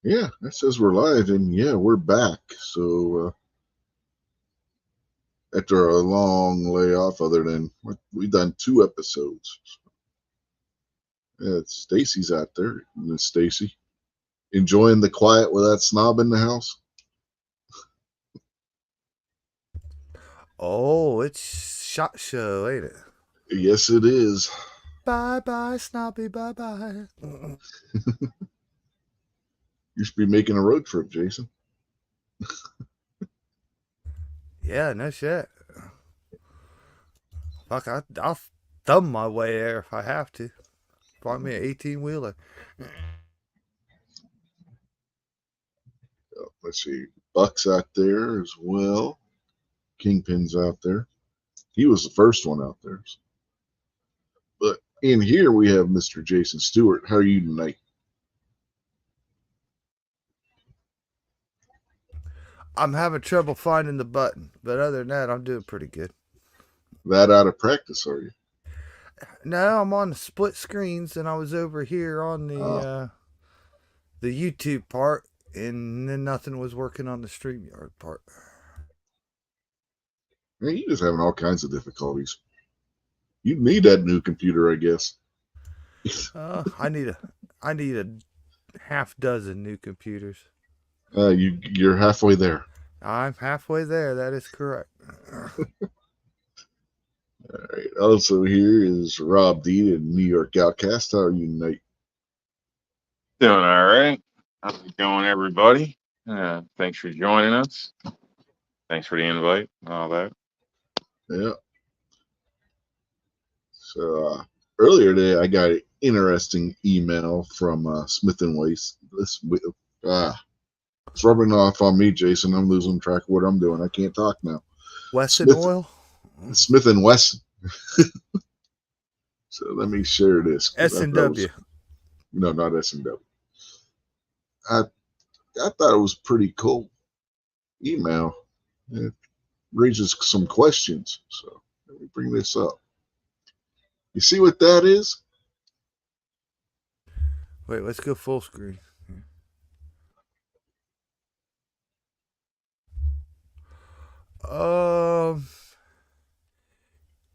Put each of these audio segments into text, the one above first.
Yeah, that says we're live, and yeah, we're back. So after a long layoff, other than we've done 2 episodes. Yeah, Stacy's out there. Miss Stacy, enjoying the quiet with that snob in the house. Oh, it's Shot Show, ain't it? Yes, it is. Bye-bye, Snobby, bye-bye. You should be making a road trip, Jason. Yeah, no shit. Fuck, I'll thumb my way there if I have to. Find me an 18-wheeler. Let's see. Buck's out there as well. Kingpin's out there. He was the first one out there. But in here we have Mr. Jason Stewart. How are you tonight? I'm having trouble finding the button, but other than that, I'm doing pretty good. That out of practice, are you? No, I'm on the split screens, and I was over here on the YouTube part, and then nothing was working on the StreamYard part. Man, you're just having all kinds of difficulties. You need that new computer, I guess. I need a half dozen new computers. You're halfway there. I'm halfway there. That is correct. All right. Also here is Rob D and New York Outcast. How are you tonight? Doing all right. How's it going, everybody? Thanks for joining us. Thanks for the invite and all that. Yeah. So earlier today, I got an interesting email from Smith and Waste. It's rubbing off on me, Jason. I'm losing track of what I'm doing. I can't talk now. Wesson Oil? Smith and Wesson. So let me share this. S&W. No, not S&W. I thought it was pretty cool email. It raises some questions. So let me bring this up. You see what that is? Wait, let's go full screen.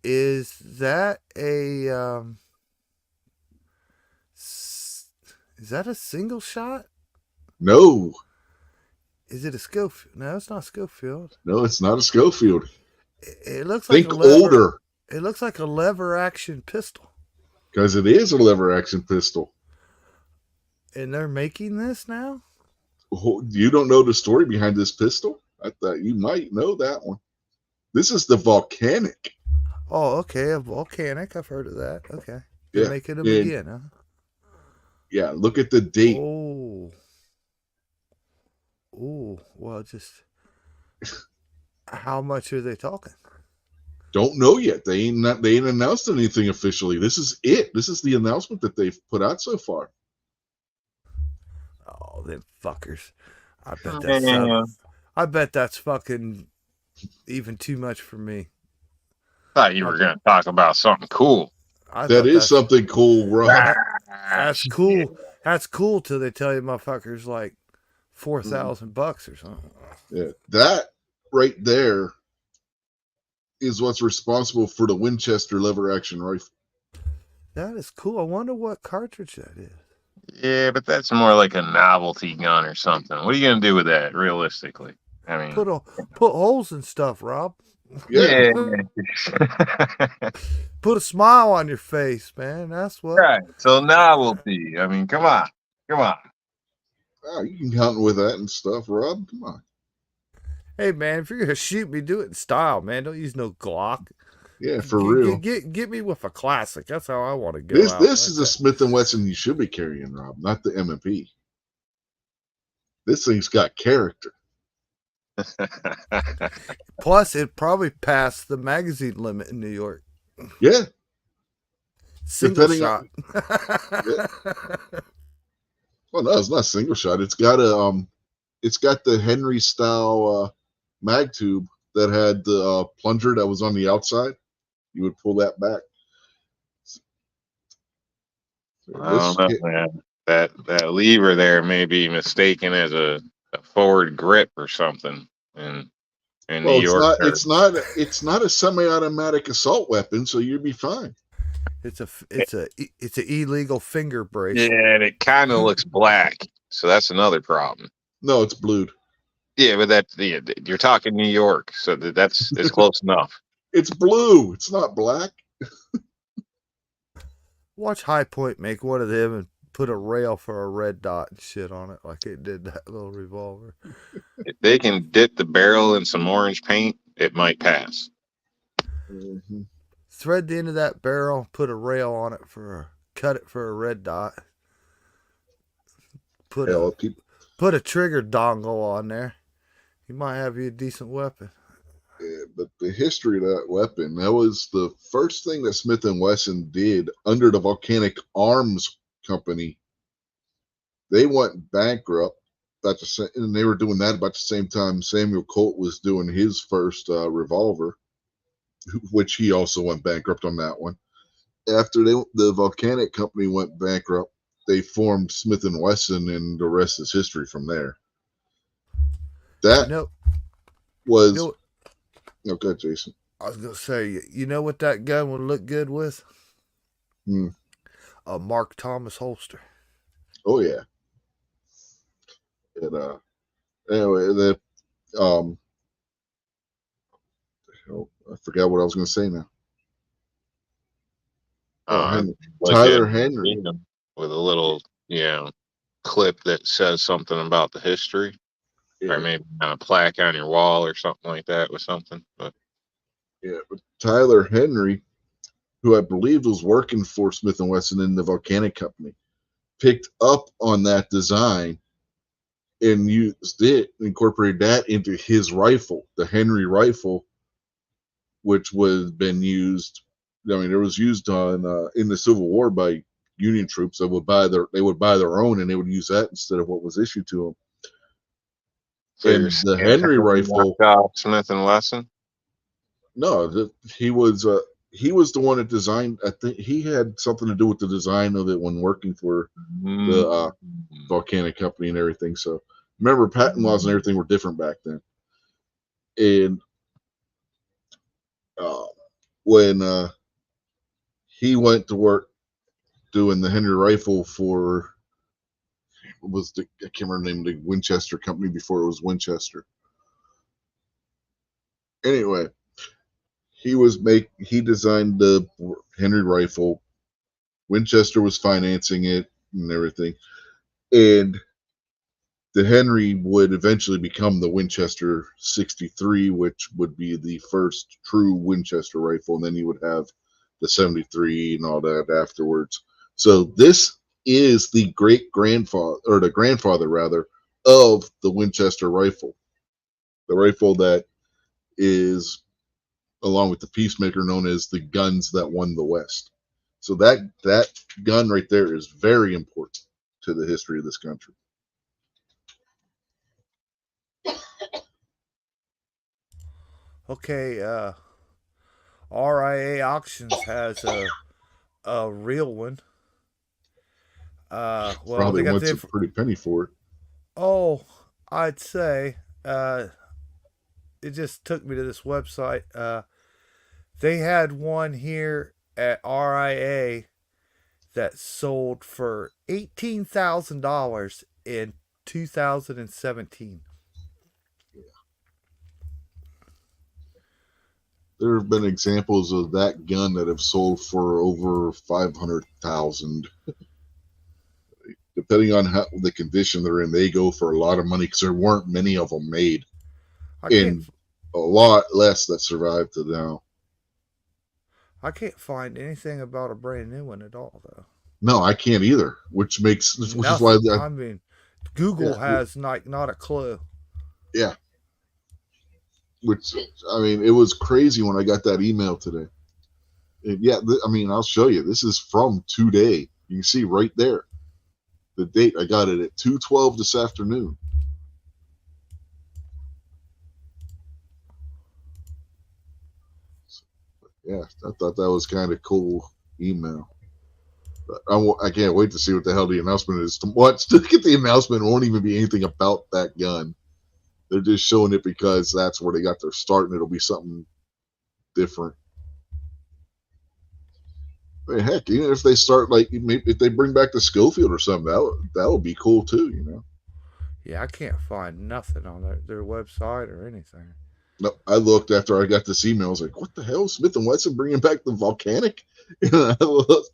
Is that a single shot? No. Is it a Schofield? No, it's not Schofield. No, it's not a Schofield. It looks like a lever, older. It looks like a lever action pistol. Because it is a lever action pistol. And they're making this now? You don't know the story behind this pistol? I thought you might know that one. This is the Volcanic. Oh, okay, a Volcanic. I've heard of that. Okay. They're making them again, huh? Yeah, look at the date. Oh, well, just how much are they talking? Don't know yet. They ain't announced anything officially. This is it. This is the announcement that they've put out so far. Oh, them fuckers! I bet that's fucking even too much for me. Thought you were gonna talk about something cool. That is something cool, Rob. That's cool. That's cool till they tell you motherfuckers like $4,000 or something. Yeah, that right there is what's responsible for the Winchester lever action rifle. That is cool. I wonder what cartridge that is. Yeah, but that's more like a novelty gun or something. What are you gonna do with that, realistically? I mean, put holes in stuff, Rob. Yeah. Put a smile on your face, man. That's what. Right. So novelty. I mean, come on. Oh, you can hunt with that and stuff, Rob. Come on. Hey, man, if you're gonna shoot me, do it in style, man. Don't use no Glock. Yeah, for real. Get me with a classic. That's how I want to go This out. this Like is a that. Smith and Wesson you should be carrying, Rob, not the M&P. This thing's got character. Plus, it probably passed the magazine limit in New York. Yeah, Single depending shot. on. Yeah. Well, no, it's not single shot. It's got the Henry style mag tube that had the plunger that was on the outside. You would pull that back. I don't know, man. That lever there may be mistaken as a forward grip or something in New Well, it's York. not. It's not a semi-automatic assault weapon, so you'd be fine. It's an illegal finger brace. Yeah, and it kind of looks black, so that's another problem. No, it's blued. Yeah, but you're talking New York, so that's it's close enough. It's blue. It's not black. Watch High Point make one of them and put a rail for a red dot and shit on it like it did that little revolver. If they can dip the barrel in some orange paint, it might pass. Mm-hmm. Thread the end of that barrel, put a rail on it cut it for a red dot. Put a trigger dongle on there. You might have you a decent weapon. Yeah, but the history of that weapon, that was the first thing that Smith & Wesson did under the Volcanic Arms Company. They went bankrupt, and they were doing that about the same time Samuel Colt was doing his first revolver, which he also went bankrupt on that one. After the Volcanic Company went bankrupt, they formed Smith & Wesson, and the rest is history from there. That was... Okay, Jason. I was going to say, you know what that gun would look good with? A Mark Thomas holster. Oh, yeah. And, anyway, I forgot what I was going to say now. Tyler Henry. With a little, clip that says something about the history. Yeah. Or maybe on a plaque on your wall or something like that with something. But Tyler Henry, who I believe was working for Smith & Wesson in the Volcanic Company, picked up on that design and incorporated that into his rifle, the Henry rifle, which was been used. I mean, it was used on in the Civil War by Union troops that would buy their own, and they would use that instead of what was issued to them. So and the Henry rifle, Smith & Wesson. No, he was the one that designed. I think he had something to do with the design of it when working for the Volcanic Company and everything. So remember, patent laws and everything were different back then. And when he went to work doing the Henry rifle for I can't remember the name of the Winchester Company before it was Winchester. Anyway, he designed the Henry rifle. Winchester was financing it and everything. And the Henry would eventually become the Winchester 63, which would be the first true Winchester rifle. And then you would have the 73 and all that afterwards. So this is the grandfather rather, of the Winchester rifle. The rifle that is, along with the Peacemaker, known as the guns that won the West. So that gun right there is very important to the history of this country. Okay, RIA Auctions has a real one. Well, probably wants a pretty penny for it. Oh, I'd say it just took me to this website. They had one here at RIA that sold for $18,000 in 2017. There have been examples of that gun that have sold for over $500,000. Depending on the condition they're in, they go for a lot of money because there weren't many of them made, and a lot less that survived to now. I can't find anything about a brand new one at all, though. No, I can't either. Which is why, Nothing. I mean, Google yeah, has not a clue. yeah. Which, I mean, it was crazy when I got that email today. And yeah, I mean, I'll show you. This is from today. You can see right there the date. I got it at 2:12 this afternoon. Yeah, I thought that was kind of cool email. But I can't wait to see what the hell the announcement is. Look at the announcement. It won't even be anything about that gun. They're just showing it because that's where they got their start, and it'll be something different. I mean, heck, even if they start if they bring back the Schofield or something, that would be cool too. You know. Yeah, I can't find nothing on their website or anything. No, I looked after I got this email. I was like, "What the hell? Smith and Wesson bringing back the volcanic?" And I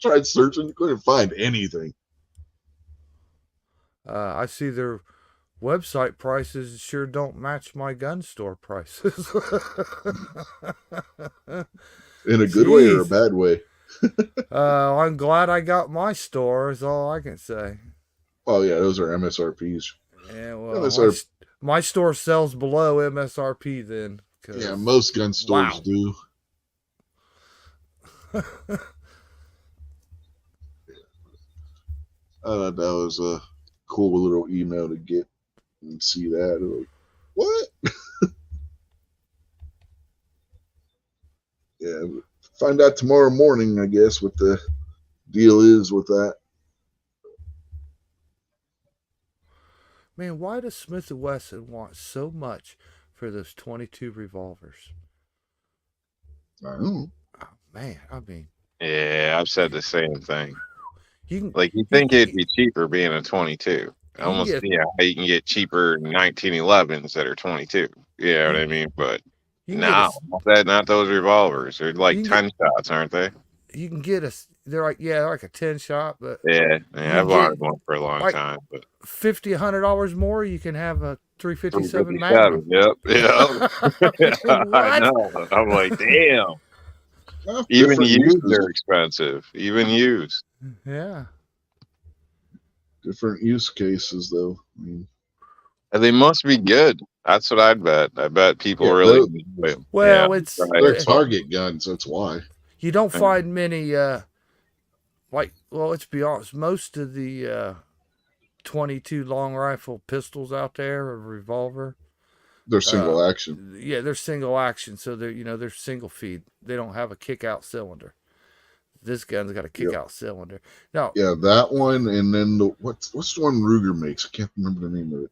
tried searching, couldn't find anything. I see their website prices sure don't match my gun store prices. In a good way or a Jeez. bad way? I'm glad I got my store, is all I can say. Oh yeah, those are MSRPs. Yeah, well, MSR, my store sells below MSRP then. yeah, most gun stores wow. do. I thought that was a cool little email to get and see that. Like, what? Yeah, find out tomorrow morning, I guess, what the deal is with that. Man, why does Smith & Wesson want so much for those 22 revolvers? I don't know. Oh, man, I mean, Yeah, I've said the same thing. you You can think it'd be cheaper being a 22. you can Almost, get yeah, you can get cheaper 1911s that are 22. You know what you, I mean? But you can get no, not those revolvers. They're you like can 10 shots, aren't they? you can get they're like a 10 shot, but Yeah, you I've can get wanted one for a long like time, but $100 more. You can have a 357 357. Magnum. Yep, yep. I What? know. I'm like, damn. Even Different used, uses. they're expensive. Even used. Yeah. Different use cases, though. I mean, And they must be good. That's what I'd bet. I bet people yeah, really enjoy them. Yeah, Well, it's right. they're target guns. That's why. you don't find many let's be honest, most of the 22 long rifle pistols out there, a revolver, They're single action. yeah, they're single action, so they're single feed. They don't have a kick out cylinder. This gun's got a kick Yep. out cylinder. Now, Yeah, that one, and then what's the one Ruger makes? I can't remember the name of it.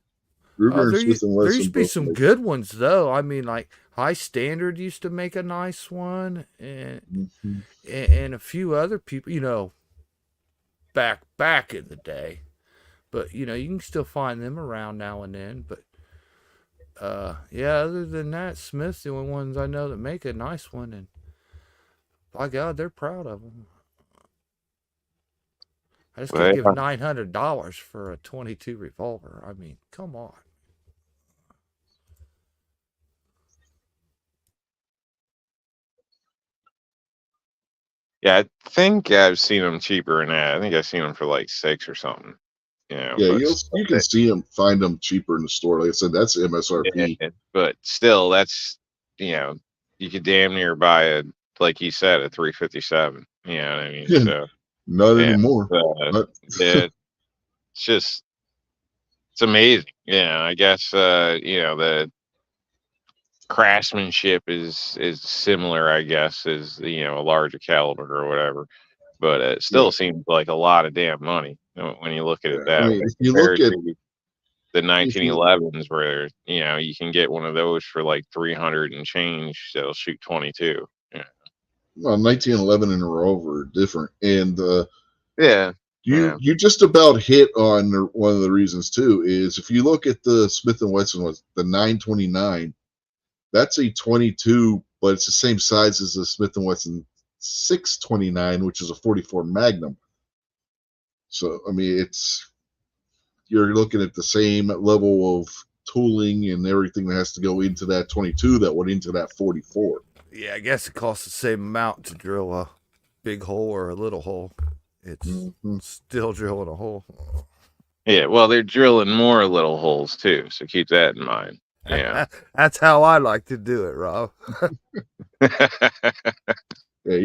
Ruger and Smith and there Wesson used to be both some make. good ones though. I mean, like High Standard used to make a nice one, Mm-hmm. and a few other people, back in the day. But you can still find them around now and then. But yeah, other than that, Smith's the only ones I know that make a nice one, and by God, they're proud of them. I just can't give $900 for a 22 revolver. I mean, come on. Yeah, I think I've seen them cheaper than that. I think I've seen them for like 6 or something. Yeah, But you can see them, find them cheaper in the store. Like I said, that's MSRP. but still, that's you could damn near buy like you said, a 357. You know what I mean? So Not yeah, anymore. yeah, it's amazing. Yeah, I guess the craftsmanship is similar, I guess, as a larger caliber or whatever. But it still seems like a lot of damn money when you look at it I that mean, way if you look compared at to the 1911s where you can get one of those for like 300 and change that'll shoot 22. Yeah. well, 1911 and a Rover are different, and Yeah. you just about hit on one of the reasons too. Is if you look at the Smith and Wesson was the 929, that's a 22, but it's the same size as the Smith and Wesson 629, which is a 44 Magnum. So I mean, you're looking at the same level of tooling and everything that has to go into that 22 that went into that 44. Yeah, I guess it costs the same amount to drill a big hole or a little hole. It's Mm-hmm. still drilling a hole. Yeah, well, they're drilling more little holes too, so keep that in mind. Yeah. That's how I like to do it, Rob. Yeah,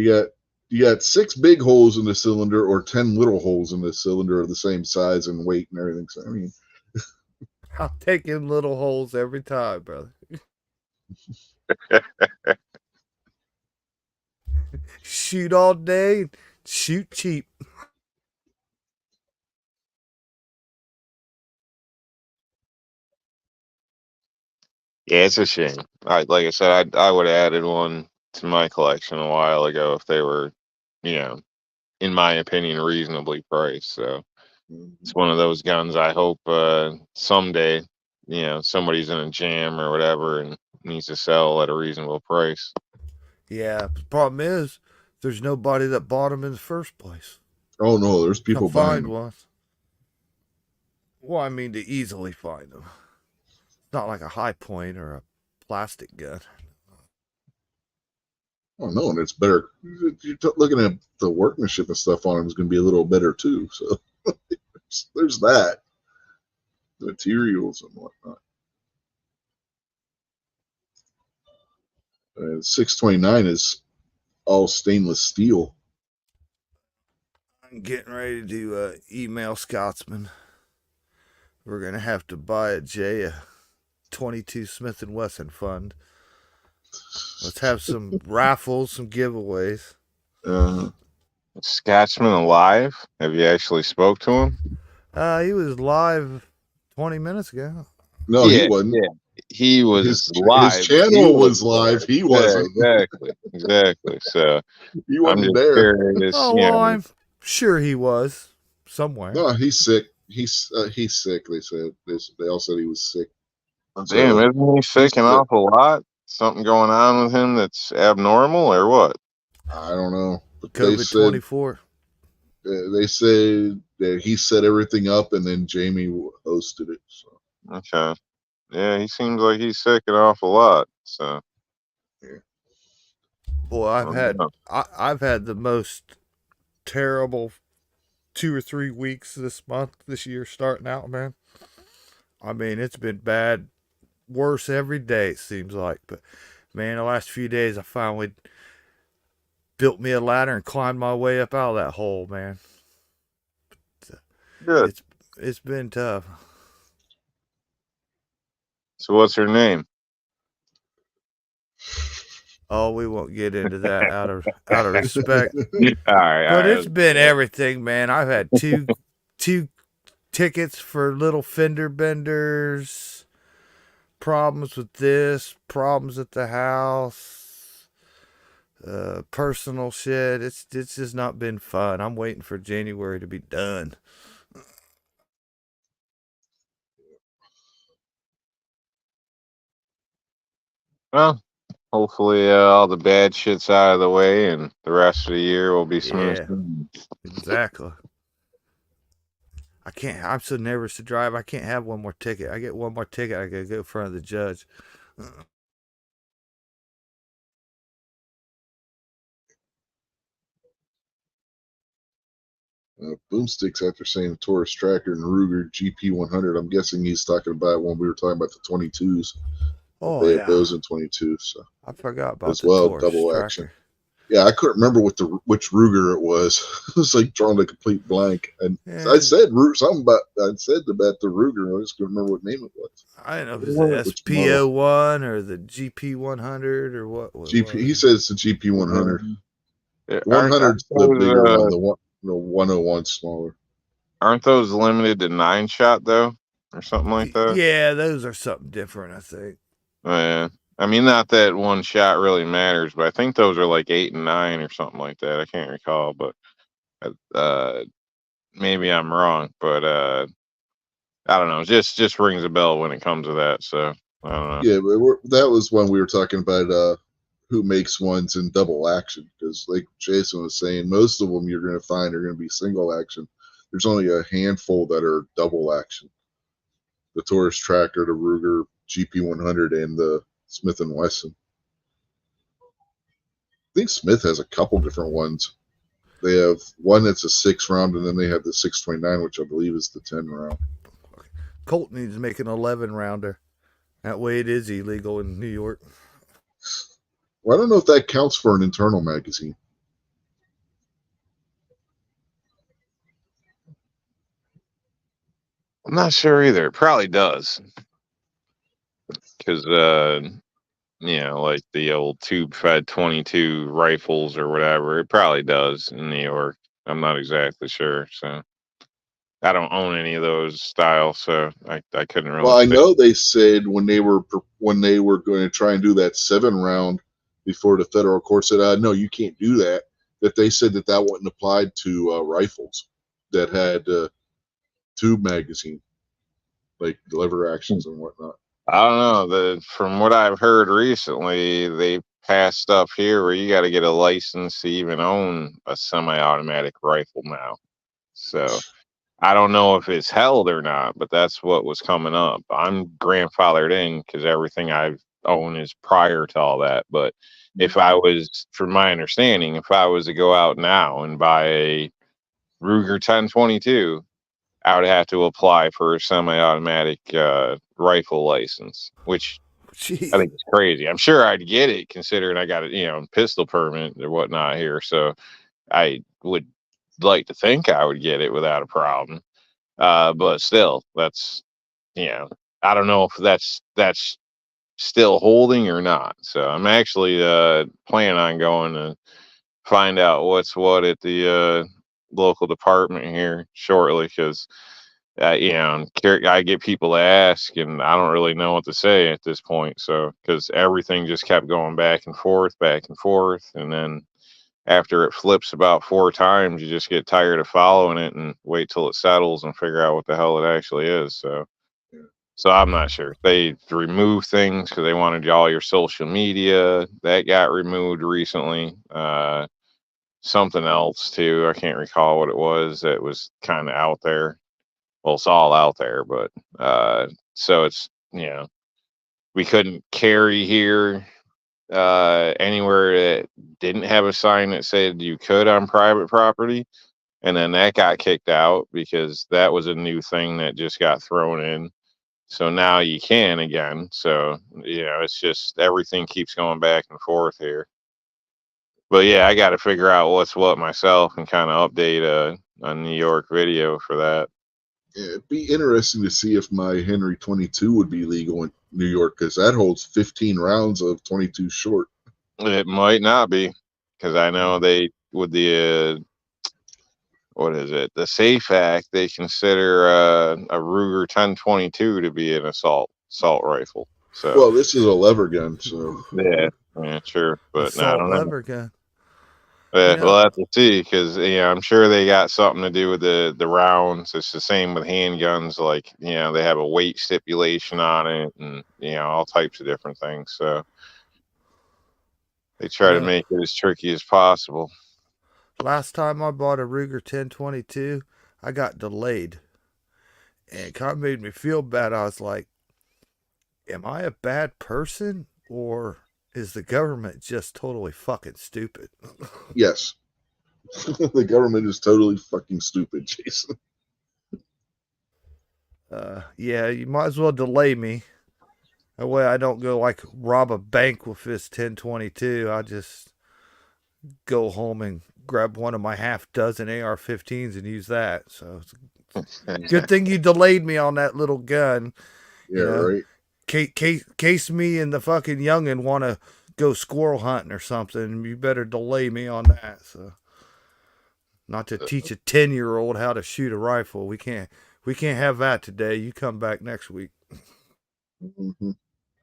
you got 6 big holes in the cylinder or 10 little holes in the cylinder of the same size and weight and everything. So I mean, I'll take in little holes every time, brother. Shoot all day, shoot cheap. Yeah, it's a shame. Like I said, I would have added one to my collection a while ago if they were, you know, in my opinion, reasonably priced. So it's one of those guns. I hope someday, somebody's in a jam or whatever and needs to sell at a reasonable price. Yeah, the problem is there's nobody that bought them in the first place. oh no, there's To people buying find them. one. Well, I mean to easily find them. It's not like a high point or a plastic gun. Oh no, and it's better. You're looking at the workmanship and stuff on them is going to be a little better too. So there's that, the materials and whatnot. 629 is all stainless steel. I'm getting ready to email Scotsman. We're gonna have to buy a Jay a 22 Smith and Wesson fund. Let's have some raffles, some giveaways. Uh, Scotsman alive? Have you actually spoke to him? He was live 20 minutes ago. no, he Yeah, wasn't. yeah. He was His live. channel was live. He Yeah, wasn't. exactly. So He I'm wasn't just there. curious, Oh well, I'm sure he was somewhere. No, he's sick. He's sick. They said they all said he was sick. Damn, So isn't he sick an awful lot? Something going on with him that's abnormal or what? I don't know, but COVID 24. they said that he set everything up and then Jamie hosted it. So Okay. Yeah, he seems like he's sick an awful lot. So yeah. Boy, I don't know. I've had the most terrible 2 or 3 weeks this year starting out, man. I mean, it's been bad, worse every day it seems like. But man, the last few days I finally built me a ladder and climbed my way up out of that hole, man. Good. It's been tough. So what's her name? Oh, we won't get into that out of respect. All right. But it's been everything, man. I've had two tickets for little fender benders, problems with this, problems at the house, personal shit. It's just not been fun. I'm waiting for January to be done. Well, hopefully all the bad shit's out of the way and the rest of the year will be smooth. Yeah, exactly. I'm so nervous to drive. I can't have one more ticket. I get one more ticket, I gotta go in front of the judge. Boomsticks after saying the Taurus Tracker and Ruger GP100. I'm guessing he's talking about when we were talking about the 22s. Oh They have yeah, those in 22, so I forgot about as the well, Taurus double Tracker. action. Yeah, I couldn't remember which Ruger it was. It was like drawing a complete blank. And Yeah. I said something about the Ruger. I just couldn't remember what name it was. I don't know if it's the SPO1 or the GP100 or what. GP. He said it's the GP100. Yeah, 100's the bigger one. The 101 smaller. Aren't those limited to 9-shot though, or something like that? Yeah, those are something different, I think. Oh, yeah. I mean, not that one shot really matters, but I think those are like 8 and 9 or something like that. I can't recall, but maybe I'm wrong. But I don't know. Just rings a bell when it comes to that. So I don't know. Yeah, but that was when we were talking about who makes ones in double action, because like Jason was saying, most of them you're going to find are going to be single action. There's only a handful that are double action. The Taurus Tracker, the Ruger GP100, and the Smith & Wesson. think Smith has a couple different ones. They have one that's a 6 round, and then they have the 6.29, which I believe is the 10 round. Colt needs to make an 11 rounder. That way it is illegal in New York. Well, I don't know if that counts for an internal magazine. I'm not sure either. It probably does. Because, like the old tube fed 22 rifles or whatever, it probably does in New York. I'm not exactly sure. So I don't own any of those styles, so I couldn't really Well, I say. know they said when they were going to try and do that 7 round before the federal court said, no, you can't do that. That they said that wasn't applied to rifles that had tube magazine, like lever actions and whatnot. I don't know. From what I've heard recently, they passed stuff here where you got to get a license to even own a semi-automatic rifle now. So I don't know if it's held or not, but that's what was coming up. I'm grandfathered in because everything I've owned is prior to all that. But if I was, from my understanding, if I was to go out now and buy a Ruger 1022, I would have to apply for a semi-automatic rifle license, which Gee. I think is crazy. I'm sure I'd get it considering I got a pistol permit or whatnot here. So I would like to think I would get it without a problem. But still, that's I don't know if that's still holding or not. So I'm actually planning on going to find out what's what at the local department here shortly because I get people to ask, and I don't really know what to say at this point. So, because everything just kept going back and forth, and then after it flips about 4 times, you just get tired of following it and wait till it settles and figure out what the hell it actually is. So I'm not sure. They removed things because they wanted all your social media. That got removed recently. Something else too. I can't recall what it was. That was kind of out there. Well, it's all out there, but so it's we couldn't carry here anywhere that didn't have a sign that said you could on private property, and then that got kicked out because that was a new thing that just got thrown in. So now you can again. So it's just everything keeps going back and forth here. But yeah, I got to figure out what's what myself and kind of update a New York video for that. It'd be interesting to see if my Henry 22 would be legal in New York because that holds 15 rounds of 22 short. It might not be because I know they with the what is it? The Safe Act, they consider a Ruger 1022 to be an assault rifle. So well, this is a lever gun, so yeah, sure, but no, I Assault don't know. lever gun. We'll have to see because I'm sure they got something to do with the rounds. It's the same with handguns. Like they have a weight stipulation on it, and all types of different things. So they try to make it as tricky as possible. Last time I bought a Ruger 1022, I got delayed. And it kind of made me feel bad. I was like, am I a bad person? Or is the government just totally fucking stupid? yes. The government is totally fucking stupid, Jason. Yeah, you might as well delay me. That way I don't go like rob a bank with this 1022. I just go home and grab one of my half dozen AR-15s and use that. So it's good thing you delayed me on that little gun. Yeah, right. Case me and the fucking youngin' want to go squirrel hunting or something. You better delay me on that. So, not to teach a 10-year-old how to shoot a rifle. We can't have that today. You come back next week. Mm-hmm.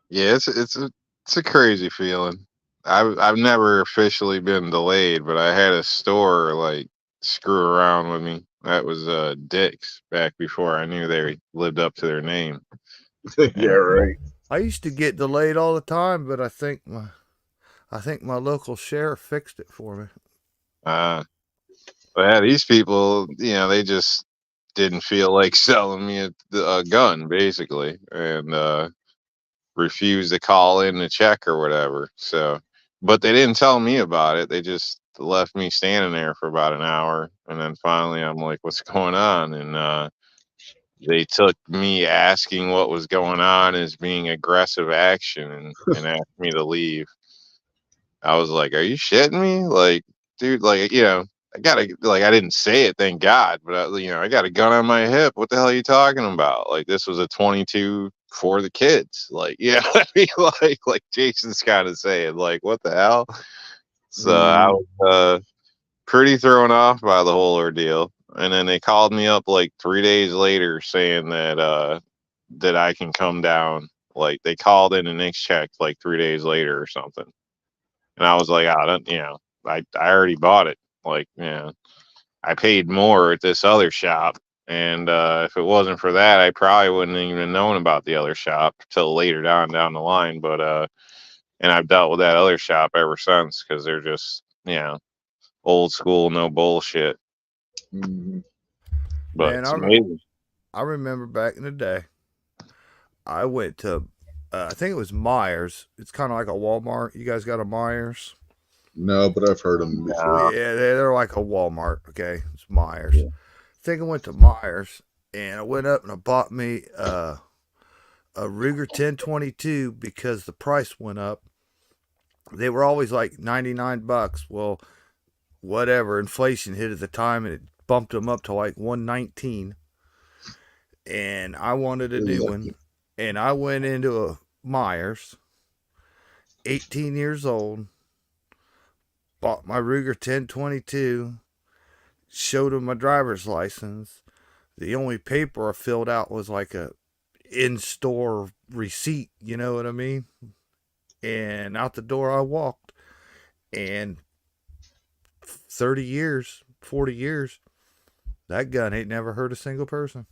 Yeah, it's a crazy feeling. I've never officially been delayed, but I had a store like screw around with me. That was Dick's back before I knew they lived up to their name. Yeah, right. I used to get delayed all the time, but I think my local sheriff fixed it for me. But yeah, these people, they just didn't feel like selling me a gun, basically, and refused to call in the check or whatever. So but they didn't tell me about it. They just left me standing there for about an hour, and then finally I'm like, "What's going on?" And they took me asking what was going on as being aggressive action, and asked me to leave. I was like, "Are you shitting me?" Like, dude, like, I gotta, like, I didn't say it, thank God, but I got a gun on my hip. What the hell are you talking about? Like, this was a 22 for the kids. Like, yeah, I mean, like Jason's kind of saying, like, what the hell? So I Mm, was pretty thrown off by the whole ordeal. And then they called me up like 3 days later saying that I can come down. Like, they called in and checked like 3 days later or something. And I was like, I don't, I already bought it. Like, I paid more at this other shop. And if it wasn't for that, I probably wouldn't even known about the other shop till later down the line. But and I've dealt with that other shop ever since because they're just old school, no bullshit. mhm. But Man, it's amazing. I remember back in the day, I went to, I think it was Myers. It's kind of like a Walmart. You guys got a Myers? No, but I've heard them before. Yeah, they're like a Walmart. Okay, it's Myers. Yeah. I think I went to Myers and I went up and I bought me a Ruger 1022 because the price went up. They were always like $99. Well, whatever, inflation hit at the time and it bumped them up to like 119. And I wanted a You're new lucky. one. And I went into a Myers, 18 years old, bought my Ruger 1022, showed him my driver's license. The only paper I filled out was like a in-store receipt, you know what I mean? And out the door I walked. And 30 years, 40 years, that gun ain't never hurt a single person.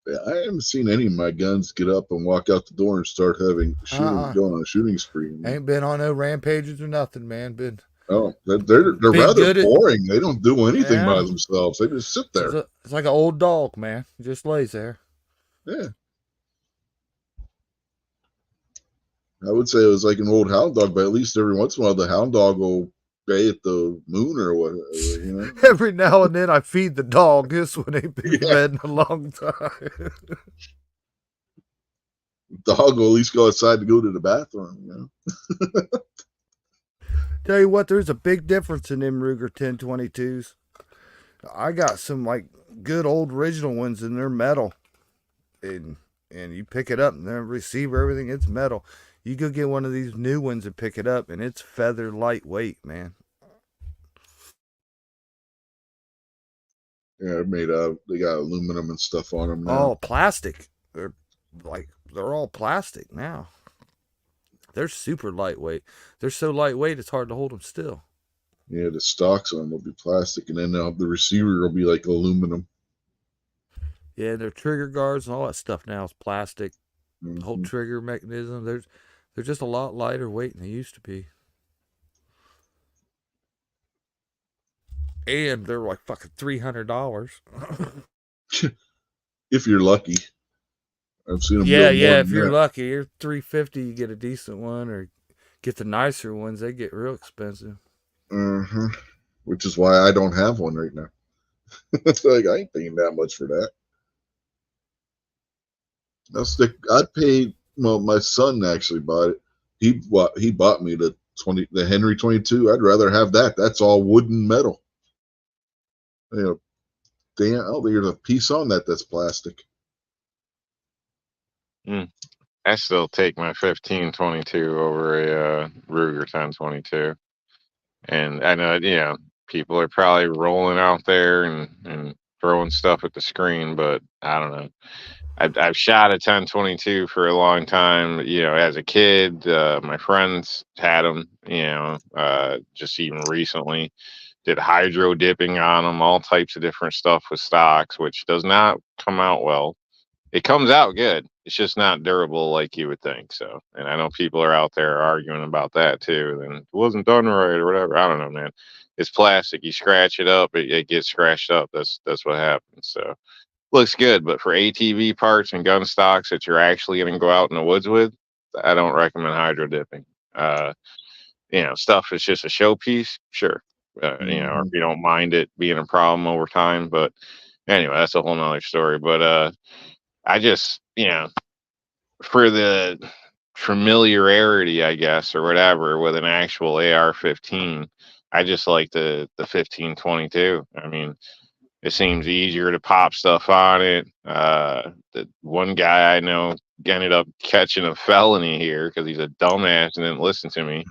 Yeah, I haven't seen any of my guns get up and walk out the door and start having shooting, Uh-uh. going on a shooting spree. Ain't been on no rampages or nothing, man. Been Oh, they're been rather good at, boring. They don't do anything by yeah. themselves. They just sit there. It's like an old dog, man. It just lays there. Yeah, I would say it was like an old hound dog, but at least every once in a while the hound dog will bay at the moon or whatever. Every now and then I feed the dog. This one ain't been Yeah, fed in a long time. dog will at least go outside to go to the bathroom. Tell you what, there's a big difference in them Ruger 1022s. I got some like good old original ones and they're metal. And you pick it up and the receiver, everything, it's metal. You go get one of these new ones and pick it up and it's feather lightweight, man. Yeah, they're made out. They got aluminum and stuff on them now. Oh, plastic. They're all plastic now. They're super lightweight. They're so lightweight it's hard to hold them still. Yeah, the stocks on them will be plastic, and then the receiver will be like aluminum. Yeah, their trigger guards and all that stuff now is plastic. The whole Mm-hmm. trigger mechanism, they're just a lot lighter weight than they used to be. And they're like fucking $300. If you're lucky. I've seen them Yeah, go more yeah. than If you're that. lucky, you're $350. You get a decent one, or get the nicer ones. They get real expensive. Mm-hmm. Which is why I don't have one right now. It's like I ain't paying that much for that. I paid. Well, my son actually bought it. He bought me the Henry 22. I'd rather have that. That's all wood and metal. Damn. Oh, there's a piece on that's plastic. I still take my 1522 over a Ruger 1022. And I know, people are probably rolling out there and throwing stuff at the screen, but I don't know. I've shot a 1022 for a long time. As a kid, my friends had them. Just even recently, did hydro dipping on them, all types of different stuff with stocks, which does not come out well. It comes out good. It's just not durable like you would think. So, and I know people are out there arguing about that too. And it wasn't done right or whatever. I don't know, man. It's plastic. You scratch it up, it gets scratched up. That's what happens. So, looks good, but for ATV parts and gun stocks that you're actually going to go out in the woods with, I don't recommend hydro dipping. Stuff is just a showpiece, sure. Or if Mhm. you don't mind it being a problem over time. But anyway, that's a whole nother story. But I just, for the familiarity, I guess, or whatever, with an actual AR-15, I just like the 1522. I mean, it seems easier to pop stuff on it. The one guy I know ended up catching a felony here because he's a dumbass and didn't listen to me,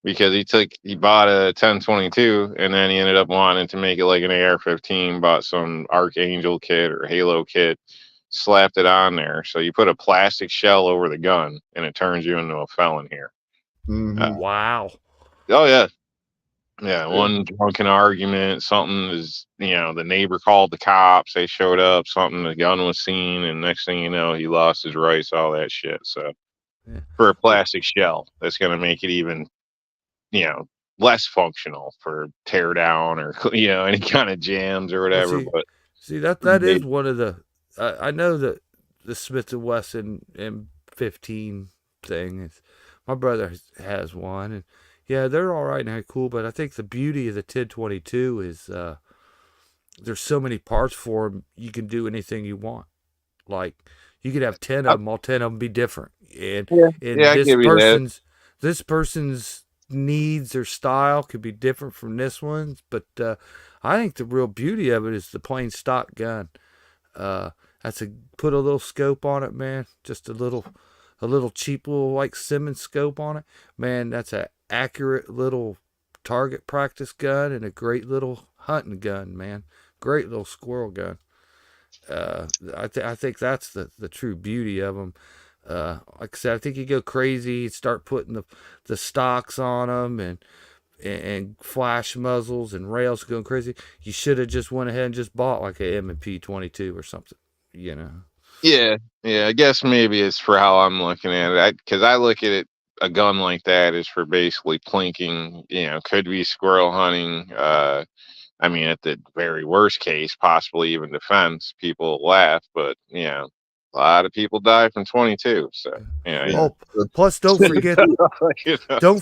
because he bought a 1022 and then he ended up wanting to make it like an AR-15, bought some Archangel kit or Halo kit, slapped it on there. So you put a plastic shell over the gun and it turns you into a felon here. Uh, Mhm. Wow. oh yeah. Yeah, Yeah. one drunken argument, something is, the neighbor called the cops, they showed up, something, the gun was seen, and next thing you know, he lost his rights, all that shit. So Yeah. for a Well, plastic shell, that's going to make it even, you know, less functional for tear down or, any kind of jams or well, whatever. see, But see that they, is one of the. I know that the Smith and Wesson M15 thing is. My brother has one, and yeah, they're all right and they're cool. But I think the beauty of the 1022 is there's so many parts for them. You can do anything you want. Like you could have 10 I, of them, all 10 of them be different, and yeah, and yeah, I give you that. this person's needs or style could be different from this one's. But I think the real beauty of it is the plain stock gun. Uh, that's a put a little scope on it, man. Just a little cheap little like Simmons scope on it, man. That's a accurate little target practice gun and a great little hunting gun, man. Great little squirrel gun. I think that's the true beauty of them. Like I said, I think you go crazy, start putting the stocks on them and flash muzzles and rails going crazy. You should have just went ahead and just bought like a M&P 22 or something, you know. Yeah, yeah, I guess maybe it's for how I'm looking at it. Because I look at it, a gun like that is for basically plinking, could be squirrel hunting. I mean, at the very worst case, possibly even defense. People laugh, but a lot of people die from 22. So Yeah. Oh, That's, plus don't so, forget that don't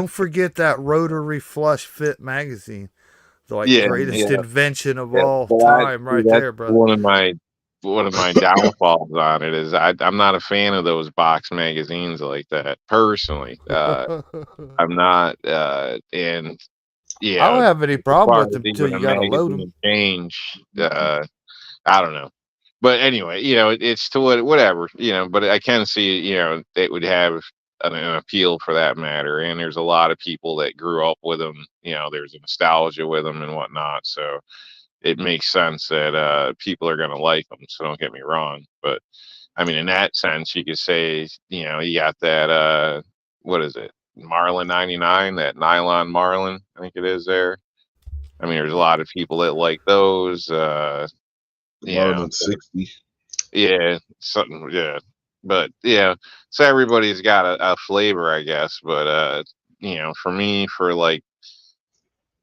forget that rotary flush fit magazine. The like yeah, greatest yeah, invention of yeah. all But time right that's there, brother. one of my downfalls on it is I'm not a fan of those box magazines like that personally. I'm not, and I don't have any as problem far with as them till even you a got to load them. magazine change, I don't know. But anyway, it's to whatever, but I can see, it would have an appeal for that matter. And there's a lot of people that grew up with them, there's a nostalgia with them and whatnot. So it makes sense that people are going to like them. So don't get me wrong. But I mean, in that sense, you could say, you got that, what is it? Marlin 99, that nylon Marlin, I think it is there. I mean, there's a lot of people that like those, the you know, Marlin 60. yeah, something, yeah. But yeah, so everybody's got a flavor, I guess. But for me, for like,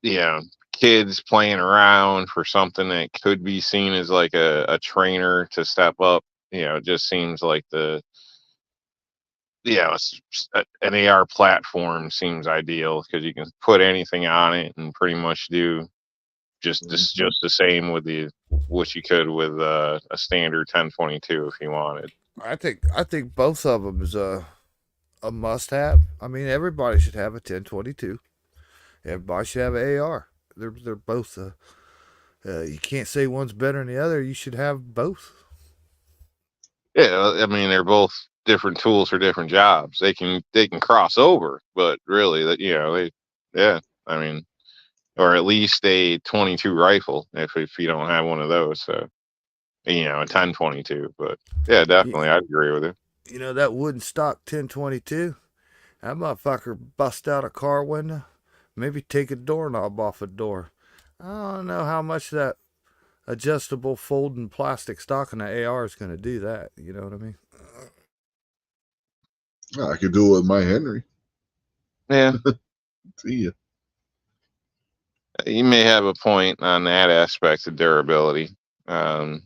you know, kids playing around for something that could be seen as like a trainer to step up, it just seems like an AR platform seems ideal because you can put anything on it and pretty much do just the same with what you could with a standard 1022 if you wanted. I think both of them is a must have. I mean, everybody should have a 1022. Everybody should have an AR. They're both. You can't say one's better than the other. You should have both. Yeah, I mean they're both different tools for different jobs. They can cross over, but really that yeah. I mean, or at least a 22 rifle if you don't have one of those. So a 1022. But yeah, You, definitely, I'd agree with you. you know that wooden stock 1022. That motherfucker bust out a car window. Maybe take a doorknob off a door. I don't know how much that adjustable folding plastic stock in the AR is going to do that. You know what I mean? I could do it with my Henry. Yeah, See ya. you may have a point on that aspect of durability. Um,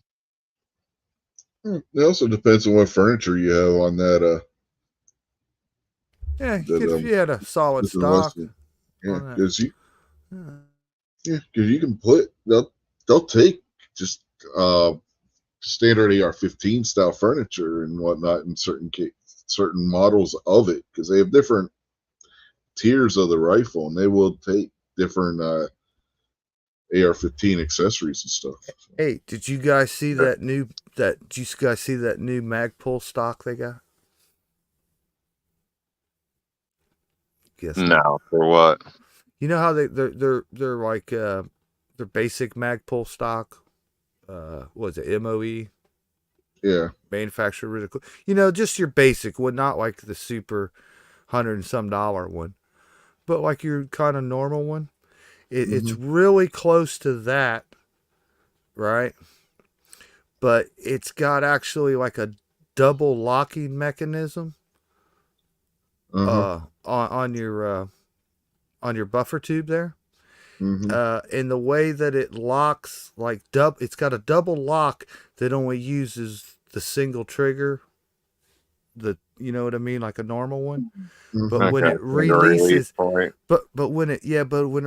It also depends on what furniture you have on that Yeah, that if you had a solid this investment. stock Yeah, on that. because Yeah. you can put they'll take just standard AR-15 style furniture and whatnot in certain models of it because they have different tiers of the rifle and they will take different AR-15 accessories and stuff. Hey, did you guys see that new did you guys see that new Magpul stock they got? Guess not. No, for what? You know how they're like their basic Magpul stock. What is it, MOE, Yeah. manufacturer critical? You know, just your basic one, not like the super $100 and some one, but like your kind of normal one. It's Mm-hmm. really close to that, right? But it's got actually like a double locking mechanism Uh-huh. on your buffer tube there. Mm-hmm. In the way that it locks, like it's got a double lock that only uses the single trigger. You know what I mean, like a normal one. But Mm-hmm. when Okay, it like a release releases, point. but when it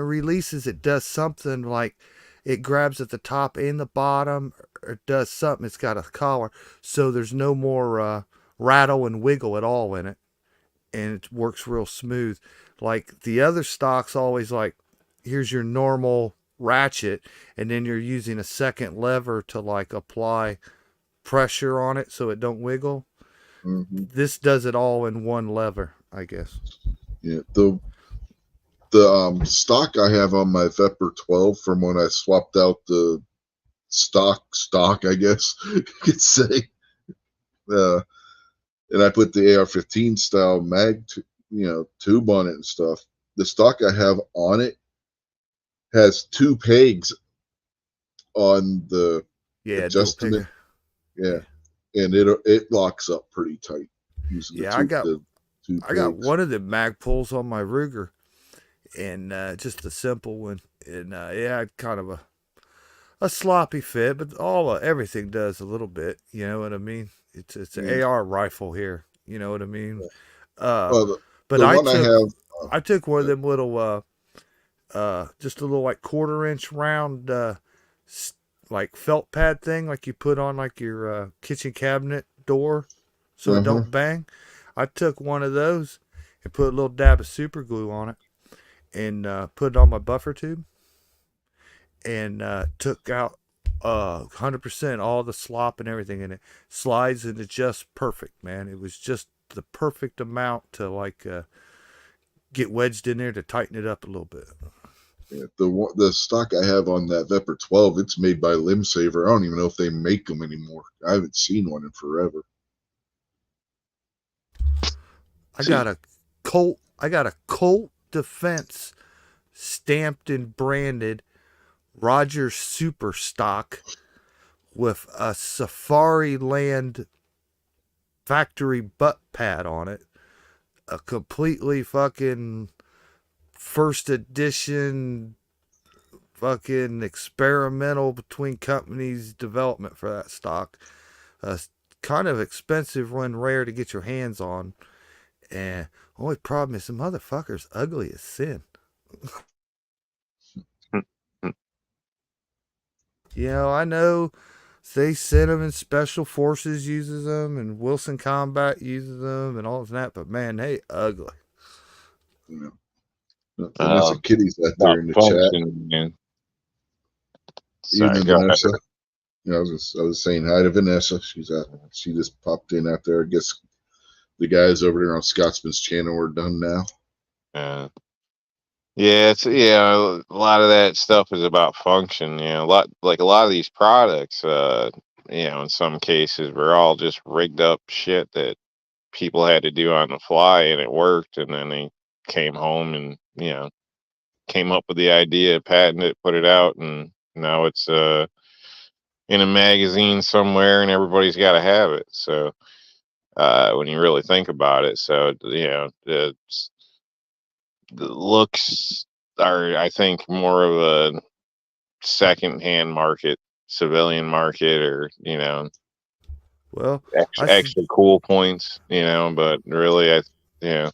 releases, it does something like it grabs at the top and the bottom, or it does something. It's got a collar, so there's no more rattle and wiggle at all in it, and it works real smooth. Like the other stocks, always like here's your normal ratchet, and then you're using a second lever to like apply pressure on it so it don't wiggle. Mm-hmm. This does it all in one lever, I guess. Yeah. The stock I have on my Vepr 12 from when I swapped out the stock I guess you could say. Uh, and I put the AR-15 style tube on it and stuff. The stock I have on it has two pegs on the Yeah, dual adjustment. picker. Yeah, Yeah, and it locks up pretty tight using yeah. the two I got pegs. one of the mag pulls on my Ruger, and just a simple one, and yeah, kind of a sloppy fit, but everything does a little bit. You know what I mean? It's an Yeah. AR rifle here. You know what I mean? Uh, Well, but the one I have. I took one of Uh, them little just a little like quarter-inch round like felt pad thing, like you put on like your kitchen cabinet door, so it uh-huh. don't bang. I took one of those and put a little dab of super glue on it and put it on my buffer tube and took out 100% all the slop and everything in it. Slides into just perfect, man. It was just the perfect amount to like get wedged in there to tighten it up a little bit. Yeah, the stock I have on that Vepr 12, it's made by Limb Saver. I don't even know if they make them anymore. I haven't seen one in forever. I got a Colt Defense stamped and branded Rogers Super Stock with a Safari Land factory butt pad on it. A completely fucking first edition fucking experimental between companies development for that stock. A kind of expensive one, rare to get your hands on. And only problem is the motherfucker's ugly as sin. You know, I know they sent them and Special Forces uses them and Wilson Combat uses them and all of that, but man, they ugly. You know, Vanessa Um, Kitty's out there about in the chat. function, man. Sorry, Evening, go ahead. Vanessa. I was saying hi to Vanessa. She's out. She just popped in out there. I guess the guys over there on Scotsman's channel are done now. Uh, yeah, it's a lot of that stuff is about function. A lot of these products. In some cases, were all just rigged up shit that people had to do on the fly, and it worked. And then they came home and came up with the idea, patented it, put it out, and now it's in a magazine somewhere, and everybody's got to have it. So when you really think about it, so the looks are, I think, more of a second-hand market, civilian market, or Well, extra, extra cool points. But really, yeah.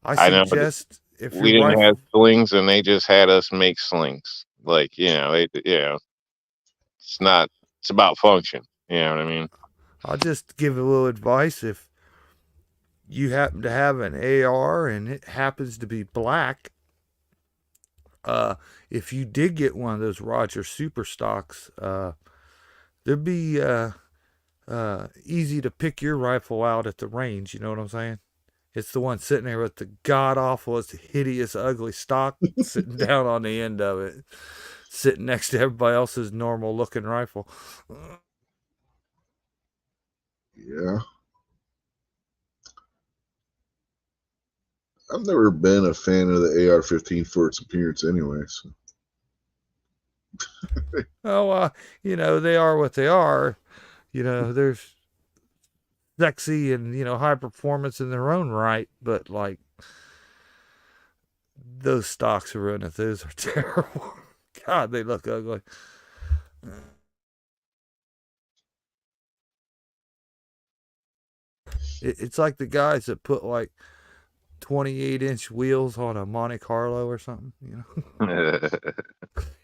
I I know suggest if we your didn't have rifle, slings, and they just had us make slings. Like it's not. It's about function. You know what I mean? I'll just give a little advice. If you happen to have an AR and it happens to be black, uh, if you did get one of those Roger Super Stocks, they'd be easy to pick your rifle out at the range. You know what I'm saying? It's the one sitting there with the god awful, hideous, ugly stock sitting down on the end of it, sitting next to everybody else's normal looking rifle. Yeah. I've never been a fan of the AR-15 for its appearance anyway. So. Oh, they are what they are. There's sexy and high performance in their own right, but like those stocks are in it. Those are terrible. God, they look ugly. It's like the guys that put like 28-inch wheels on a Monte Carlo or something.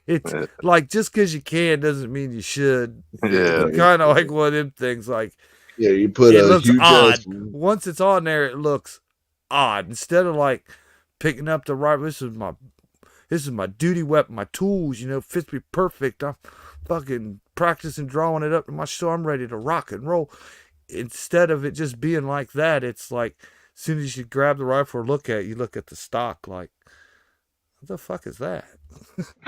It's like just because you can doesn't mean you should. Yeah. It's kind of like one of them things. Like Yeah, you put it a looks huge odd. ass. Once it's on there, it looks odd. Instead of like picking up the right, this is my duty weapon, my tools. Fits me perfect. I'm fucking practicing drawing it up to my show. I'm ready to rock and roll. Instead of it just being like that, it's like as soon as you grab the rifle or look at it, you look at the stock like, what the fuck is that?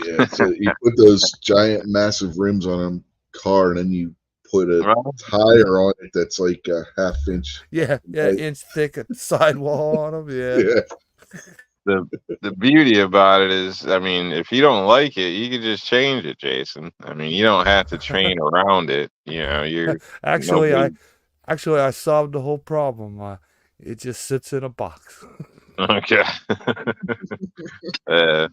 Yeah, so you put those giant, massive rims on a car, and then you put a tire on it that's like a half-inch. Yeah, inch thick at the sidewall on them. Yeah. Yeah. The beauty about it is, I mean, if you don't like it, you can just change it, Jason. I mean, you don't have to train around it. You're Actually, nobody. I solved the whole problem. It just sits in a box. Okay. uh,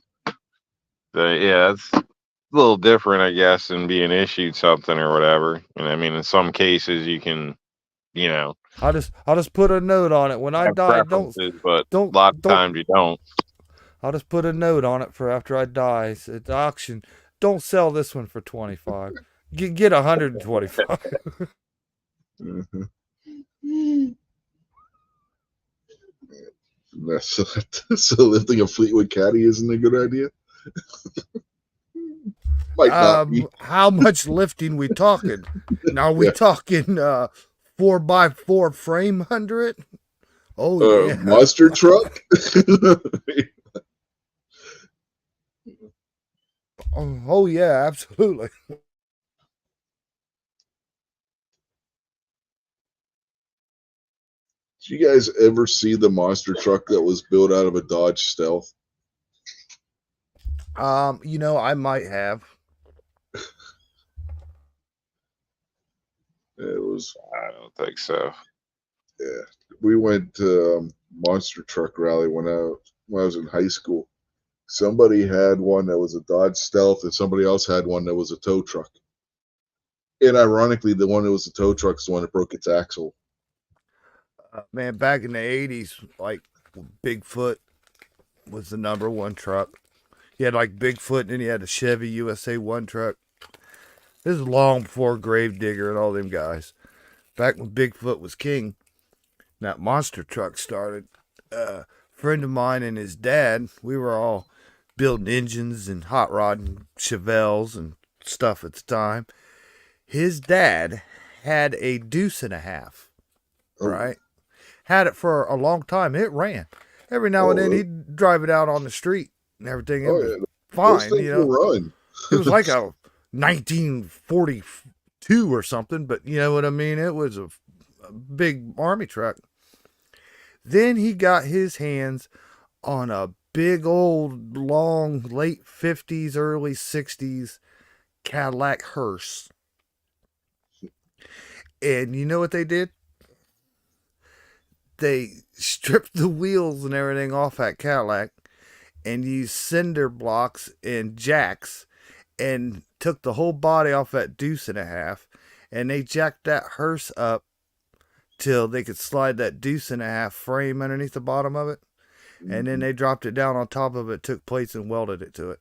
so yeah, it's a little different, I guess, than being issued something or whatever. And I mean, in some cases, you can, you know, I'll just put a note on it when I have die. Don't preferences, but a don't lot of don't. times you don't. I'll just put a note on it for after I die. At the auction, don't sell this one for 25. Get 125. Mhm. So, so lifting a Fleetwood Caddy isn't a good idea. Might not be. How much lifting we talking? Now are we Yeah. talking 4x4 frame 100? Oh yeah. Monster truck. Oh yeah, absolutely. Did you guys ever see the monster truck that was built out of a Dodge Stealth? I might have. It was. I don't think so. Yeah, we went to monster truck rally when I was in high school. Somebody had one that was a Dodge Stealth, and somebody else had one that was a tow truck. And ironically, the one that was the tow truck is the one that broke its axle. Man, back in the 80s, like Bigfoot was the number one truck. You had like Bigfoot, and then you had a Chevy USA 1 truck. This is long before Gravedigger and all them guys. Back when Bigfoot was king, that monster truck started. A friend of mine and his dad, we were all building engines and hot rodding Chevelles and stuff at the time. His dad had a deuce and a half, right? Had it for a long time. It ran. Every now and then he'd drive it out on the street and everything. It was fine, Will run. It was like a 1942 or something, but you know what I mean? It was a big army truck. Then he got his hands on a big old long late 50s, early 60s Cadillac hearse. And you know what they did? They stripped the wheels and everything off that Cadillac and used cinder blocks and jacks and took the whole body off that deuce and a half, and they jacked that hearse up till they could slide that deuce and a half frame underneath the bottom of it. and then they dropped it down on top of it, took plates and welded it to it.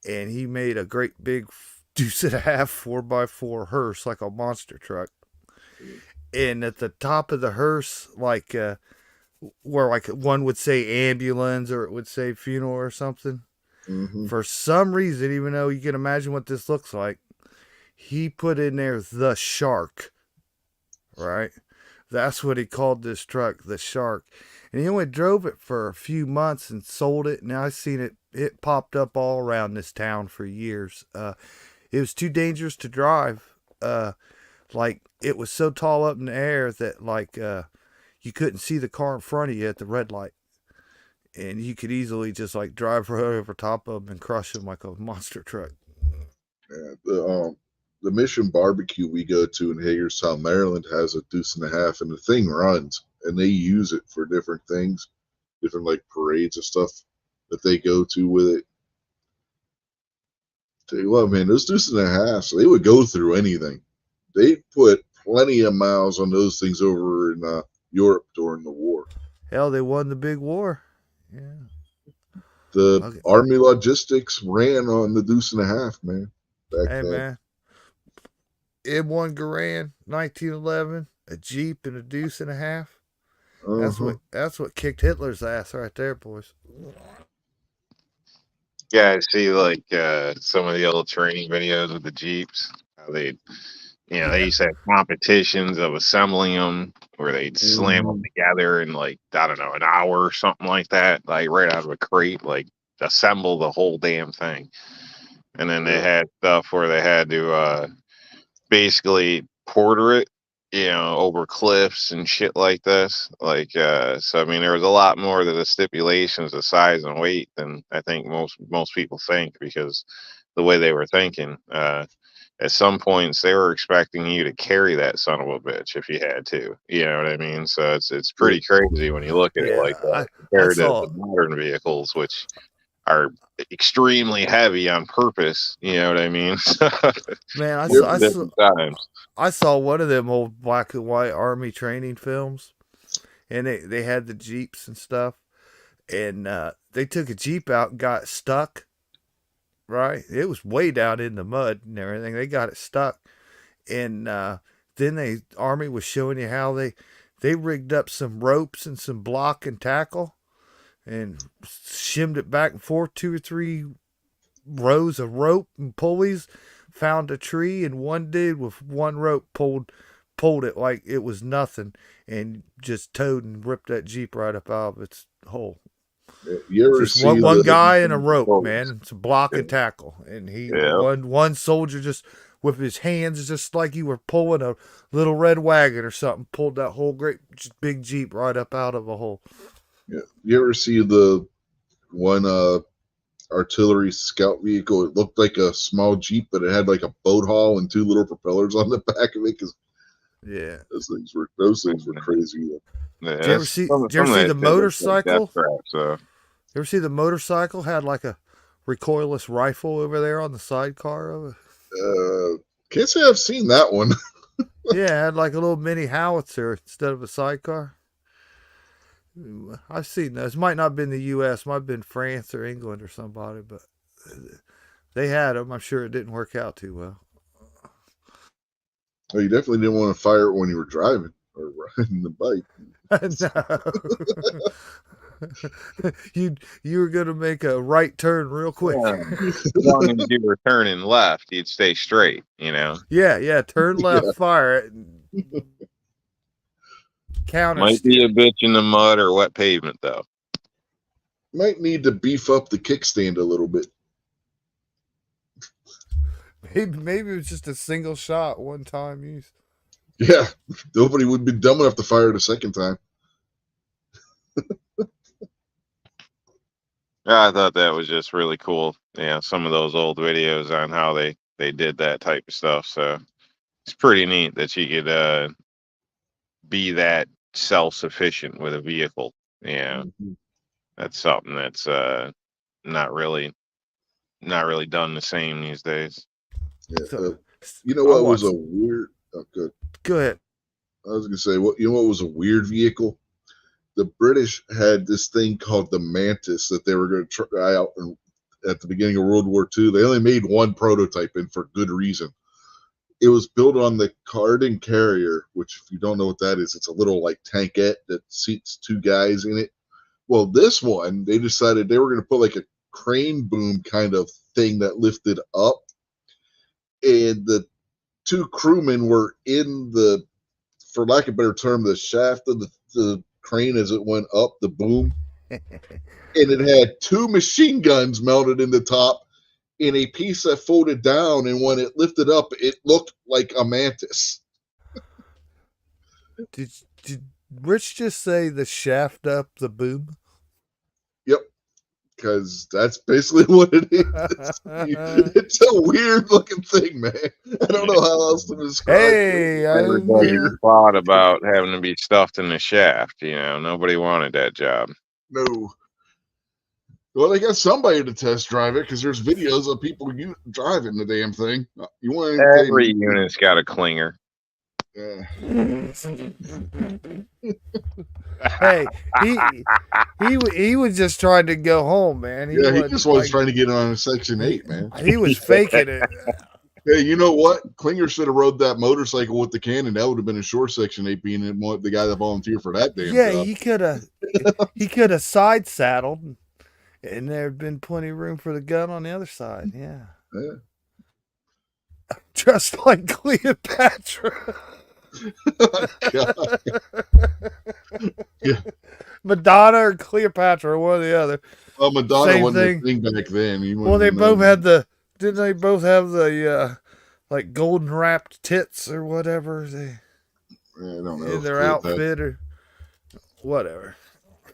And he made a great big deuce and a half 4x4 hearse, like a monster truck. And at the top of the hearse, like where like one would say ambulance or it would say funeral or something. Mm-hmm. For some reason, even though you can imagine what this looks like, he put in there the Shark. Right? That's what he called this truck, the Shark. And he only drove it for a few months and sold it. Now I've seen it. It popped up all around this town for years. It was too dangerous to drive. Like it was so tall up in the air that like you couldn't see the car in front of you at the red light, and you could easily just like drive right over top of them and crush them like a monster truck. Yeah, the Mission Barbecue we go to in Hagerstown, Maryland, has a deuce and a half, and the thing runs, and they use it for different things, different like parades and stuff that they go to with it. Tell you what, man, those deuce and a halves, they would go through anything. They put plenty of miles on those things over in Europe during the war. Hell, they won the big war. Yeah. The Army logistics ran on the deuce and a half, man. Back Hey, then. man. M1 Garand, 1911, a Jeep and a deuce and a half. That's what kicked Hitler's ass right there, boys. Yeah, I see like some of the old training videos with the Jeeps. How they, they used to have competitions of assembling them where they'd slam them together in like, I don't know, an hour or something like that, like right out of a crate, like assemble the whole damn thing. And then they had stuff where they had to basically porter it, over cliffs and shit like this. Like, so I mean, there was a lot more to the stipulations of size and weight than I think most people think, because the way they were thinking, at some points they were expecting you to carry that son of a bitch if you had to. You know what I mean? So it's pretty crazy when you look at it like that compared to the modern vehicles, which are extremely heavy on purpose. You know what I mean? Man, I saw one of them old black and white Army training films, and they had the Jeeps and stuff, and they took a Jeep out and got stuck. Right, it was way down in the mud and everything. They got it stuck, and then the Army was showing you how they rigged up some ropes and some block and tackle, and shimmed it back and forth, 2 or 3 rows of rope and pulleys. Found a tree, and one dude with one rope pulled it like it was nothing, and just towed and ripped that Jeep right up out of its hole. You ever just see one guy and a rope, man. It's a block and tackle, and one soldier just with his hands, just like you were pulling a little red wagon or something, pulled that whole great big Jeep right up out of a hole. Yeah. You ever see the one artillery scout vehicle? It looked like a small Jeep, but it had like a boat hull and 2 little propellers on the back of it. Those things were crazy. Yeah, did you ever see the motorcycle? You ever see the motorcycle had like a recoilless rifle over there on the sidecar of it? Can't say I've seen that one. Yeah, it had like a little mini howitzer instead of a sidecar. I've seen those. Might not have been the U.S., might have been France or England or somebody, but they had them. I'm sure it didn't work out too well. Oh, you definitely didn't want to fire it when you were driving or riding the bike. No. You were gonna make a right turn real quick. As long as you were turning left, you'd stay straight, Yeah, turn left, fire it. Counter might be a bitch in the mud or wet pavement, though. Might need to beef up the kickstand a little bit. Maybe it was just a single shot, one time use. Yeah, nobody would be dumb enough to fire it a second time. I thought that was just really cool. Yeah, some of those old videos on how they did that type of stuff. So it's pretty neat that you could be that self-sufficient with a vehicle. Yeah, that's something that's not really done the same these days. Yeah, you know what was a weird? Oh, good. Go ahead. I was gonna say what was a weird vehicle. the British had this thing called the Mantis that they were going to try out at the beginning of World War II. They only made one prototype, and for good reason. It was built on the Cardin Carrier, which, if you don't know what that is, it's a little like tankette that seats two guys in it. Well, this one, they decided they were going to put like a crane boom kind of thing that lifted up, and the two crewmen were in the, for lack of a better term, the shaft of the crane as it went up, the boom. And it had two machine guns mounted in the top in a piece that folded down, and when it lifted up, it looked like a mantis. Did Rich just say the shaft up the boom? Yep, because that's basically what it is. It's a weird looking thing, man. I don't know how else to describe Hey, it. Everybody Weird. thought about having to be stuffed in the shaft. Nobody wanted that job. No. Well, they got somebody to test drive it because there's videos of people driving the damn thing. You want to Every unit's got a clinger. Yeah. Hey, he was just trying to go home, man. He just was trying to get on Section 8, man. He was faking it. Hey, you know what? Klinger should have rode that motorcycle with the cannon. That would have been a short Section 8 being the guy that volunteered for that damn job. He could have side saddled, and there'd been plenty of room for the gun on the other side. Yeah. Just like Cleopatra. God. Yeah. Madonna or Cleopatra, one or the other. Well, Madonna Same wasn't thing. a thing back then. Well, they both had didn't they both have the like golden wrapped tits or whatever they I don't know. in their outfit or whatever.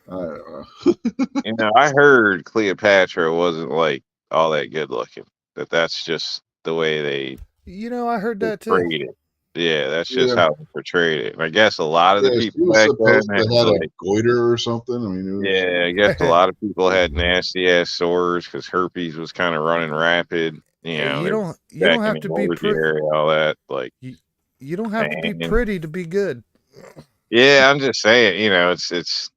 I don't know. I heard Cleopatra wasn't like all that good looking. That's just the way they I heard that too. portrayed it. Yeah, that's just how they portrayed it. And I guess a lot of the people back then had a goiter or something. I mean, I guess a lot of people had nasty ass sores because herpes was kind of running rapid. You don't have to be pretty. All that you don't have to be pretty to be good. Yeah, I'm just saying. It's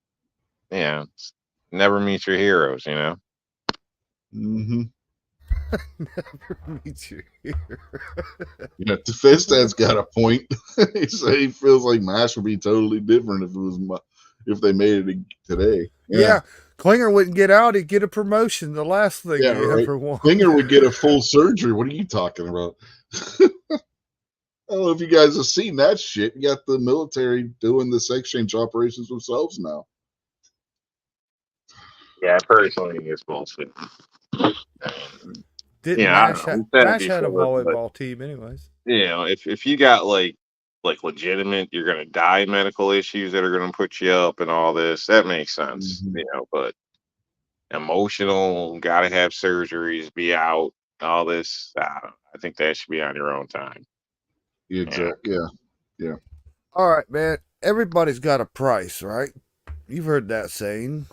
never meet your heroes. Mm-hmm. Never meet your hero. The Fistad's got a point. He feels like MASH would be totally different if they made it today. Yeah. Klinger wouldn't get out; he'd get a promotion. The last thing he ever wanted. Klinger would get a full surgery. What are you talking about? I don't know if you guys have seen that shit. You got the military doing the sex change operations themselves now. Yeah, personally, it's bullshit. MASH had a volleyball team, anyways. If you got like legitimate, you're gonna die medical issues that are gonna put you up and all this, that makes sense. Mm-hmm. But emotional, gotta have surgeries, be out, all this. I think that should be on your own time. Exactly. Yeah. All right, man. Everybody's got a price, right? You've heard that saying.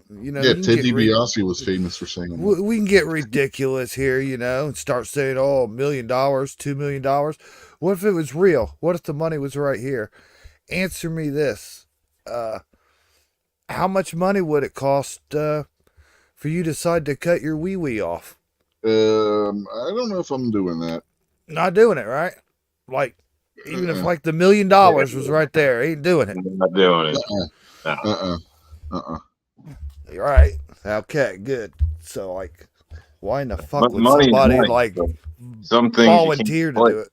Ted DiBiase was famous for saying that. We can get ridiculous here, and start saying, $1 million, $2 million. What if it was real? What if the money was right here? Answer me this. How much money would it cost for you to decide to cut your wee-wee off? I don't know if I'm doing that. Not doing it, right? Like, even if like the $1 million was right there, ain't doing it. Not doing it. Right. Okay, good. So, like, why in the fuck would somebody, like, volunteer to do it?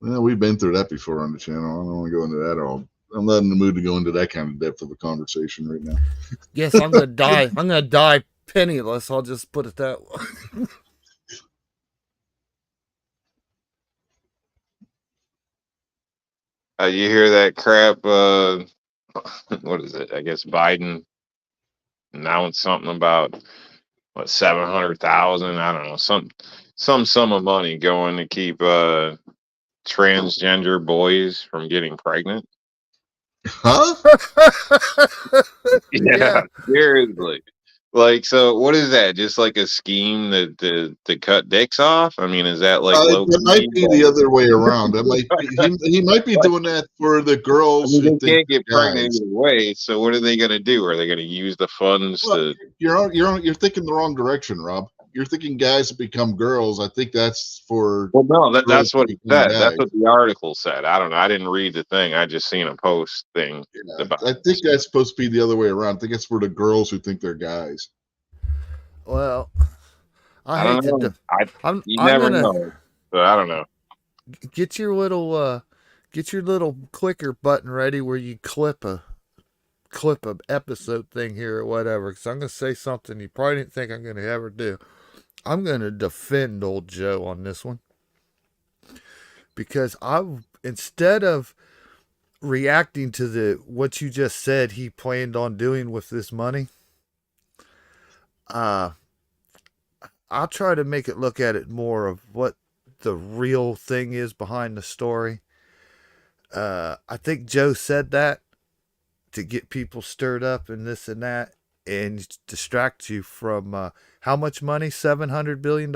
Well, we've been through that before on the channel. I don't want to go into that at all. I'm not in the mood to go into that kind of depth of a conversation right now. Yes, I'm going to die. I'm going to die penniless. I'll just put it that way. You hear that crap? What is it? I guess Biden announced something about 700,000. I don't know, some sum of money going to keep transgender boys from getting pregnant. Huh? Yeah, seriously. Like, so what is that? Just like a scheme to cut dicks off? I mean, is that like low That might key? be the other way around. That might be, he might be doing that for the I girls mean, who they think can't get they're pregnant guys. either way. So what are they going to do? Are they going to use the funds Well, to? you're thinking the wrong direction, Rob. You're thinking guys that become girls. I think that's for Well, no, girls that's to what it become said. That's guys. what the article said. I don't know. I didn't read the thing. I just seen a post thing Yeah, about I think that's supposed to be the other way around. I think it's for the girls who think they're guys. Well, I I hate don't to. know. You I'm never gonna know. So I don't know. get your little clicker button ready where you clip a episode thing here or whatever. Because I'm gonna say something you probably didn't think I'm gonna ever do. I'm gonna defend old Joe on this one because instead of reacting to the what you just said he planned on doing with this money, uh, I'll try to make it look at it more of what the real thing is behind the story. I think Joe said that to get people stirred up and this and that and distract you from how much money? $700 billion.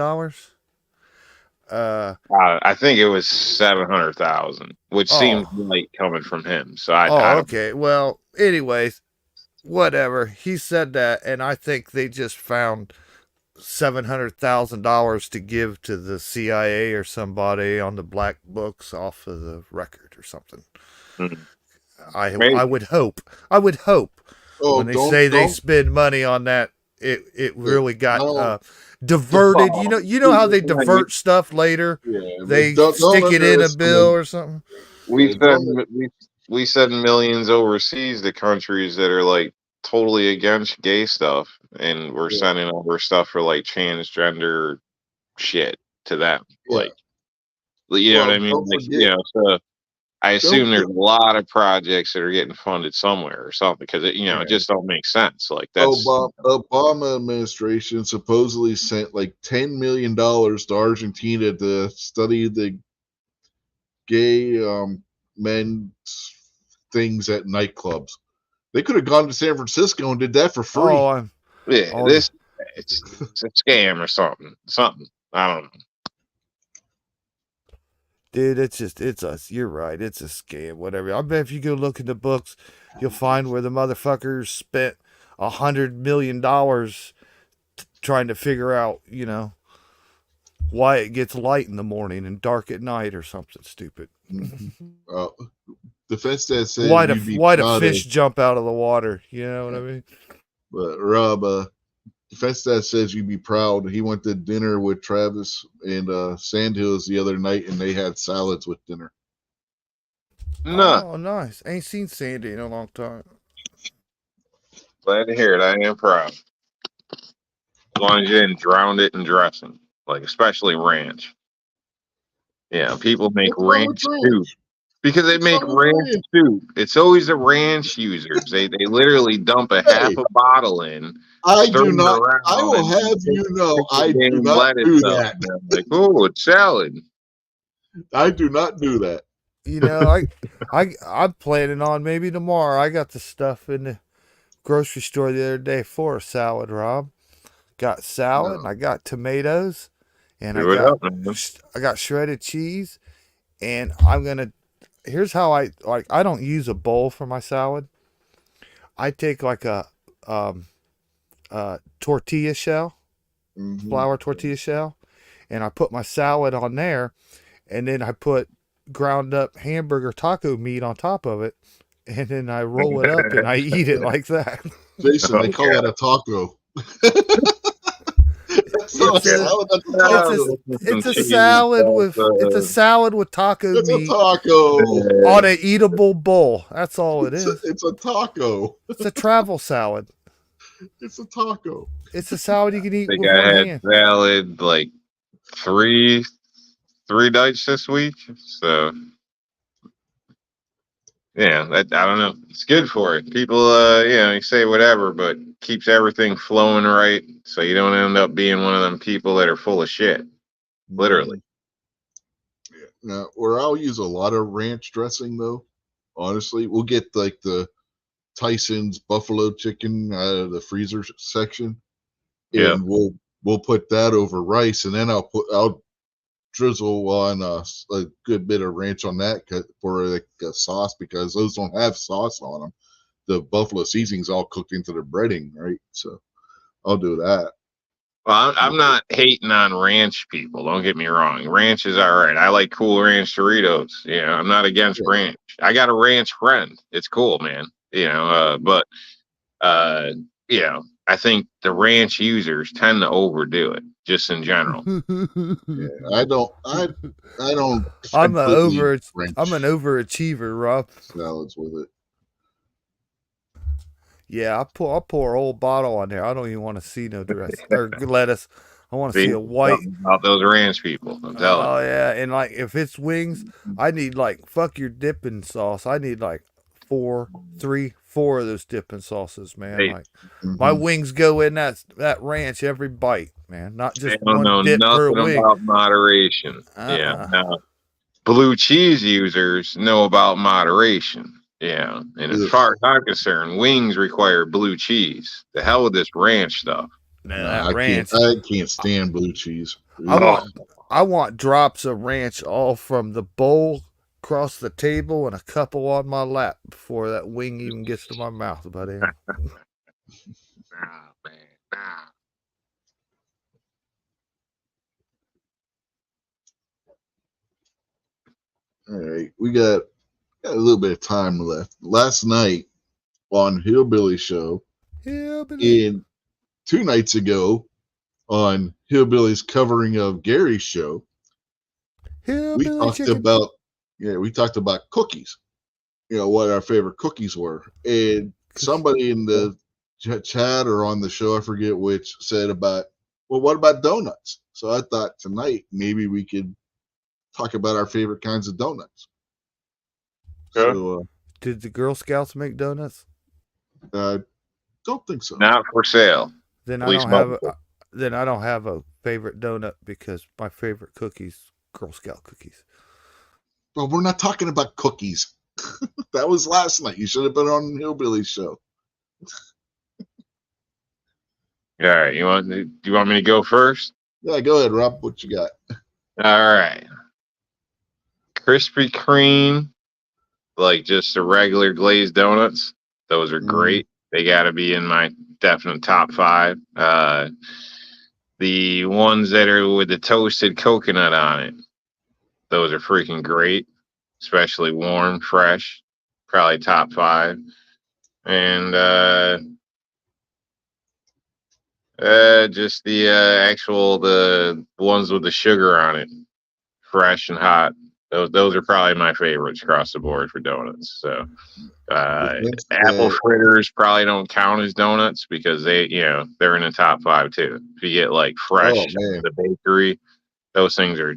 I think it was 700,000, which seems Oh, light coming from him. So I oh, don't. okay. Well, anyways, whatever. He said that, and I think they just found $700,000 to give to the CIA or somebody on the black books off of the record or something. Mm, I maybe. would hope. I would hope when Oh, they say they don't. spend money on that, it really got No, diverted. Oh, You know how they we, divert stuff later. yeah, but They don't stick it in a bill underestimate. or something. we Yeah, send we send millions overseas to countries that are like totally against gay stuff, and we're yeah, sending over stuff for like transgender shit to them. yeah. Like, you know what I Well, mean? don't Like, forget. so I Don't. assume there's a lot of projects that are getting funded somewhere or something because it Yeah. just don't make sense. Like that's Obama administration supposedly sent like $10 million to Argentina to study the gay men things at nightclubs. They could have gone to San Francisco and did that for Oh, free. I'm yeah, on. this it's a scam or something. Something. I don't know. Dude, it's us. You're right. It's a scam. Whatever. I bet if you go look in the books, you'll find where the motherfuckers spent $100 million trying to figure out, why it gets light in the morning and dark at night or something stupid. Uh, Defense that said why do you'd be why do proud of, fish jump out of the water? You know what I mean? but Rob, Defense that says you'd be proud. He went to dinner with Travis and Sandhills the other night, and they had salads with dinner. No, Oh, nice. Ain't seen Sandy in a long time. glad to hear it. I am proud. As long as you didn't drown it in dressing, like especially ranch. Yeah, people make What's wrong with ranch soup ranch? because they What's make wrong with ranch ranch? soup. It's always the ranch users. They literally dump a half Hey, a bottle in, I stir do it not. I around, will and have pick, you know, pick the I do damn not lettuce do up. that. And they're like, oh, it's salad. I do not do that. You know, I'm planning on maybe tomorrow. I got the stuff in the grocery store the other day for a salad, Rob. Got salad and No. I got tomatoes and Do it up, man. I got shredded cheese and I'm gonna. Here's how I like. I don't use a bowl for my salad. I take like a um, tortilla shell, Mm-hmm. flour tortilla shell, and I put my salad on there, and then I put ground up hamburger taco meat on top of it, and then I roll it up and I eat it like that. Jason, they Oh, call that a taco. That's not a It's a salad. That's a it's a taco. with some it's a cheese, salad with taco It's a meat taco. on an eatable bowl. That's all it is. It's a taco. It's a travel salad. It's a taco. It's a salad you can eat think with I one had hand. salad like three three nights this week. So yeah, I don't know. It's good for it. People, you say whatever, but keeps everything flowing right, so you don't end up being one of them people that are full of shit. Literally. Yeah. Now, where I'll use a lot of ranch dressing, though, honestly, we'll get like the Tyson's buffalo chicken out of the freezer section. Yeah. and we'll put that over rice, and then I'll drizzle on a good bit of ranch on that for like a sauce, because those don't have sauce on them. The buffalo seasoning's all cooked into the breading, right? So I'll do that. Well, I'm not hating on ranch people. Don't get me wrong. Ranch is all right. I like Cool Ranch Doritos. I'm not against Yeah. ranch. I got a ranch friend. It's cool, man. But uh, I think the ranch users tend to overdo it, just in general. Yeah, I don't I'm completely I'm an French overachiever, Rob. salads with it. Yeah, I'll pour a whole bottle on there. I don't even want to see no dress or lettuce. I want to see See, a white. something about those ranch people. I'm telling Oh yeah, and like if it's wings, I need like fuck your dipping sauce. I need like four of those dipping sauces, man. you. Like my Mhm. wings go in that ranch every bite, man. Not They just don't one know dip per nothing wing. about moderation. Yeah. Uh-uh. Now, blue cheese users know about moderation. Yeah. And as Ugh. far as I'm concerned, wings require blue cheese. The hell with this ranch stuff. Man, No, that I can't. ranch. I can't stand blue cheese. I Ugh. Oh, want I want drops of ranch all from the bowl across the table and a couple on my lap before that wing even gets to my mouth, buddy. nah, man. Nah. All right, got a little bit of time left. Last night on Hillbilly Show, Hillbilly. and 2 nights ago on Hillbilly's covering of Gary's show, we Hillbilly talked chicken. about cookies. What our favorite cookies were, and somebody in the chat or on the show, I forget which, said about, well, what about donuts? So I thought tonight maybe we could talk about our favorite kinds of donuts. Okay. So Did the Girl Scouts make donuts? don't think so. Not for sale. Then At I least don't have a multiple. then I don't have a favorite donut because my favorite cookies, Girl Scout cookies. But we're not talking about cookies. That was last night. You should have been on Hillbilly's show. All right. Do you want me to go first? Yeah, go ahead, Rob. What you got? All right. Krispy Kreme, like just the regular glazed donuts. Those are great. They got to be in my definite top 5. The ones that are with the toasted coconut on it, those are freaking great, especially warm, fresh. Probably top 5. And just the the ones with the sugar on it, fresh and hot. Those are probably my favorites across the board for donuts. So apple fritters probably don't count as donuts because they're in the top 5 too. If you get like fresh Oh man. the bakery, those things are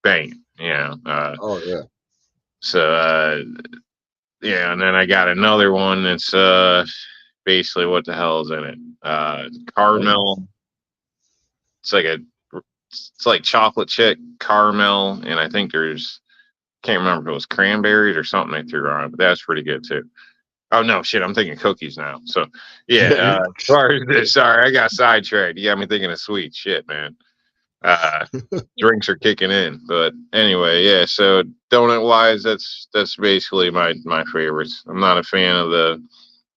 banging. Oh yeah. So and then I got another one that's basically what the hell is in it? Caramel. It's like chocolate chip caramel, and I think can't remember if it was cranberries or something they threw on it, but that's pretty good too. Oh no, shit! I'm thinking cookies now. So yeah, sorry, I got sidetracked. You got me thinking of sweet shit, man. Uh, drinks are kicking in, but anyway, yeah. So donut wise, that's basically my favorites. I'm not a fan of the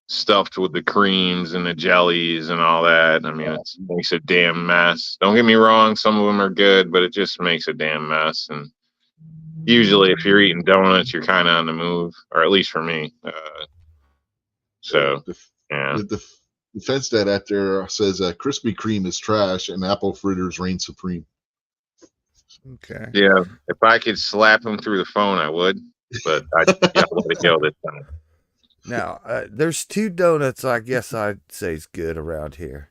stuffed with the creams and the jellies and all that. I mean, it makes a damn mess. Don't get me wrong, some of them are good, but it just makes a damn mess. And usually, if you're eating donuts, you're kind of on the move, or at least for me. Yeah. The defense that out there says Krispy Kreme is trash and apple fritters reign supreme. Okay. Yeah. If I could slap him through the phone, I would, but I got to let it go this time. Now, there's 2 donuts I guess I'd say is good around here.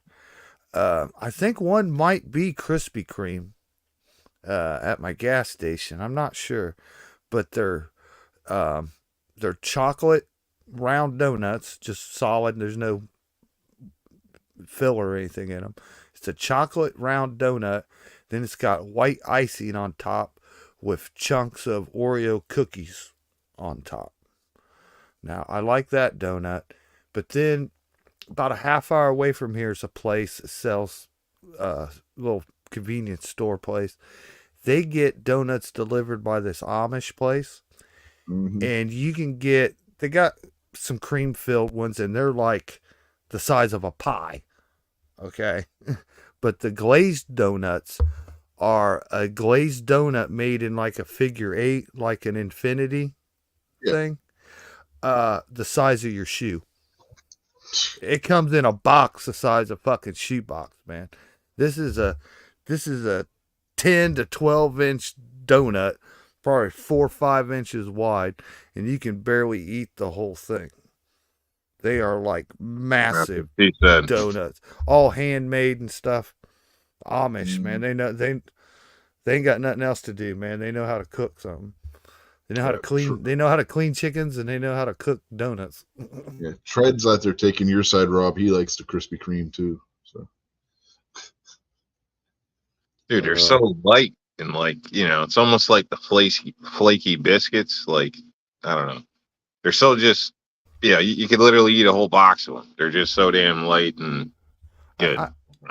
I think one might be Krispy Kreme at my gas station. I'm not sure, but they're chocolate round donuts, just solid. There's no filler or anything in them. It's a chocolate round donut. Then it's got white icing on top with chunks of Oreo cookies on top. Now, I like that donut, but then about a half hour away from here is a place that sells little convenience store place. They get donuts delivered by this Amish place, Mm-hmm. and you can get. They got some cream filled ones, and they're like the size of a pie. Okay, but the glazed donuts are a glazed donut made in like a figure eight, like an infinity Yeah. thing. The size of your shoe. It comes in a box the size of fucking shoebox, man. This is a this is a 10 to 12-inch donut, probably 4 or 5 inches wide, and you can barely eat the whole thing. They are like massive He said, donuts, all handmade and stuff. Amish, man, Mm-hmm. they ain't got nothing else to do, man. They know how to cook something. They know how to Yeah. clean. They know how to clean chickens, and they know how to cook donuts. Yeah. Tread's out there taking your side, Rob. He likes the Krispy Kreme too. So dude, they're so light and it's almost like the flaky biscuits. Like, I don't know. They're so just, you could literally eat a whole box of them. They're just so damn light and good.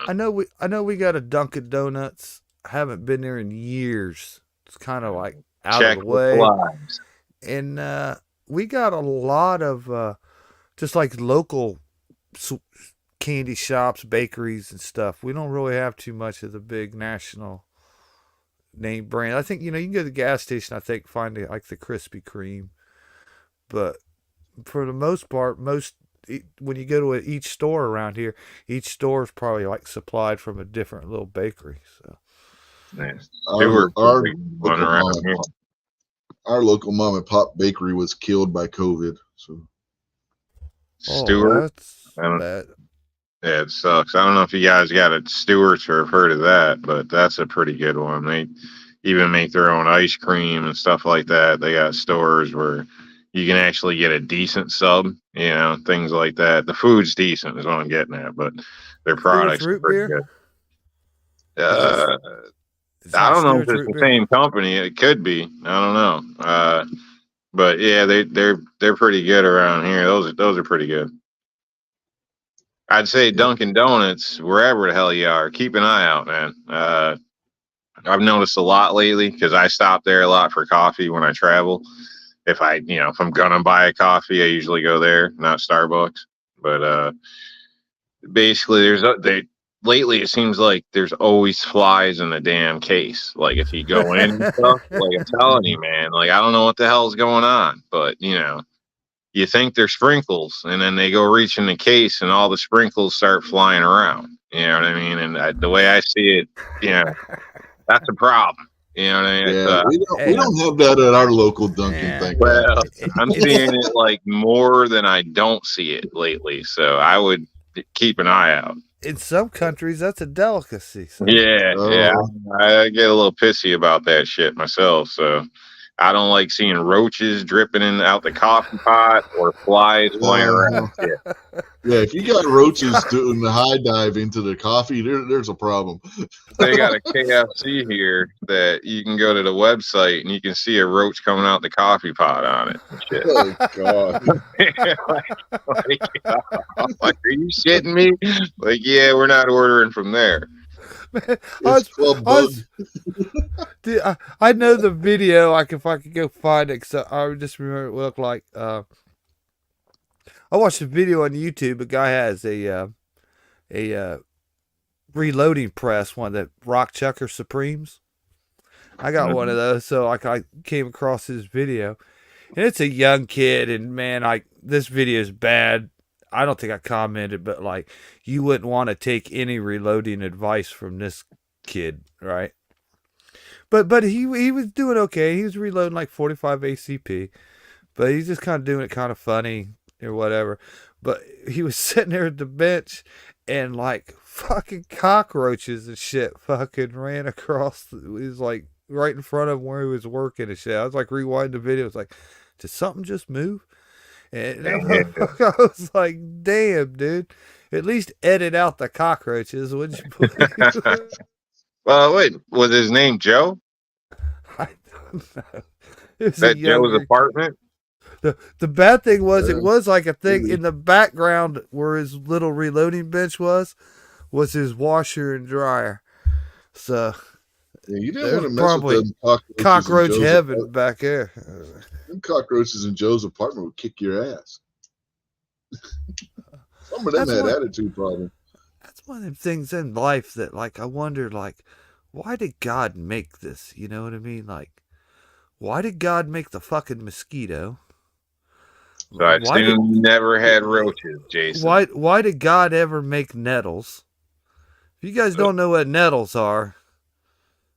I know we got a Dunkin' Donuts. I haven't been there in years. It's kind of like out Check of the the way. flies. And we got a lot of just like local candy shops, bakeries, and stuff. We don't really have too much of the big national name brand. I think you can go to the gas station. I think find like the Krispy Kreme, but for the most part, when you go to each store around here, each store is probably like supplied from a different little bakery. So Yeah. our One local around mom and here. pop, our local mom and pop bakery was killed by COVID. So Stewart. that's I don't- bad. Yeah, it sucks. I don't know if you guys got a Stewart's or have heard of that, but that's a pretty good one. They even make their own ice cream and stuff like that. They got stores where you can actually get a decent sub, things like that. The food's decent is what I'm getting at, but their Stewart's products are root pretty beer. good. It's I not don't know if Stewart's it's root the beer. same company. It could be. I don't know. But yeah, they're pretty good around here. Those are pretty good. I'd say yeah. Dunkin' Donuts, wherever the hell you are, keep an eye out, man. I've noticed a lot lately because I stop there a lot for coffee when I travel. If I'm gonna buy a coffee, I usually go there, not Starbucks. But basically, lately it seems like there's always flies in the damn case. Like if you go in and stuff, like I'm telling you, man, like I don't know what the hell's going on, but you think they're sprinkles, and then they go reach in the case, and all the sprinkles start flying around. You know what I mean? And the way I see it, that's a problem. You know what I mean? Yeah, we don't have that at our local Dunkin'. Thank God. Well, I'm seeing it like more than I don't see it lately, so I would keep an eye out. In some countries, that's a delicacy. So. Yeah, I get a little pissy about that shit myself. So I don't like seeing roaches dripping out the coffee pot or flies flying around. Yeah, if you got roaches doing the high dive into the coffee, there's a problem. They got a KFC here that you can go to the website and you can see a roach coming out the coffee pot on it. And shit. Oh God! Like, are you shitting me? Like, yeah, we're not ordering from there. Man, dude, I know the video. Like if I could go find it, so I would just remember it looked like. I watched a video on YouTube. A guy has a reloading press, one that Rock Chucker Supremes. I got one of those, so I came across his video, and it's a young kid, and man, this video is bad. I don't think I commented, but like you wouldn't want to take any reloading advice from this kid, right? But he was doing okay. He was reloading like 45 ACP, but he's just kind of doing it kind of funny or whatever. But he was sitting there at the bench, and like fucking cockroaches and shit fucking ran across. It was like right in front of him where he was working and shit. I was like rewinding the video. It's like, did something just move? And I was like, damn, dude. At least edit out the cockroaches, would you? Well, wait, was his name Joe? I don't know. It was that Joe's apartment? The bad thing was it was like a thing in the background where his little reloading bench was was his washer and dryer. So Yeah, you didn't want there's to mess with probably them cockroaches in cockroach Joe's heaven apartment. back there. Them cockroaches in Joe's apartment would kick your ass. Some of them That's had one. attitude problems. That's one of them things in life that, like, I wonder, like, why did God make this? You know what I mean? Like, why did God make the fucking mosquito? So I Why did assume you never had roaches, Jason. why did God ever make nettles? If you guys don't know what nettles are,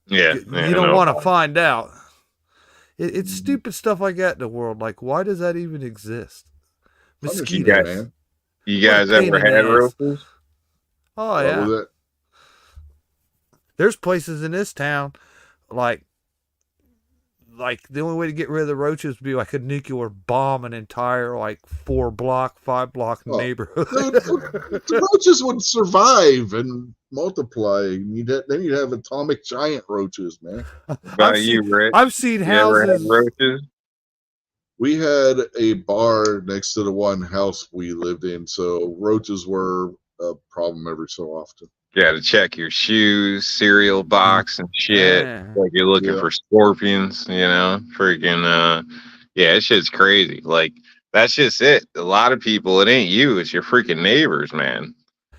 Yeah, you don't no. want to find out. It's stupid stuff like that in the world. Like, why does that even exist? Punishment, Mosquitoes. man. You What a guys pain ever in the had ass. roaches? Oh What yeah. was that? There's places in this town, like the only way to get rid of the roaches would be like a nuclear bomb an entire like 4-block, 5-block Oh, neighborhood. dude, the roaches would survive and multiply. Then you'd have atomic giant roaches, man. What about you, Rick? I've seen You ever had houses. roaches? We had a bar next to the one house we lived in, so roaches were a problem every so often. You got to check your shoes, cereal box, and shit. Like you're looking Yeah. for scorpions, freaking, yeah, that shit's crazy. Like, that's just it. A lot of people, it ain't you, it's your freaking neighbors, man.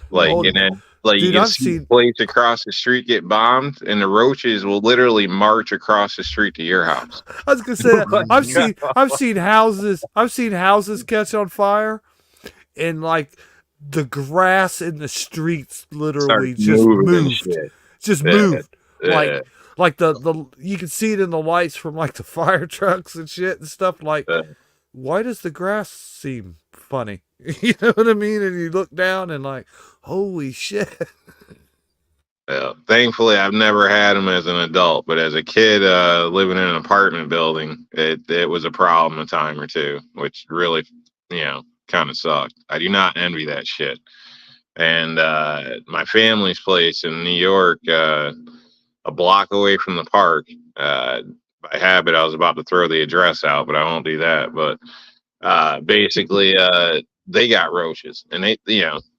Like, Oh, and then, like, you dude, can I've see seen. plates across the street get bombed, and the roaches will literally march across the street to your house. I was gonna say that. I've seen houses. I've seen houses catch on fire, and like the grass in the streets literally Starts just moving and moved. shit. Just Yeah, moved. yeah, Like the you can see it in the lights from like the fire trucks and shit and stuff. Like, yeah. why does the grass seem funny? You know what I mean? And you look down and like, holy shit. Yeah. Thankfully, I've never had them as an adult, but as a kid, living in an apartment building, it was a problem a time or two, which really, kind of sucked. I do not envy that shit. And my family's place in New York, a block away from the park. By habit, I was about to throw the address out, but I won't do that. But basically, they got roaches, and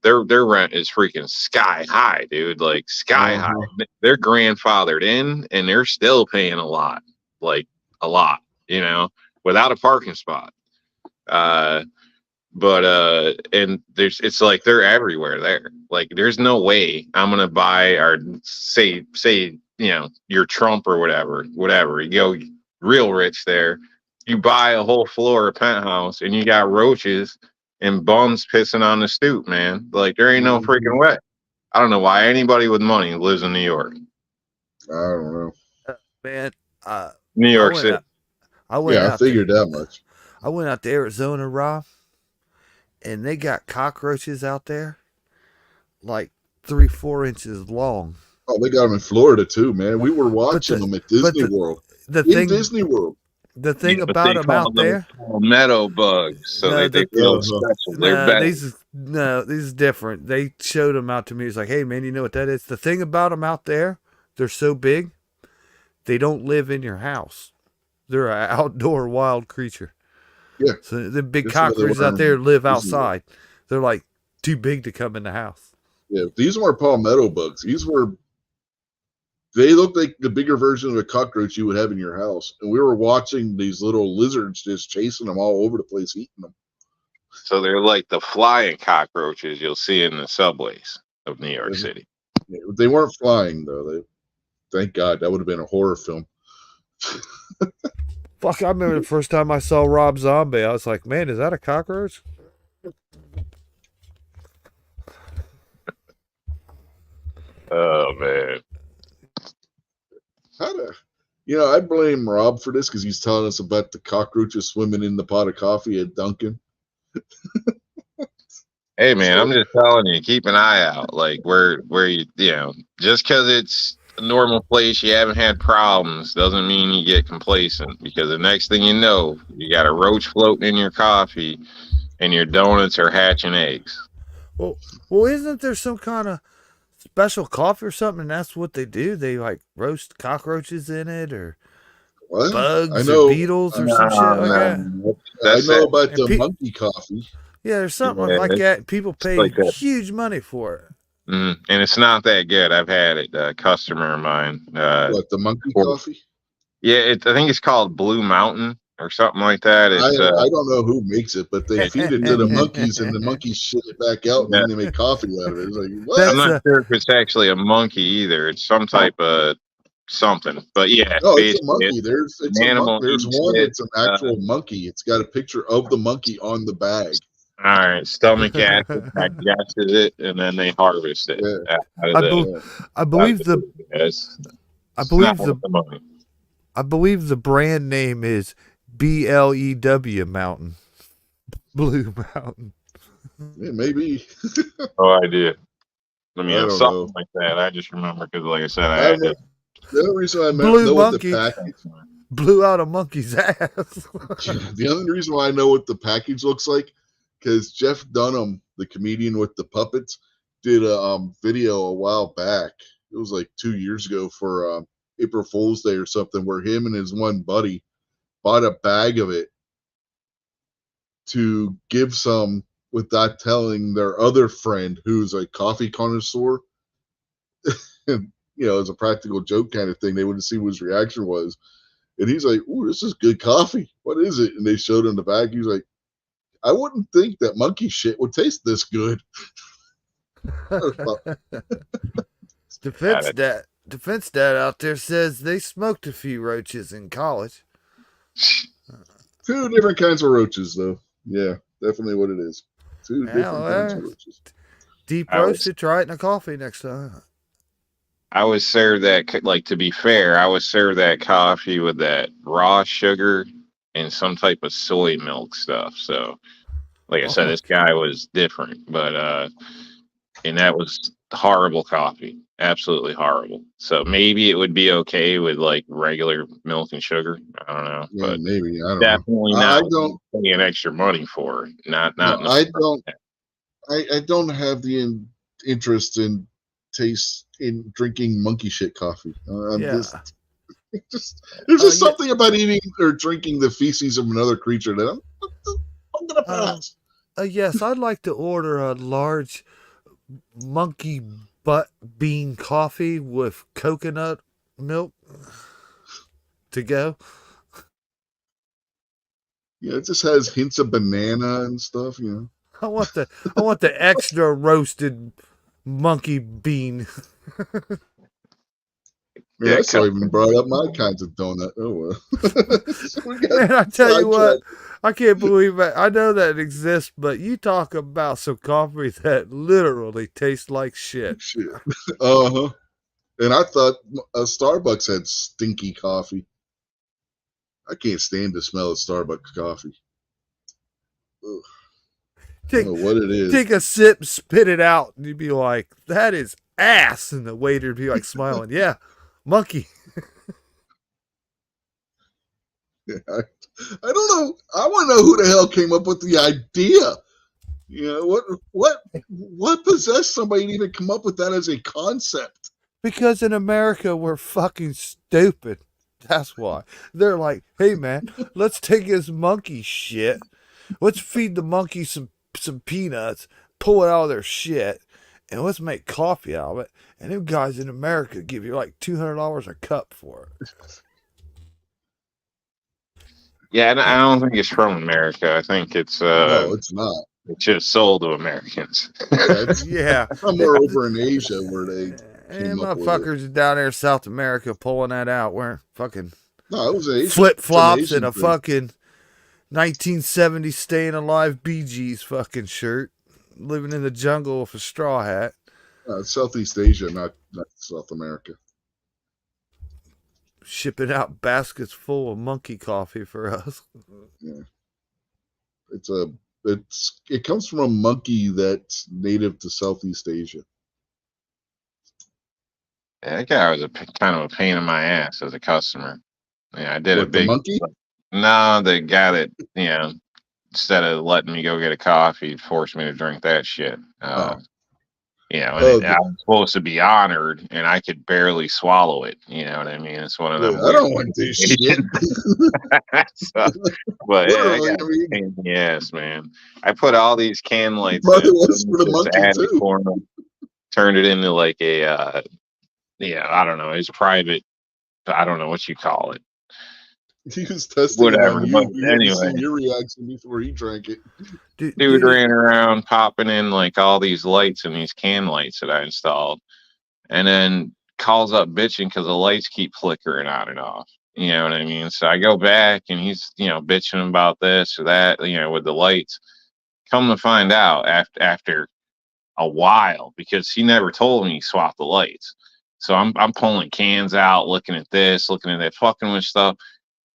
their rent is freaking sky high, dude. Like sky high. They're grandfathered in, and they're still paying a lot, like a lot, without a parking spot. But and it's like they're everywhere there. Like there's no way I'm gonna buy or say you're Trump or whatever. You go real rich there, you buy a whole floor of penthouse and you got roaches and bums pissing on the stoop, man. Like there ain't no freaking way. I don't know why anybody with money lives in New York. I don't know. Man, New York City. I figured that much. I went out to Arizona, Rob, and they got cockroaches out there like 3-4 inches long. Oh, they got them in Florida too, man. We were watching them at Disney World. Disney World. The thing about them out there, meadow bugs, so they feel special. They're better. These is different. They showed them out to me. It's like, hey man, you know what that is? The thing about them out there, they're so big, they don't live in your house. They're an outdoor wild creature. Yeah. So the big cockroaches out there live outside. They're like too big to come in the house. Yeah, these weren't palmetto bugs. They looked like the bigger version of a cockroach you would have in your house. And we were watching these little lizards just chasing them all over the place, eating them. So they're like the flying cockroaches you'll see in the subways of New York City. Yeah, they weren't flying, though. Thank God. That would have been a horror film. Fuck, I remember the first time I saw Rob Zombie, I was like, man, is that a cockroach? Oh, man. I blame Rob for this because he's telling us about the cockroaches swimming in the pot of coffee at Dunkin'. Hey, man, I'm just telling you, keep an eye out. Like, where you just because it's a normal place, you haven't had problems, doesn't mean you get complacent. Because the next thing you know, you got a roach floating in your coffee and your donuts are hatching eggs. Well, isn't there some kind of special coffee or something, and that's what they do? They like roast cockroaches in it, or bugs, or beetles, or some shit like that. I know about the monkey coffee. Yeah, there's something like that. People pay huge money for it. And it's not that good. I've had it. A customer of mine. What, the monkey For- coffee? yeah, I think it's called Blue Mountain or something like that. I It's I don't know who makes it, but they it, feed it to the monkeys, and the monkeys shit it back out, and yeah, then they make coffee out of it. It's like, I'm what? That's not sure if it's actually a monkey either. It's some type of something. But yeah, No, it's a basically monkey. it's It's an a animal there's eats one it. that's an actual monkey. It's got a picture of the monkey on the bag. All right, stomach acid digests it, and then they harvest it Yeah, out of I, the be, yeah. I out of believe the the It's, I it's not believe the worth the money. I believe the brand name is BLEW Mountain. Blue Mountain. Yeah, maybe. No idea. I I mean, don't know. something like that. I just remember because, like I said, I I had remember, it. the only reason I Blue know what the monkey package. blew out a monkey's ass. The only reason why I know what the package looks like, because Jeff Dunham, the comedian with the puppets, did a video a while back. It was like 2 years ago for April Fool's Day or something, where him and his one buddy bought a bag of it to give some without telling their other friend who's a coffee connoisseur. And, as a practical joke kind of thing, they wanted to see what his reaction was. And he's like, "Ooh, this is good coffee. What is it?" And they showed him the bag. He's like, "I wouldn't think that monkey shit would taste this good." Got it. Defense dad out there says they smoked a few roaches in college. Two different kinds of roaches, though. Yeah, definitely what it is. Two different kinds of roaches. Deep I was roasted, try it in a coffee next time. I was served that like to be fair, I was served that coffee with that raw sugar and some type of soy milk stuff. So, like I said, Oh, this guy was different, but and that was horrible coffee, absolutely horrible. So maybe it would be okay with like regular milk and sugar. I don't know, Yeah, but maybe. I don't know. definitely I not don't. paying extra money for it. Not No, in the I don't. I don't have the interest in drinking monkey shit coffee. I'm yeah. just there's just Yeah. something about eating or drinking the feces of another creature that I'm gonna pass. Yes, I'd like to order a large monkey butt bean coffee with coconut milk to go. Yeah, it just has hints of banana and stuff. I want the extra roasted monkey bean. Man, Yeah, I still even brought up my kinds of donut. Oh well. So we got Man, I tell you what, sidetracked. I can't believe it. I know that it exists, but you talk about some coffee that literally tastes like shit. Shit. Uh huh. And I thought Starbucks had stinky coffee. I can't stand the smell of Starbucks coffee. Ugh, I don't Take know what it is. take a sip, spit it out, and you'd be like, "That is ass," and the waiter'd be like smiling, "Yeah, monkey." I don't know. I want to know who the hell came up with the idea. What possessed somebody to even come up with that as a concept? Because in America we're fucking stupid. That's why. They're like, "Hey man, let's take this monkey shit. Let's feed the monkey some peanuts, pull it out of their shit, and let's make coffee out of it." And them guys in America give you like $200 a cup for it. yeah, and I don't think it's from America. I think No, it's not. it's just sold to Americans. Yeah, it's Yeah. somewhere over in Asia where they And came up with it. motherfuckers down there in South America pulling that out wearing fucking No, it was Asian. flip flops Asian and a thing. fucking 1970s Staying Alive Bee Gees fucking shirt, living in the jungle with a straw hat. Southeast Asia, not South America. Shipping out baskets full of monkey coffee for us. Yeah, it comes from a monkey that's native to Southeast Asia. Yeah, that guy was kind of a pain in my ass as a customer. Yeah, I did a What, the big. monkey? No, the guy that instead of letting me go get a coffee, forced me to drink that shit. Oh, I was supposed to be honored, and I could barely swallow it. You know what I mean? It's one of them. I don't want this shit. So, but yeah, I Literally, got I mean, a pain in the ass, man. I put all these can lights probably in, was for the just monkey added too. for them. turned it into like a yeah, I don't know, it's private. I don't know what you call it. He was testing it Whatever. on But you. He had to anyway, see your reaction before he drank it. dude Dude, ran around popping in like all these lights and these can lights that I installed, and then calls up bitching because the lights keep flickering on and off. You know what I mean? So I go back and he's, bitching about this or that, with the lights. Come to find out after a while, because he never told me he swapped the lights. So I'm pulling cans out, looking at this, looking at that, fucking with stuff.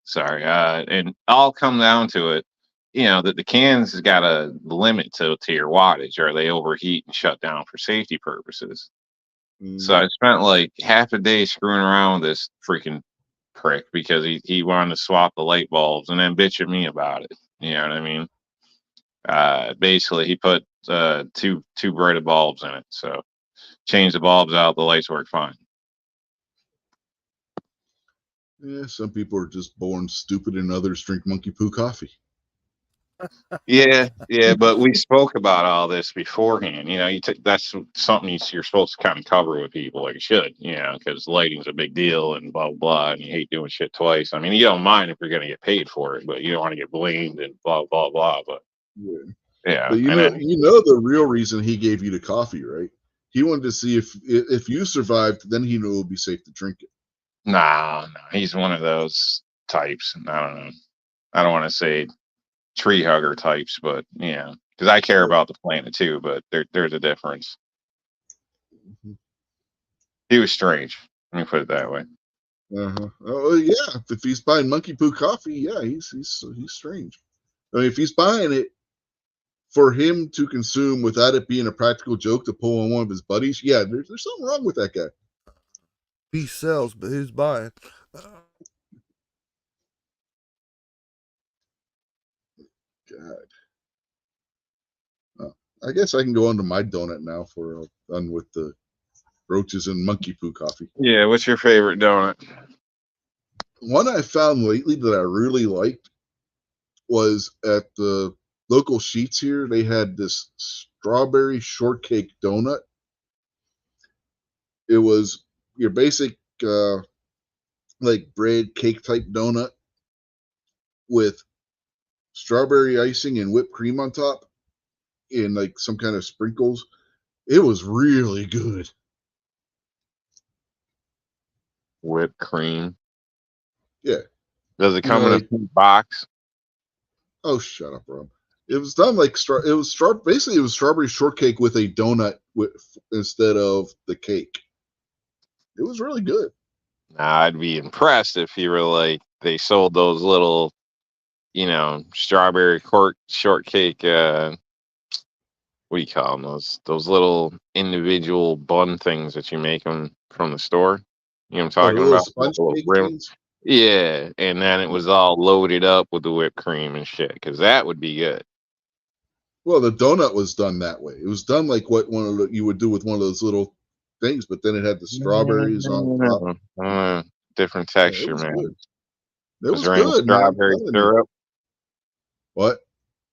Sorry, and all come down to it, that the cans has got a limit to your wattage, or they overheat and shut down for safety purposes. So I spent like half a day screwing around with this freaking prick because he wanted to swap the light bulbs and then bitch at me about it. You know what I mean? Basically, he put two brighter bulbs in it. So change the bulbs out, the lights work fine. Yeah, some people are just born stupid and others drink monkey poo coffee. Yeah, but we spoke about all this beforehand. That's something you're supposed to kind of cover with people, like you should, because lighting's a big deal and blah, blah, blah, and you hate doing shit twice. I mean, you don't mind if you're going to get paid for it, but you don't want to get blamed and blah, blah, blah. But Yeah. yeah, But and then, the real reason he gave you the coffee, right? He wanted to see if you survived, then he knew it would be safe to drink it. nah, he's one of those types. I don't know. I don't want to say tree hugger types, but yeah, because I care about the planet too, but there's a difference. Mm-hmm. He was strange. Let me put it that way. Oh yeah, if he's buying monkey poo coffee, yeah, he's strange. I mean, if he's buying it for him to consume without it being a practical joke to pull on one of his buddies, yeah, there's something wrong with that guy. he sells, but who's buying? God. I guess I can go on to my donut now for done with the roaches and monkey poo coffee. Yeah, what's your favorite donut? One I found lately that I really liked was at the local Sheets here. They had this strawberry shortcake donut. It was your basic like bread cake type donut with strawberry icing and whipped cream on top and like some kind of sprinkles. It was really good. Whipped cream. Yeah. Does it come in a Like, pink box? oh, shut up, Rob. It was done like basically it was strawberry shortcake with a donut instead of the cake. It was really good. Nah, I'd be impressed if you were like they sold those little, strawberry court shortcake. What do you call them? Those little individual bun things that you make them from the store. You know what I'm Oh, the talking little about? sponge Little cake rim. things. Yeah, and then it was all loaded up with the whipped cream and shit, because that would be good. Well, the donut was done that way. It was done like what you would do with one of those little things, but then it had the strawberries on top. Different Yeah, it texture, was man. good. It Was was there any good, man. I'm strawberry telling you. syrup? What?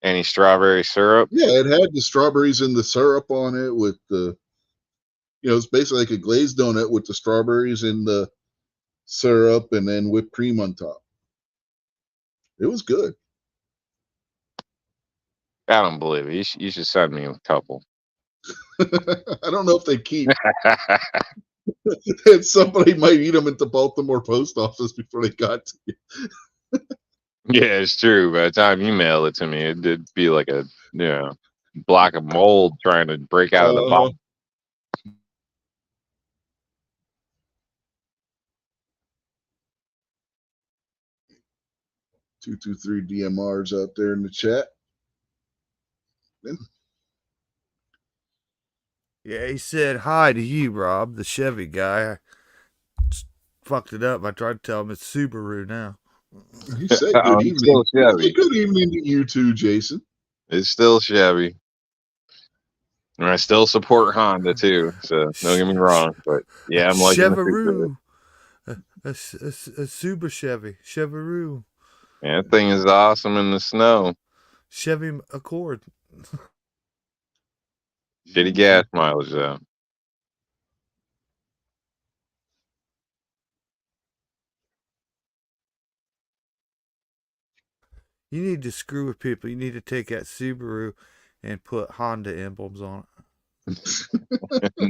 Any strawberry syrup? Yeah, it had the strawberries and the syrup on it with the, it's basically like a glazed donut with the strawberries and the syrup and then whipped cream on top. It was good. I don't believe it. You should send me a couple. I don't know if they keep. And somebody might eat them at the Baltimore post office before they got to you. Yeah, it's true. By the time you mail it to me, it'd be like a block of mold trying to break out of the box. 223 DMRs out there in the chat. Yeah, he said hi to you, Rob, the Chevy guy. I fucked it up. I tried to tell him it's Subaru now. He said good evening. Still Chevy. Good evening to you too, Jason. It's still Chevy. And I still support Honda too, so don't get me wrong. But yeah, I'm liking the Chevaroo. A Super Chevy. Chevaroo. Yeah, that thing is awesome in the snow. Chevy Accord. Shitty gas mileage though. You need to screw with people. You need to take that Subaru and put Honda emblems on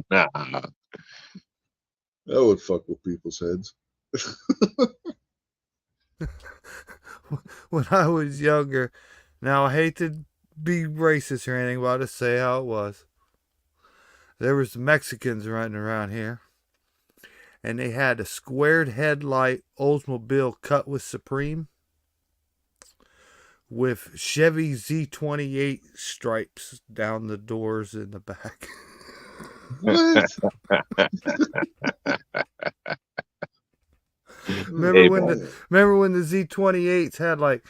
Nah. That would fuck with people's heads. it. When I was younger, now I hate to be racist or anything, but I'll just say how it was. There was Mexicans running around here, and they had a squared headlight Oldsmobile cut with Supreme with Chevy Z28 stripes down the doors in the back. What? Hey, Remember when the Z28s had like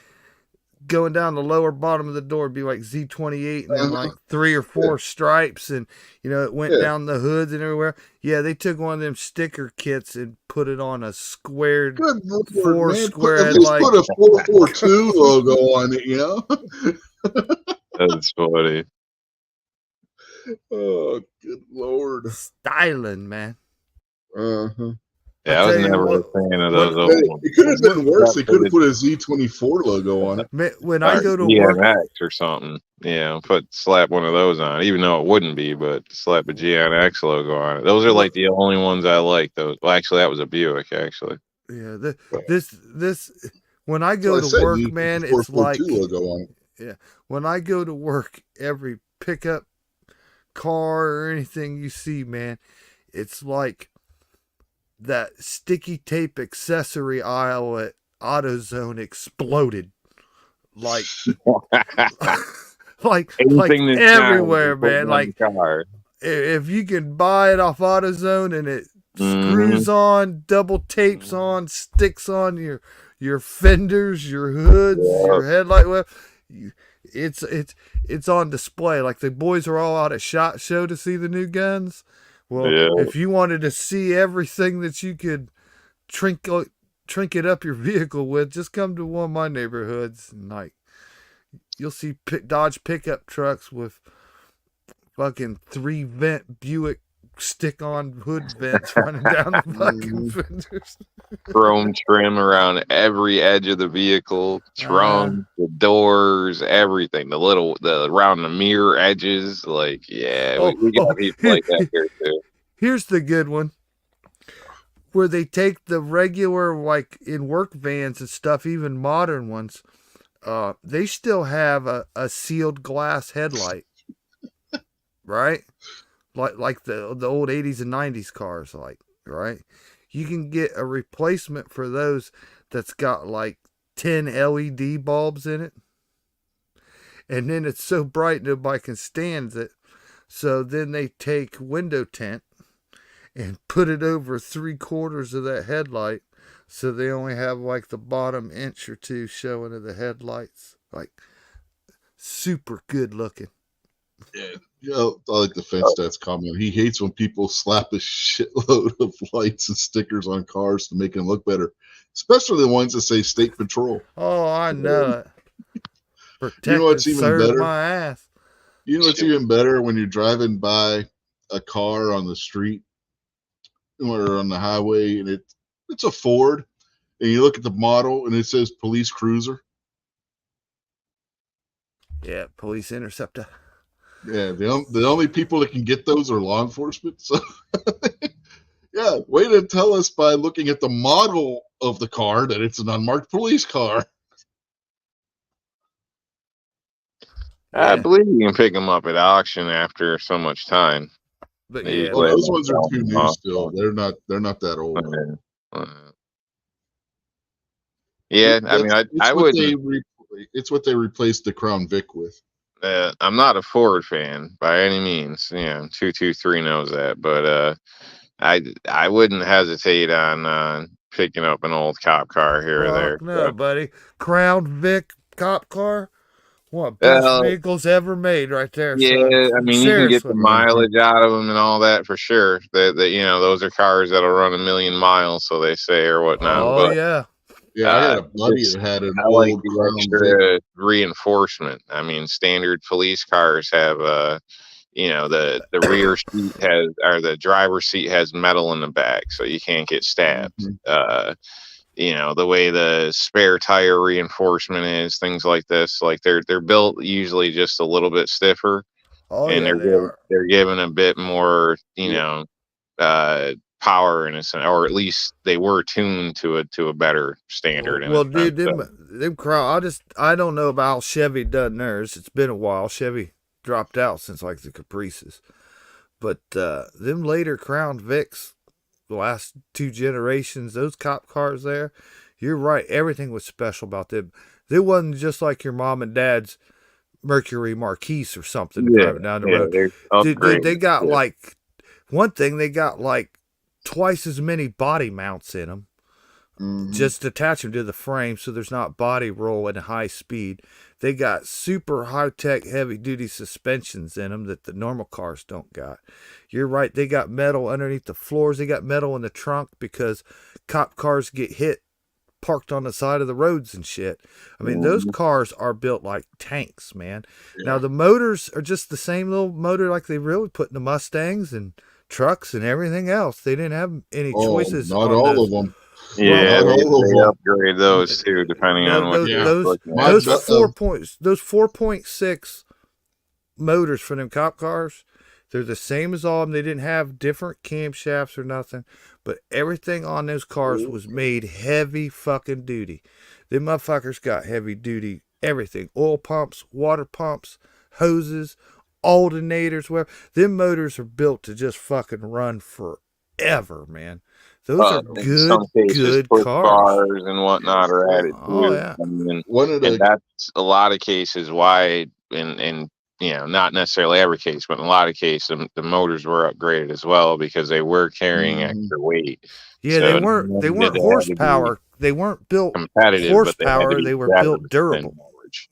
going down the lower bottom of the door would be like Z28 and then like 3 or 4 stripes, and it went down the hoods and everywhere. Yeah, they took one of them sticker kits and put it on a squared Good Lord, 4 man. square At least headlight. put a 442 logo on it, that's funny. Oh, good Lord. Styling, man. Uh-huh. Yeah, I was never a fan of those old ones. It could have been worse. They could have put a Z24 logo on it. When I go to work, GNX or something, slap one of those on, even though it wouldn't be, but slap a GNX logo on it. Those are like the only ones I like. Those. Well, actually, that was a Buick. Actually, yeah. This when I go to work, man, it's like logo on it. Yeah. When I go to work, every pickup car or anything you see, man, it's like that sticky tape accessory aisle at AutoZone exploded. Like like everywhere, man. Like if you can buy it off AutoZone and it screws on, double tapes on, sticks on your fenders, your hoods, your headlight web. It's on display. Like the boys are all out at SHOT Show to see the new guns. Well, if you wanted to see everything that you could trinket up your vehicle with, just come to one of my neighborhoods and like you'll see Dodge pickup trucks with fucking 3-vent Buick stick-on hood vents running down the fucking fenders. Chrome trim around every edge of the vehicle, trunk, the doors, everything. Around the mirror edges. Like, we got people like that here too. Here's the good one, where they take the regular, like in work vans and stuff, even modern ones. They still have a sealed glass headlight, right? Like the old 80s and 90s cars, like, right? You can get a replacement for those that's got like 10 LED bulbs in it. And then it's so bright nobody can stand it. So then they take window tint and put it over 3/4 of that headlight. So they only have like the bottom inch or two showing of the headlights. Like, super good looking. Yeah, I like the fence stats comment. He hates when people slap a shitload of lights and stickers on cars to make them look better, especially the ones that say State Patrol. Oh, I know it. Protect you know what's and even serve better? My ass. You know what's even better? When you're driving by a car on the street or on the highway, and it's a Ford, and you look at the model and it says Police Cruiser. Yeah, Police Interceptor. Yeah, the only people that can get those are law enforcement. So, yeah, way to tell us by looking at the model of the car that it's an unmarked police car. I believe you can pick them up at auction after so much time. But those ones are too new still. They're not that old. I would. It's what they replaced the Crown Vic with. I'm not a Ford fan by any means. 223 knows that, but I wouldn't hesitate on picking up an old cop car here or there. No, buddy. Crown Vic cop car. What best vehicles ever made, right there. Yeah, son. I mean, you can get the mileage out of them and all that for sure. Those are cars that'll run 1 million miles, so they say, or whatnot. Oh, but, yeah. Yeah, I had a buddy that had an old like the extra reinforcement. I mean, standard police cars have, the rear seat has, or the driver's seat has metal in the back, so you can't get stabbed. the way the spare tire reinforcement is, things like this. Like they're built usually just a little bit stiffer, Oh and yeah, they are. they're given a bit more, Yeah. power in a sense, or at least they were tuned to a better standard in a Well, sense. dude, So, them I don't know about how Chevy done theirs. It's been a while. Chevy dropped out since like the Caprices, but them later Crown Vics, the last two generations, those cop cars there, you're right. Everything was special about them. They wasn't just like your mom and dad's Mercury Marquise or something yeah, driving down the yeah, road. they're Dude, they upgraded. got Yeah. like one thing. They got like twice as many body mounts in them. Mm-hmm. Just attach them to the frame so there's not body roll at high speed. They got super high tech heavy duty suspensions in them that the normal cars don't got. You're right, they got metal underneath the floors. They got metal in the trunk because cop cars get hit parked on the side of the roads and shit. I mean, those cars are built like tanks, man. Yeah. Now the motors are just the same little motor like they really put in the Mustangs and trucks and everything else. They didn't have any choices not on all those. of them. Yeah, Not all of they them. upgrade those too, depending on what you're Yeah. looking My at. Those 4.6 motors for them cop cars, they're the same as all of them. They didn't have different camshafts or nothing, but everything on those cars was made heavy fucking duty. Them motherfuckers got heavy duty everything: oil pumps, water pumps, hoses, alternators. Where them motors are built to just fucking run forever, man. Those are In some cases, good push cars. bars and whatnot are added Oh to it. yeah. I mean, One of and the that's a lot of cases why, in not necessarily every case, but in a lot of cases, the motors were upgraded as well because they were carrying Mhm. extra weight. Yeah, So they not weren't only did they have to be horsepower. They weren't built competitive, but they had to horsepower. be They were better built than durable. average.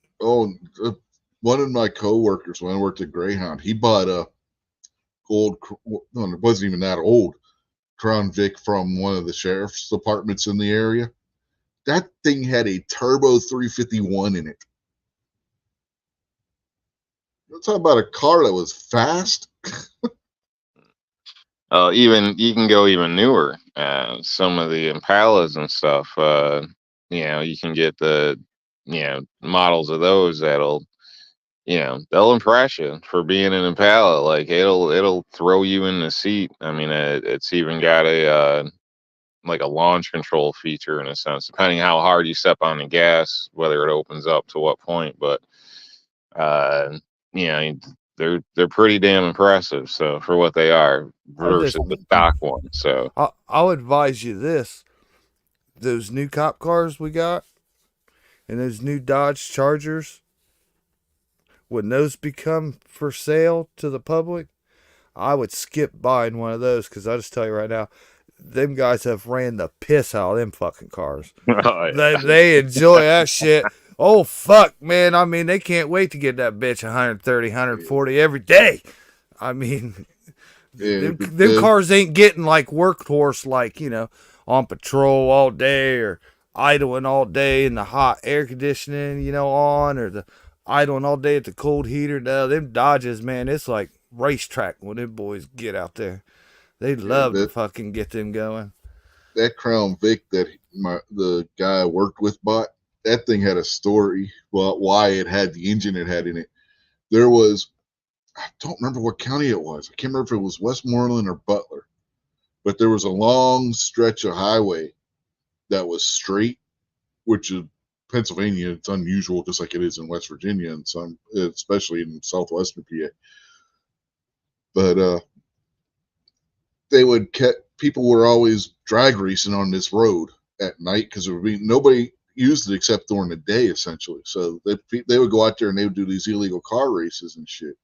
one of my coworkers when I worked at Greyhound, he bought a old, well, it wasn't even that old, Crown Vic from one of the sheriff's departments in the area. That thing had a turbo 351 in it. You're talking about a car that was fast. Even you can go even newer. Some of the Impalas and stuff. You can get the models of those that'll they'll impress you for being an Impala. Like it'll throw you in the seat. I mean, it's even got a like a launch control feature in a sense, depending how hard you step on the gas, whether it opens up to what point. But uh, you know, they're pretty damn impressive. So for what they are versus the stock one. So I'll advise you this: those new cop cars we got and those new Dodge Chargers, when those become for sale to the public, I would skip buying one of those because I just tell you right now, them guys have ran the piss out of them fucking cars. oh, yeah. They enjoy that shit. Oh fuck, man! I mean, they can't wait to get that bitch 130, 140 every day. I mean, Yeah, them cars ain't getting like workhorse, like on patrol all day or idling all day in the hot air conditioning, on, or the idling all day at the cold heater. No, them Dodges, man, it's like racetrack when them boys get out there. They love to fucking get them going. that Crown Vic that the guy I worked with bought, that thing had a story about why it had the engine it had in it. There was, I don't remember what county it was. I can't remember if it was Westmoreland or Butler, but there was a long stretch of highway that was straight, which is Pennsylvania. It's unusual, just like it is in West Virginia and some, especially in southwestern PA. But they would people were always drag racing on this road at night because there would be nobody used it except during the day essentially. So they would go out there and they would do these illegal car races and shit.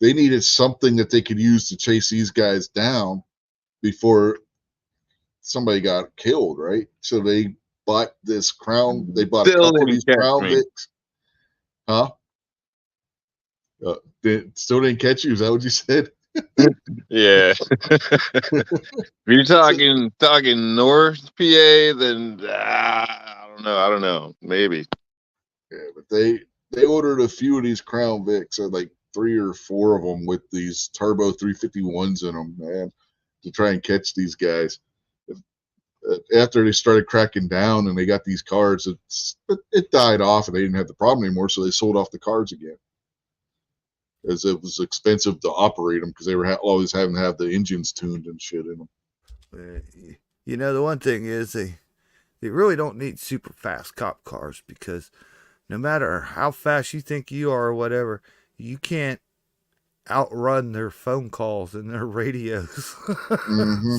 They needed something that they could use to chase these guys down before somebody got killed, right? So they bought this Crown. They bought a Still couple of didn't these catch Crown me. Vics. Huh? Still didn't catch you. Is that what you said? Yeah. If you're talking North PA, then I don't know. I don't know. Maybe. Yeah, but they ordered a few of these Crown Vics, like 3 or 4 of them with these turbo 351s in them, man, to try and catch these guys. After they started cracking down and they got these cards, it died off and they didn't have the problem anymore, so they sold off the cards again, as it was expensive to operate them because they were always having to have the engines tuned and shit in them. You know, the one thing is they really don't need super fast cop cars, because no matter how fast you think you are or whatever, you can't outrun their phone calls and their radios.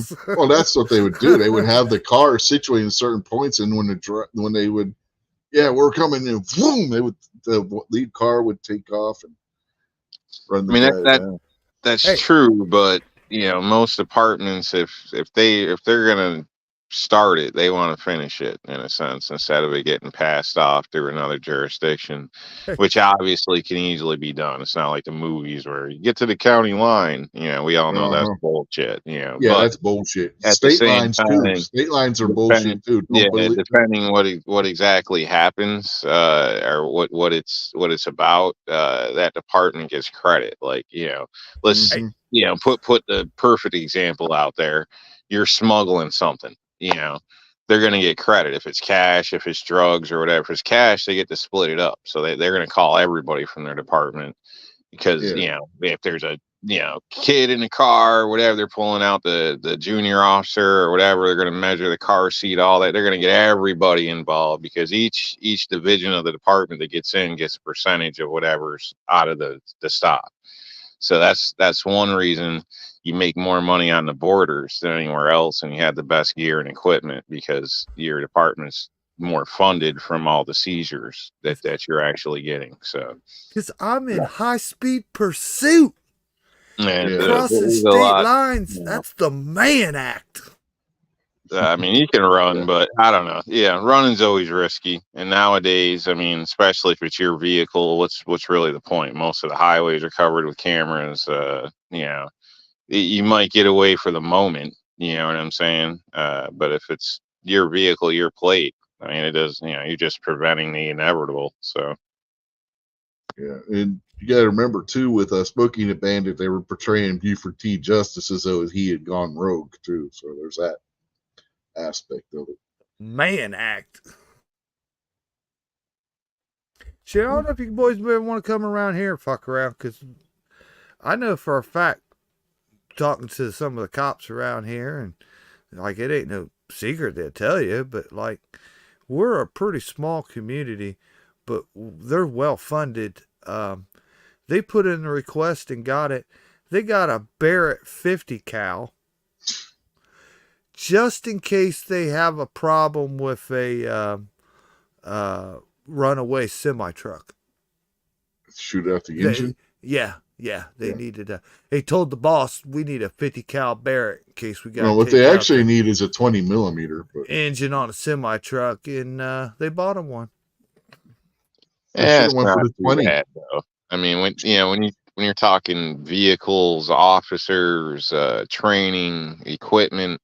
So, well, that's what they would do. They would have the car situated in certain points, and when they would, we're coming in, boom, the lead car would take off and run the guy down. That's true, but most departments, if they're gonna start it, they want to finish it in a sense instead of it getting passed off through another jurisdiction, which obviously can easily be done. It's not like the movies where you get to the county line. We all know that's bullshit. Yeah, but that's bullshit. At State the same lines time, too. State lines are bullshit too. Depending what exactly happens, or what it's about, that department gets credit. Like let's put the perfect example out there. You're smuggling something. They're going to get credit if it's cash, if it's drugs, or whatever. If it's cash, they get to split it up. So they're going to call everybody from their department, because if there's a kid in the car or whatever, they're pulling out the junior officer or whatever, they're going to measure the car seat, all that. They're going to get everybody involved, because each division of the department that gets in gets a percentage of whatever's out of the stop. So that's one reason you make more money on the borders than anywhere else, and you have the best gear and equipment, because your department's more funded from all the seizures that you're actually getting. So because I'm in high speed pursuit, crossing state lines. That's the Mann Act. I mean, you can run, but I don't know. Yeah, running's always risky, and nowadays, I mean, especially if it's your vehicle, what's really the point? Most of the highways are covered with cameras. You might get away for the moment. You know what I'm saying? But if it's your vehicle, your plate, I mean, it does. You're just preventing the inevitable. So. Yeah, and you got to remember too, with Smokey and the Bandit, they were portraying Buford T. Justice as though he had gone rogue too. So there's that aspect of it. Mann Act. Shit, I don't know if you boys ever want to come around here and fuck around, because I know for a fact, talking to some of the cops around here, and like, it ain't no secret they'll tell you, but like, we're a pretty small community, but they're well funded. They put in a request and got it. They got a Barrett 50 cal, just in case they have a problem with a runaway semi truck. Shoot out the engine. They needed they told the boss, we need a 50 cal Barrett in case we got. No, what they actually need is a 20 millimeter engine on a semi truck, and they bought him one. Yeah, it's not too bad, though. I mean, when you're talking vehicles, officers, training, equipment,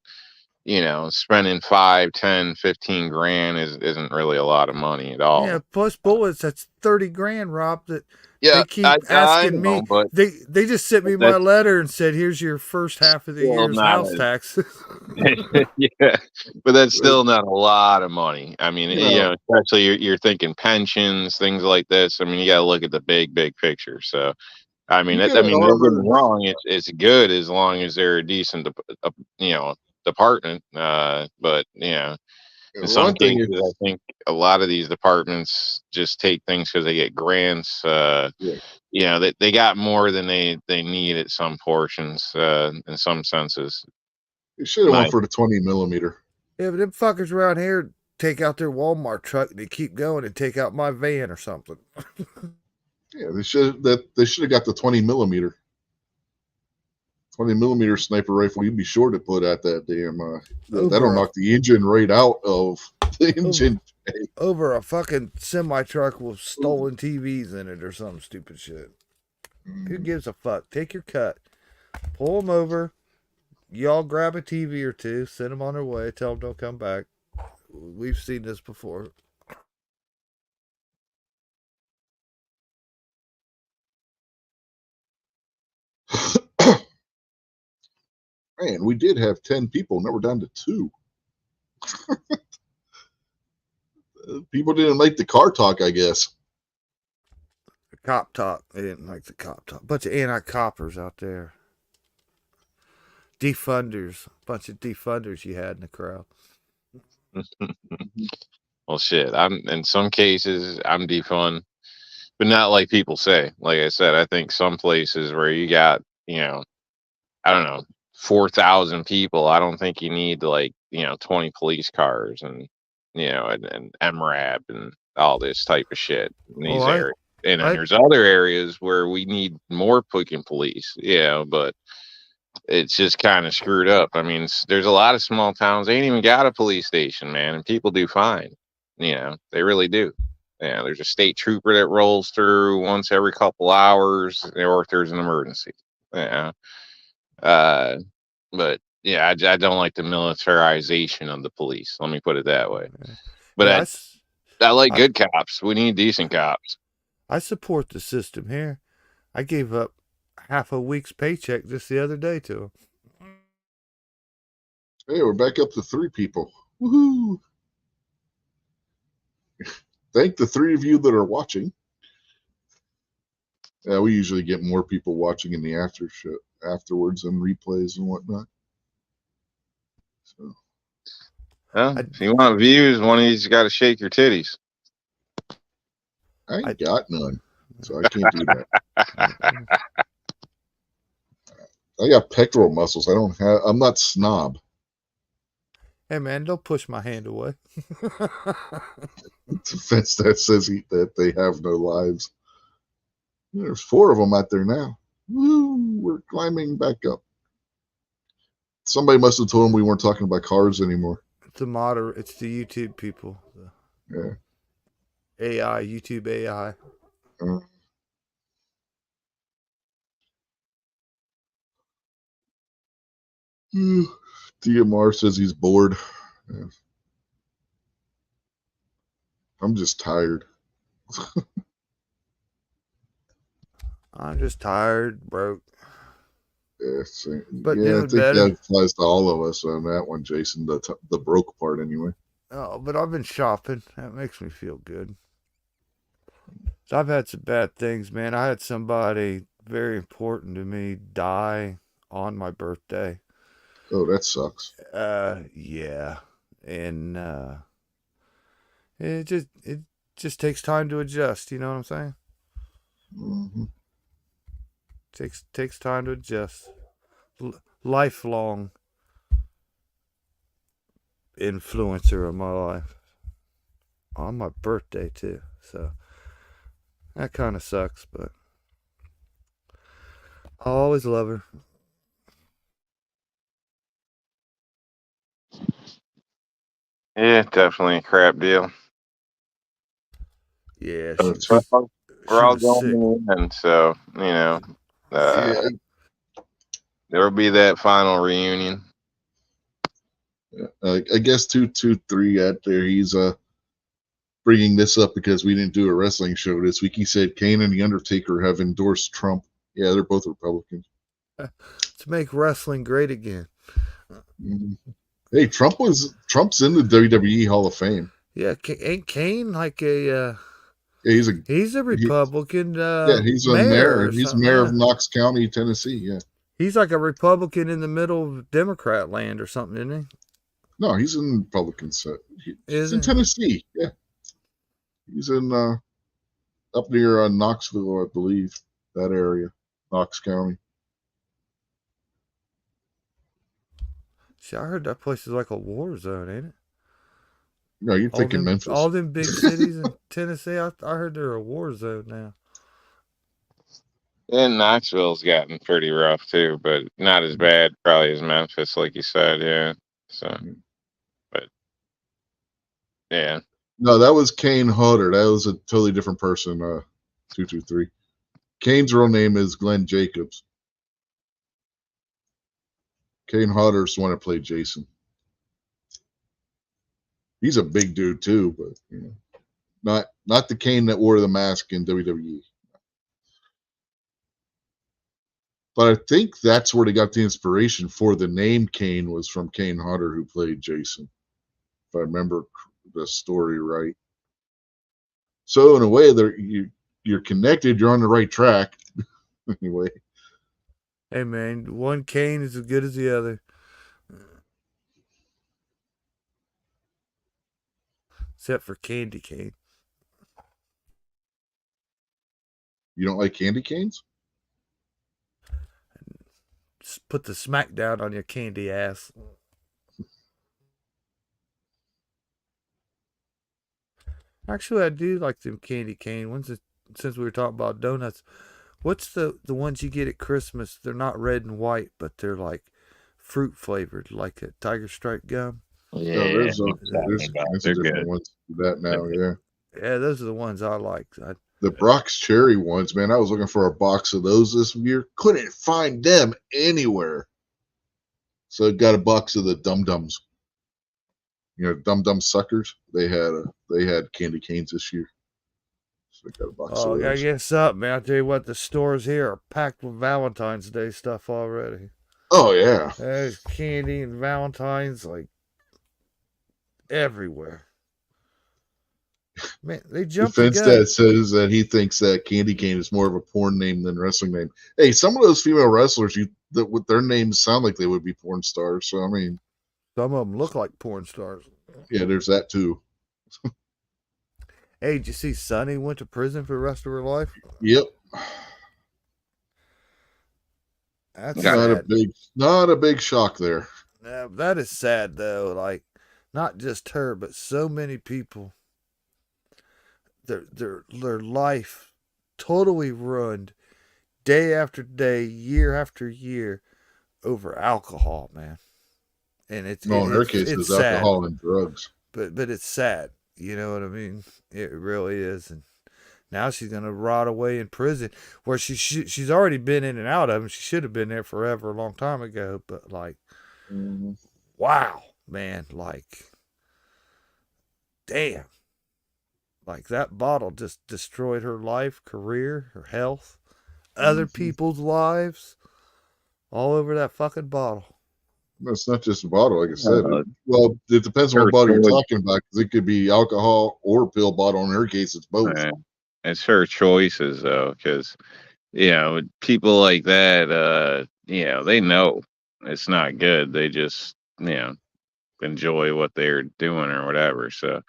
spending 5, 10, 15 grand isn't really a lot of money at all. Yeah, plus bullets, that's 30 grand, Rob, that they keep asking me. They just sent me my letter and said, here's your first half of the year's house tax. Yeah, but that's still not a lot of money. I mean, especially you're thinking pensions, things like this. I mean, you got to look at the big picture. So, I mean, don't get me wrong. It's good as long as they're a decent, department. But in some cases, I think a lot of these departments just take things because they get grants. They got more than they need at some portions, in some senses. You should have went for the 20 millimeter. Yeah, but them fuckers around here take out their Walmart truck and they keep going and take out my van or something. Yeah, they should have got the 20 millimeter. 20 millimeter sniper rifle. You'd be sure to put at that damn. That'll knock the engine right out of the engine. Over a fucking semi truck with stolen TVs in it or some stupid shit. Who gives a fuck? Take your cut. Pull them over. Y'all grab a TV or two. Send them on their way. Tell them don't come back. We've seen this before. Man, we did have 10 people. Now we're down to 2. People didn't like the car talk, I guess. The cop talk. They didn't like the cop talk. Bunch of anti-coppers out there. Defunders. Bunch of defunders you had in the crowd. Well, shit. I'm in some cases I'm defund, but not like people say. Like I said, I think some places where you got, I don't know, 4,000 people. I don't think you need like 20 police cars and and MRAB and all this type of shit in Oh, these areas. And then I there's other areas where we need more fucking police. But it's just kind of screwed up. I mean, there's a lot of small towns. They ain't even got a police station, man, and people do fine. They really do. Yeah, there's a state trooper that rolls through once every couple hours, or if there's an emergency. Yeah, uh, but yeah, I don't like the militarization of the police. Let me put it that way. But yeah, I like I, good cops. We need decent cops. I support the system here. I gave up half a week's paycheck just the other day to them. Hey, we're back up to 3 people. Woohoo! Thank the 3 of you that are watching. We usually get more people watching in the after show afterwards and replays and whatnot. So, if you want views, one of you's got to shake your titties. I ain't got none, so I can't do that. I got pectoral muscles. I'm not snob. Hey man, don't push my hand away. It's a fence that says that they have no lives. There's 4 of them out there now. Woo, we're climbing back up. Somebody must have told them we weren't talking about cars anymore. It's the YouTube people. Yeah. AI, YouTube AI. DMR says he's bored. Yeah. I'm just tired. I'm just tired, broke. Yeah, But I think that applies to all of us on that one, Jason. The broke part, anyway. Oh, but I've been shopping. That makes me feel good. So I've had some bad things, man. I had somebody very important to me die on my birthday. Oh, that sucks. Yeah, and it just takes time to adjust. You know what I'm saying? Mm-hmm. Takes time to adjust. Lifelong influencer of my life on my birthday too. So that kind of sucks, but I'll always love her. Yeah, definitely a crap deal. Yeah, we're all going in, so there'll be that final reunion. I guess 223 out there. He's bringing this up because we didn't do a wrestling show this week. He said Kane and the Undertaker have endorsed Trump. Yeah, they're both Republicans. To make wrestling great again. Mm-hmm. Hey, Trump's in the WWE Hall of Fame. Yeah, ain't Kane like a? He's a Republican. He's a mayor. He's mayor of Knox County, Tennessee. Yeah, he's like a Republican in the middle of Democrat land or something, isn't he? No, he's in Republican set. He's in Tennessee. Yeah, he's in up near Knoxville, I believe, that area, Knox County. See, I heard that place is like a war zone, ain't it? No, you're thinking Memphis. All them big cities in Tennessee, I heard they're a war zone now. And Knoxville's gotten pretty rough too, but not as bad probably as Memphis, like you said. Yeah. So, but yeah. No, that was Kane Hodder. That was a totally different person. 223. Kane's real name is Glenn Jacobs. Kane Hodder's the one that played Jason. He's a big dude too, but not the Kane that wore the mask in WWE. But I think that's where they got the inspiration for the name Kane was from Kane Hodder, who played Jason. I remember the story right. So in a way, you're connected. You're on the right track. Anyway, Hey man, one cane is as good as the other. Except for candy cane. you don't like candy canes? Just put the smack down on your candy ass. Actually, I do like them candy cane ones. Since we were talking about donuts, what's the ones you get at Christmas? They're not red and white, but they're like fruit flavored, like a Tiger Stripe gum. No, Yeah, there's talking all about. kinds of They're different good. ones to that now. Yeah, Yeah, those are the ones I like. the Brock's cherry ones, man. I was looking for a box of those this year. Couldn't find them anywhere. So I got a box of the Dum Dums. Dum Dum suckers. They had candy canes this year. So I got a box of Oh, I gotta those. get something, man. I tell you what, the stores here are packed with Valentine's Day stuff already. Oh yeah. There's candy and Valentine's like everywhere. Man, they jumped the Defense gun. Dad says that he thinks that Candy Cane is more of a porn name than wrestling name. Hey, some of those female wrestlers, that with their names sound like they would be porn stars. So I mean, Some of them look like porn stars. yeah, there's that too. Hey, did you see Sunny went to prison for the rest of her life? Yep. That's Got sad. Not a big shock there. Yeah, that is sad though. Like, not just her, but so many people. Their life totally ruined day after day, year after year over alcohol, man. And No, in her case, it's it's sad, alcohol and drugs. but it's sad. You know what I mean? It really is. And now she's gonna rot away in prison, where she's already been in and out of them. She should have been there forever, a long time ago. But like, wow, man, like, damn, like that bottle just destroyed her life, career, her health, other people's lives, all over that fucking bottle. It's not just a bottle, like I said. Uh, Well, it depends on her what bottle you're choice. talking about, because it could be alcohol or pill bottle. In her case, it's both. It's her choices though, because people like that, they know it's not good. They just enjoy what they're doing or whatever. So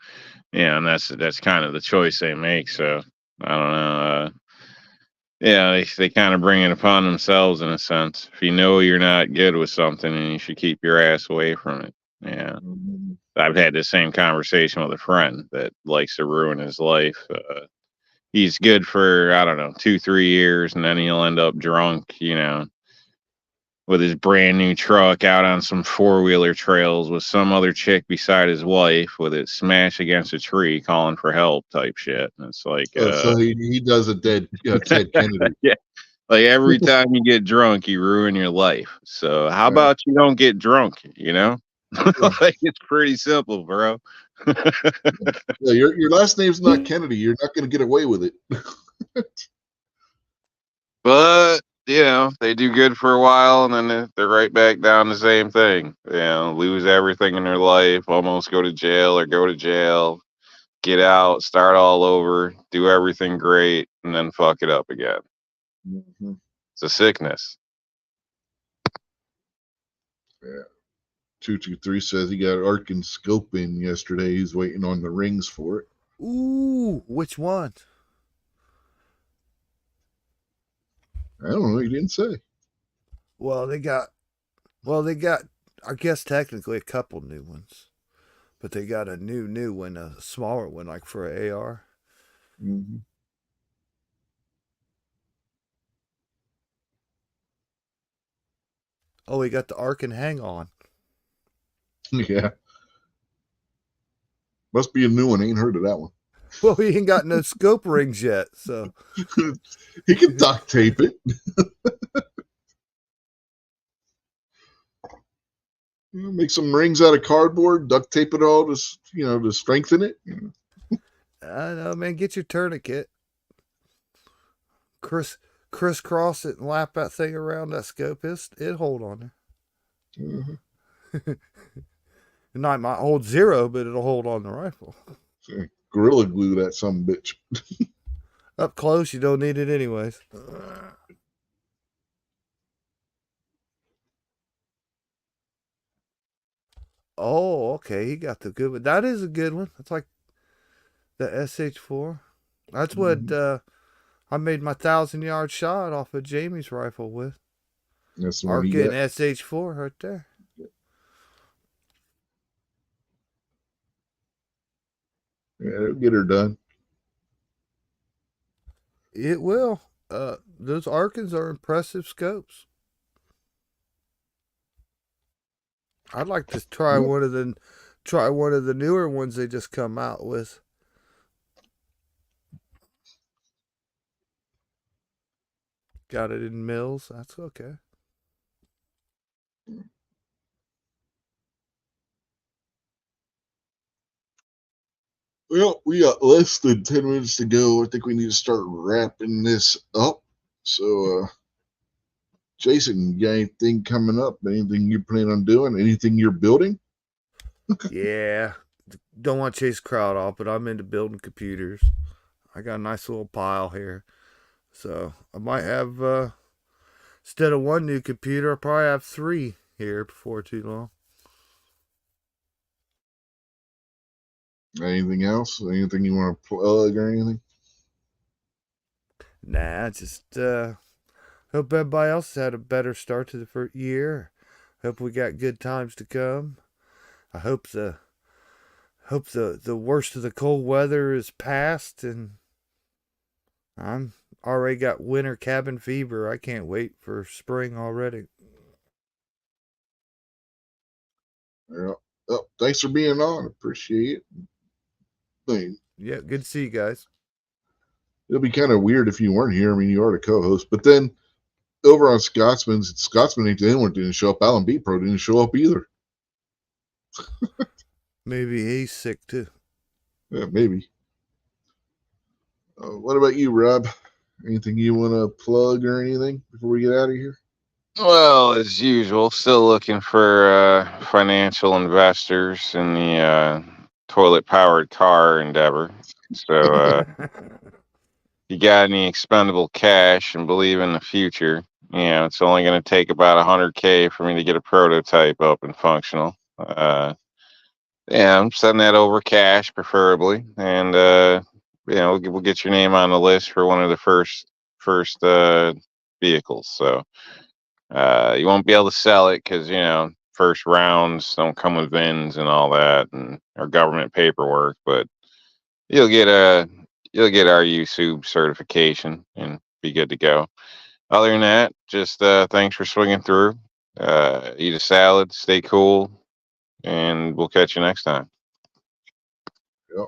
and that's kind of the choice they make. So I don't know. They kind of bring it upon themselves in a sense. If you know you're not good with something, and you should keep your ass away from it. Yeah, I've had the same conversation with a friend that likes to ruin his life. He's good for, I don't know, 2-3 years, and then he'll end up drunk, with his brand new truck out on some 4-wheeler trails with some other chick beside his wife, with it smashed against a tree, calling for help type shit. And it's like, So he does a dead Ted Kennedy. yeah, like every time you get drunk, you ruin your life. So how about you don't get drunk? Like, it's pretty simple, bro. Yeah, your last name's not Kennedy. You're not going to get away with it. But they do good for a while, and then they're right back down the same thing. Lose everything in their life, almost go to jail or go to jail, get out, start all over, do everything great, and then fuck it up again. It's a sickness. Yeah. 223 says he got Ark and Scope in yesterday. He's waiting on the rings for it. Ooh, which one? I don't know. He didn't say. Well, they got, I guess technically a couple new ones, but they got a new one, a smaller one, like for an AR. Mm-hmm. Oh, we got the Ark and Hang On. Yeah. Must be a new one. Ain't heard of that one. Well, he ain't got no scope rings yet, so He can duct tape it. Make some rings out of cardboard, duct tape it all to strengthen it. I know, man. Get your tourniquet, crisscross it, and lap that thing around that scope. It hold on there. Mm-hmm. It might hold 0, but it'll hold on the rifle. Gorilla glue that some bitch. Up close, you don't need it anyways. Oh, okay. He got the good one. That is a good one. That's like the SH4. That's what I made my 1,000-yard shot off of Jamie's rifle with. That's the one he Arkin got. SH4 right there. Yeah, it'll get her done. It will. Those Arkins are impressive scopes. I'd like to try one of the newer ones they just come out with. Got it in Mills. That's okay. Well, we got less than 10 minutes to go. I think we need to start wrapping this up. So, Jason, you got anything coming up? Anything you plan on doing? Anything you're building? Yeah. Don't want to chase crowd off, but I'm into building computers. I got a nice little pile here. So I might have, instead of one new computer, I'll probably have 3 here before too long. Anything else? Anything you want to plug or anything? Nah, just hope everybody else had a better start to the first year. Hope we got good times to come. I hope the worst of the cold weather is past, and I'm already got winter cabin fever. I can't wait for spring already. Yeah. Oh, thanks for being on. Appreciate it. Yeah, good to see you guys. It'll be kind of weird if you weren't here. I mean, you are the co-host, but then over on Scotsman's, Scotsman ain't the only one didn't show up. Alan B Pro didn't show up either. Maybe he's sick too. Yeah, maybe. What about you, Rob? Anything you want to plug or anything before we get out of here? Well, as usual, still looking for financial investors in the toilet-powered car endeavor. So, you got any expendable cash and believe in the future, it's only going to take about $100K for me to get a prototype up and functional. Yeah, I'm sending that over cash, preferably, and we'll get your name on the list for one of the first vehicles. So you won't be able to sell it because first rounds don't come with VINs and all that, and or government paperwork. But you'll get our USUB certification and be good to go. Other than that, just thanks for swinging through. Eat a salad, stay cool, and we'll catch you next time. Yep.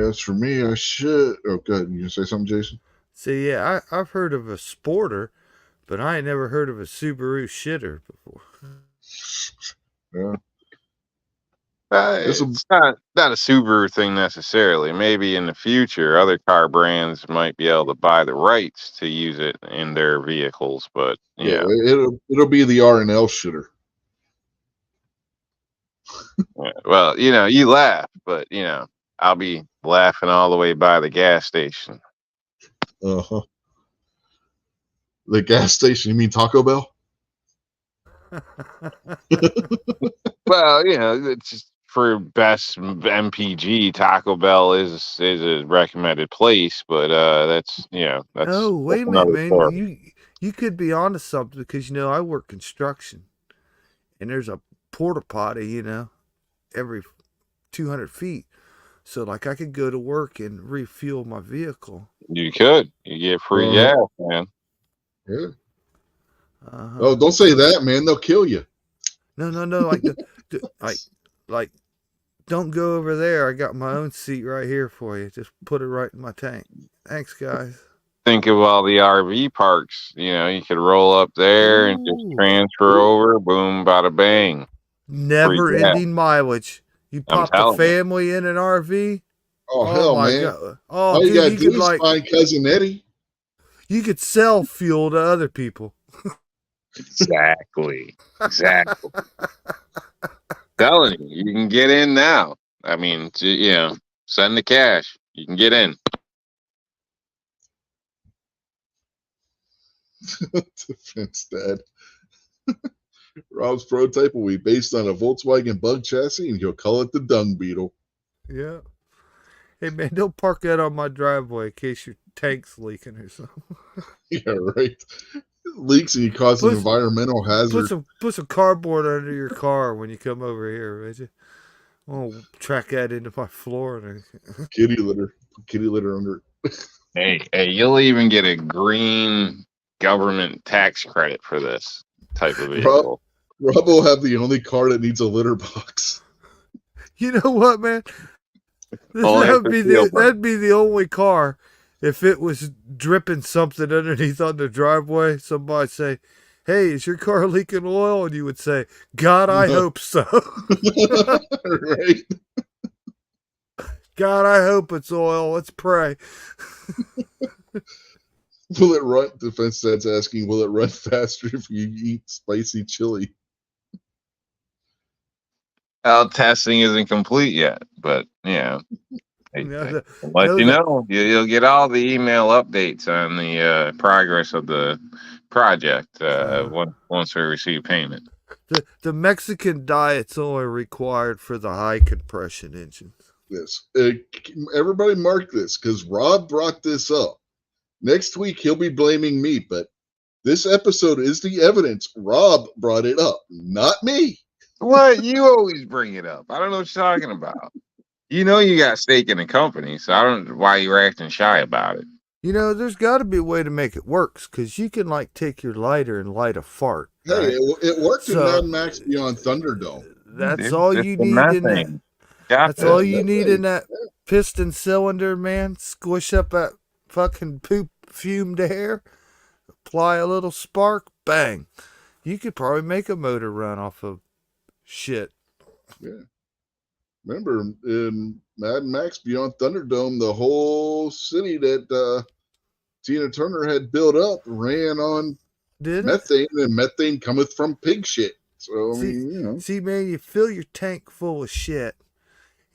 As for me, I should. Oh, good. You gonna say something, Jason? See, yeah, I've heard of a Sporter, but I ain't never heard of a Subaru shitter before. Yeah. It's not a Subaru thing necessarily. Maybe in the future, other car brands might be able to buy the rights to use it in their vehicles. But yeah, it'll be the R&L shitter. Well, you laugh, but I'll be laughing all the way by the gas station. Uh-huh. The gas station? You mean Taco Bell? Well, it's just for best MPG. Taco Bell is a recommended place, but that's. Oh, wait a minute, man. Story. You could be onto something because I work construction, and there's a porta potty, every 200 feet. So, like, I could go to work and refuel my vehicle. You could. You get free gas, man. Yeah. Oh, don't say that, man. They'll kill you. No. Like, don't go over there. I got my own seat right here for you. Just put it right in my tank. Thanks, guys. Think of all the RV parks. You could roll up there and just transfer over. Boom, bada bang. Never ending mileage. You pop the family in an RV. Oh hell, man! God. Oh, all you gotta do is find cousin Eddie. You could sell fuel to other people. Exactly. Telling you, you can get in now. I mean, send the cash. You can get in. Defense Dad. Rob's prototype will be based on a Volkswagen Bug chassis, and he'll call it the Dung Beetle. Yeah. Hey man, don't park that on my driveway in case your tank's leaking or something. Yeah, right. Leaks and you cause an environmental hazard. Put some cardboard under your car when you come over here, would you? I'll track that into my floor. Kitty litter. Put kitty litter under it. Hey, you'll even get a green government tax credit for this type of vehicle. Rob will have the only car that needs a litter box. You know what, man? That'd be the only car. If it was dripping something underneath on the driveway, somebody say, "Hey, is your car leaking oil?" And you would say, "God, I hope so." Right. God, I hope it's oil. Let's pray. Will it run? Defense Dad's asking, will it run faster if you eat spicy chili? Testing isn't complete yet, but I'll let know you that- know. You'll get all the email updates on the progress of the project once we receive payment. The Mexican diet's only required for the high compression engines. Yes. Everybody mark this because Rob brought this up. Next week he'll be blaming me, but this episode is the evidence. Rob brought it up, not me. What? You always bring it up. I don't know what you're talking about. You know you got stake in the company, so I don't know why you're acting shy about it. You know, there's got to be a way to make it work, because you can take your lighter and light a fart. Hey, right? it worked in Mad Max Beyond Thunderdome. That's all you need in that. That's all you need in that piston cylinder, man. Squish up that fucking poop fumed air, apply a little spark, bang. You could probably make a motor run off of shit. Yeah. Remember in Mad Max Beyond Thunderdome, the whole city that Tina Turner had built up ran on methane, and methane cometh from pig shit. So I mean, See, man, you fill your tank full of shit,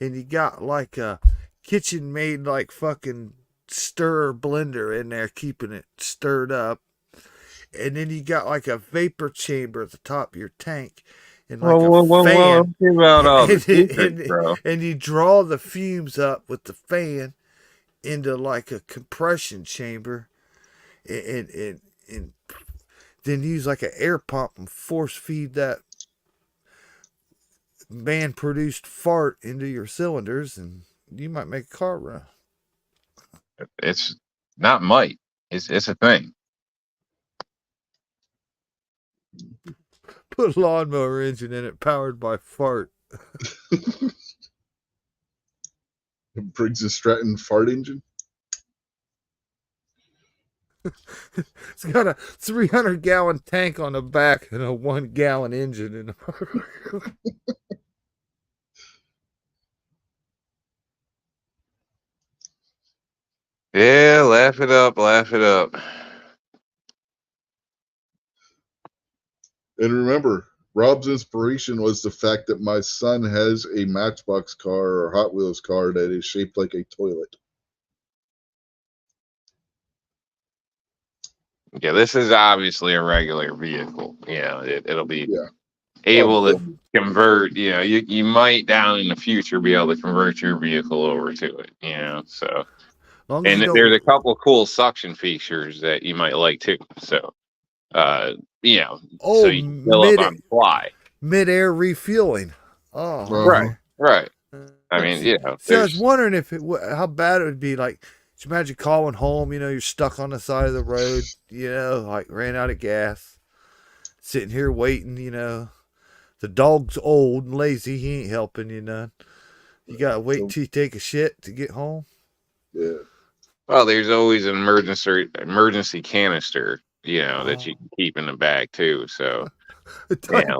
and you got a kitchen made fucking stir blender in there, keeping it stirred up, and then you got a vapor chamber at the top of your tank. And fan, and you draw the fumes up with the fan into a compression chamber, and then use an air pump and force feed that man-produced fart into your cylinders, and you might make a car run. It's not might. It's a thing. Put a lawnmower engine in it powered by fart. Briggs & Stratton fart engine. It's got a 300-gallon tank on the back and a 1-gallon engine in the Yeah, laugh it up. And remember, Rob's inspiration was the fact that my son has a Matchbox car or Hot Wheels car that is shaped like a toilet. Yeah, this is obviously a regular vehicle. It'll be able to convert. You might down in the future be able to convert your vehicle over to it. So. And there's a couple cool suction features that you might like too. So, so you can fill up on the fly. Mid-air refueling. Oh, right. I mean, So I was wondering how bad it would be. Just imagine calling home. You're stuck on the side of the road. Ran out of gas. Sitting here waiting. The dog's old and lazy. He ain't helping you none. You gotta wait till you take a shit to get home. Yeah. Well, there's always an emergency canister, that you can keep in the bag too. So,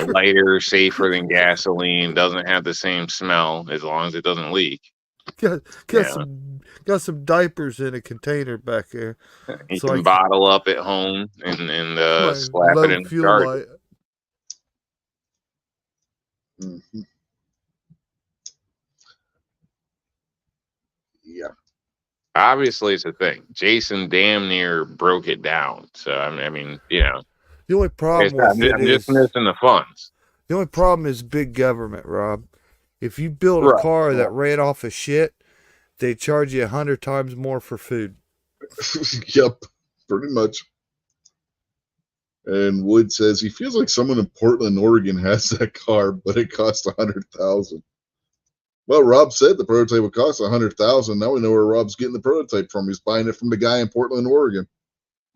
lighter, safer than gasoline, doesn't have the same smell as long as it doesn't leak. got Yeah, some diapers in a container back there, you so can bottle up at home and my slap it low in the fuel charger. light. Mhm. Yeah. Obviously, it's a thing. Jason damn near broke it down. So I mean, The only like I problem said, with it I'm just is missing the funds. the only problem is big government, Rob. If you build a Right. car that Well, ran off of shit, they charge you 100 times more for food. Yep. Pretty much. And Wood says he feels like someone in Portland, Oregon has that car, but it cost 100,000. Well, Rob said the prototype would cost 100,000. Now we know where Rob's getting the prototype from. He's buying it from the guy in Portland, Oregon.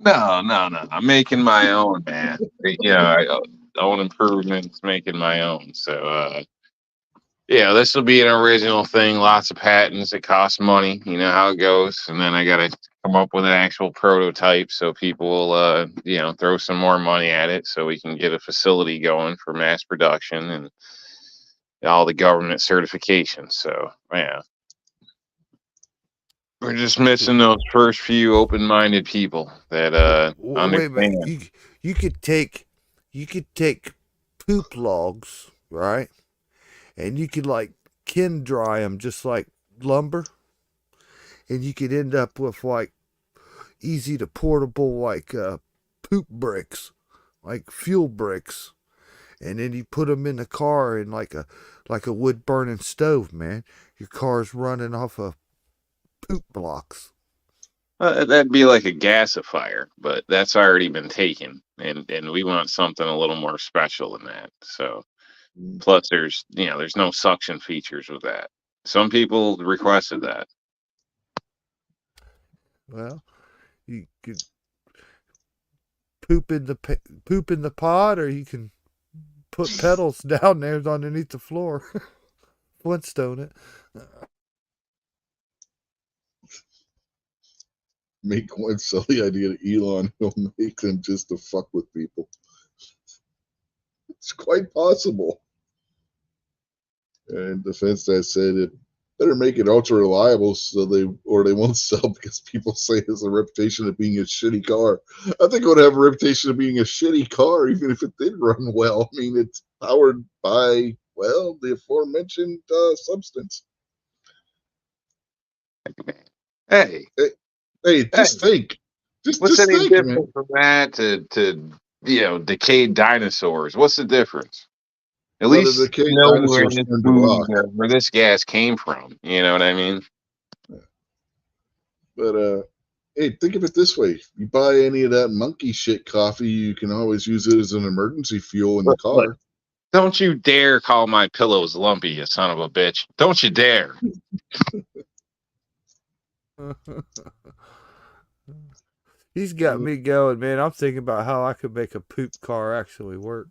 no, no, no. I'm making my own, man. I own improvements, making my own. So, this will be an original thing. Lots of patents. It costs money. You know how it goes. And then I got to come up with an actual prototype so people will, throw some more money at it so we can get a facility going for mass production and all the government certifications. So, yeah. We're just missing those first few open-minded people that Wait a minute. understand. You could take poop logs, right? And you could like kin dry them just like lumber, and you could end up with like easy to portable like poop bricks, like fuel bricks, and then you put them in the car in like a wood burning stove, man. Your car's running off of poop blocks. That'd be like a gasifier, but that's already been taken, and we want something a little more special than that. So plus, there's no suction features with that. Some people requested that. Well, you could poop in the pod, or you can put pedals down there underneath the floor. Flintstone it. Make one silly idea to Elon, he'll make them just to fuck with people. It's quite possible. And Defense Dad said it better make it ultra reliable so they won't sell because people say it has a reputation of being a shitty car. I think it would have a reputation of being a shitty car even if it did run well. I mean, it's powered by the aforementioned substance. Hey, Hey, just think. what's Just any think, man. different from that to decayed dinosaurs? What's the difference? At Well, the least decayed know where dinosaurs this turned to food, rock. where this gas came from. You know what I mean? But hey, think of it this way: you buy any of that monkey shit coffee, you can always use it as an emergency fuel in the Look, car. don't you dare call my pillows lumpy, you son of a bitch! Don't you dare! He's got me going, man. I'm thinking about how I could make a poop car actually work.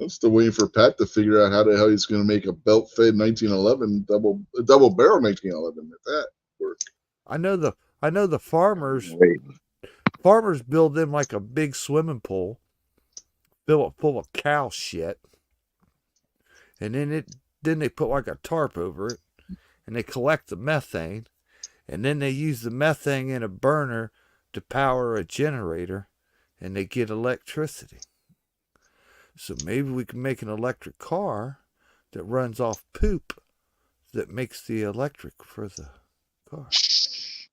I'm still waiting for Pat to figure out how the hell he's going to make a belt-fed 1911 double barrel 1911. If that work. I know the farmers Wait, build them like a big swimming pool, fill it full of cow shit, and then they put like a tarp over it, and they collect the methane, and then they use the methane in a burner to power a generator, and they get electricity. So maybe we can make an electric car that runs off poop that makes the electric for the car.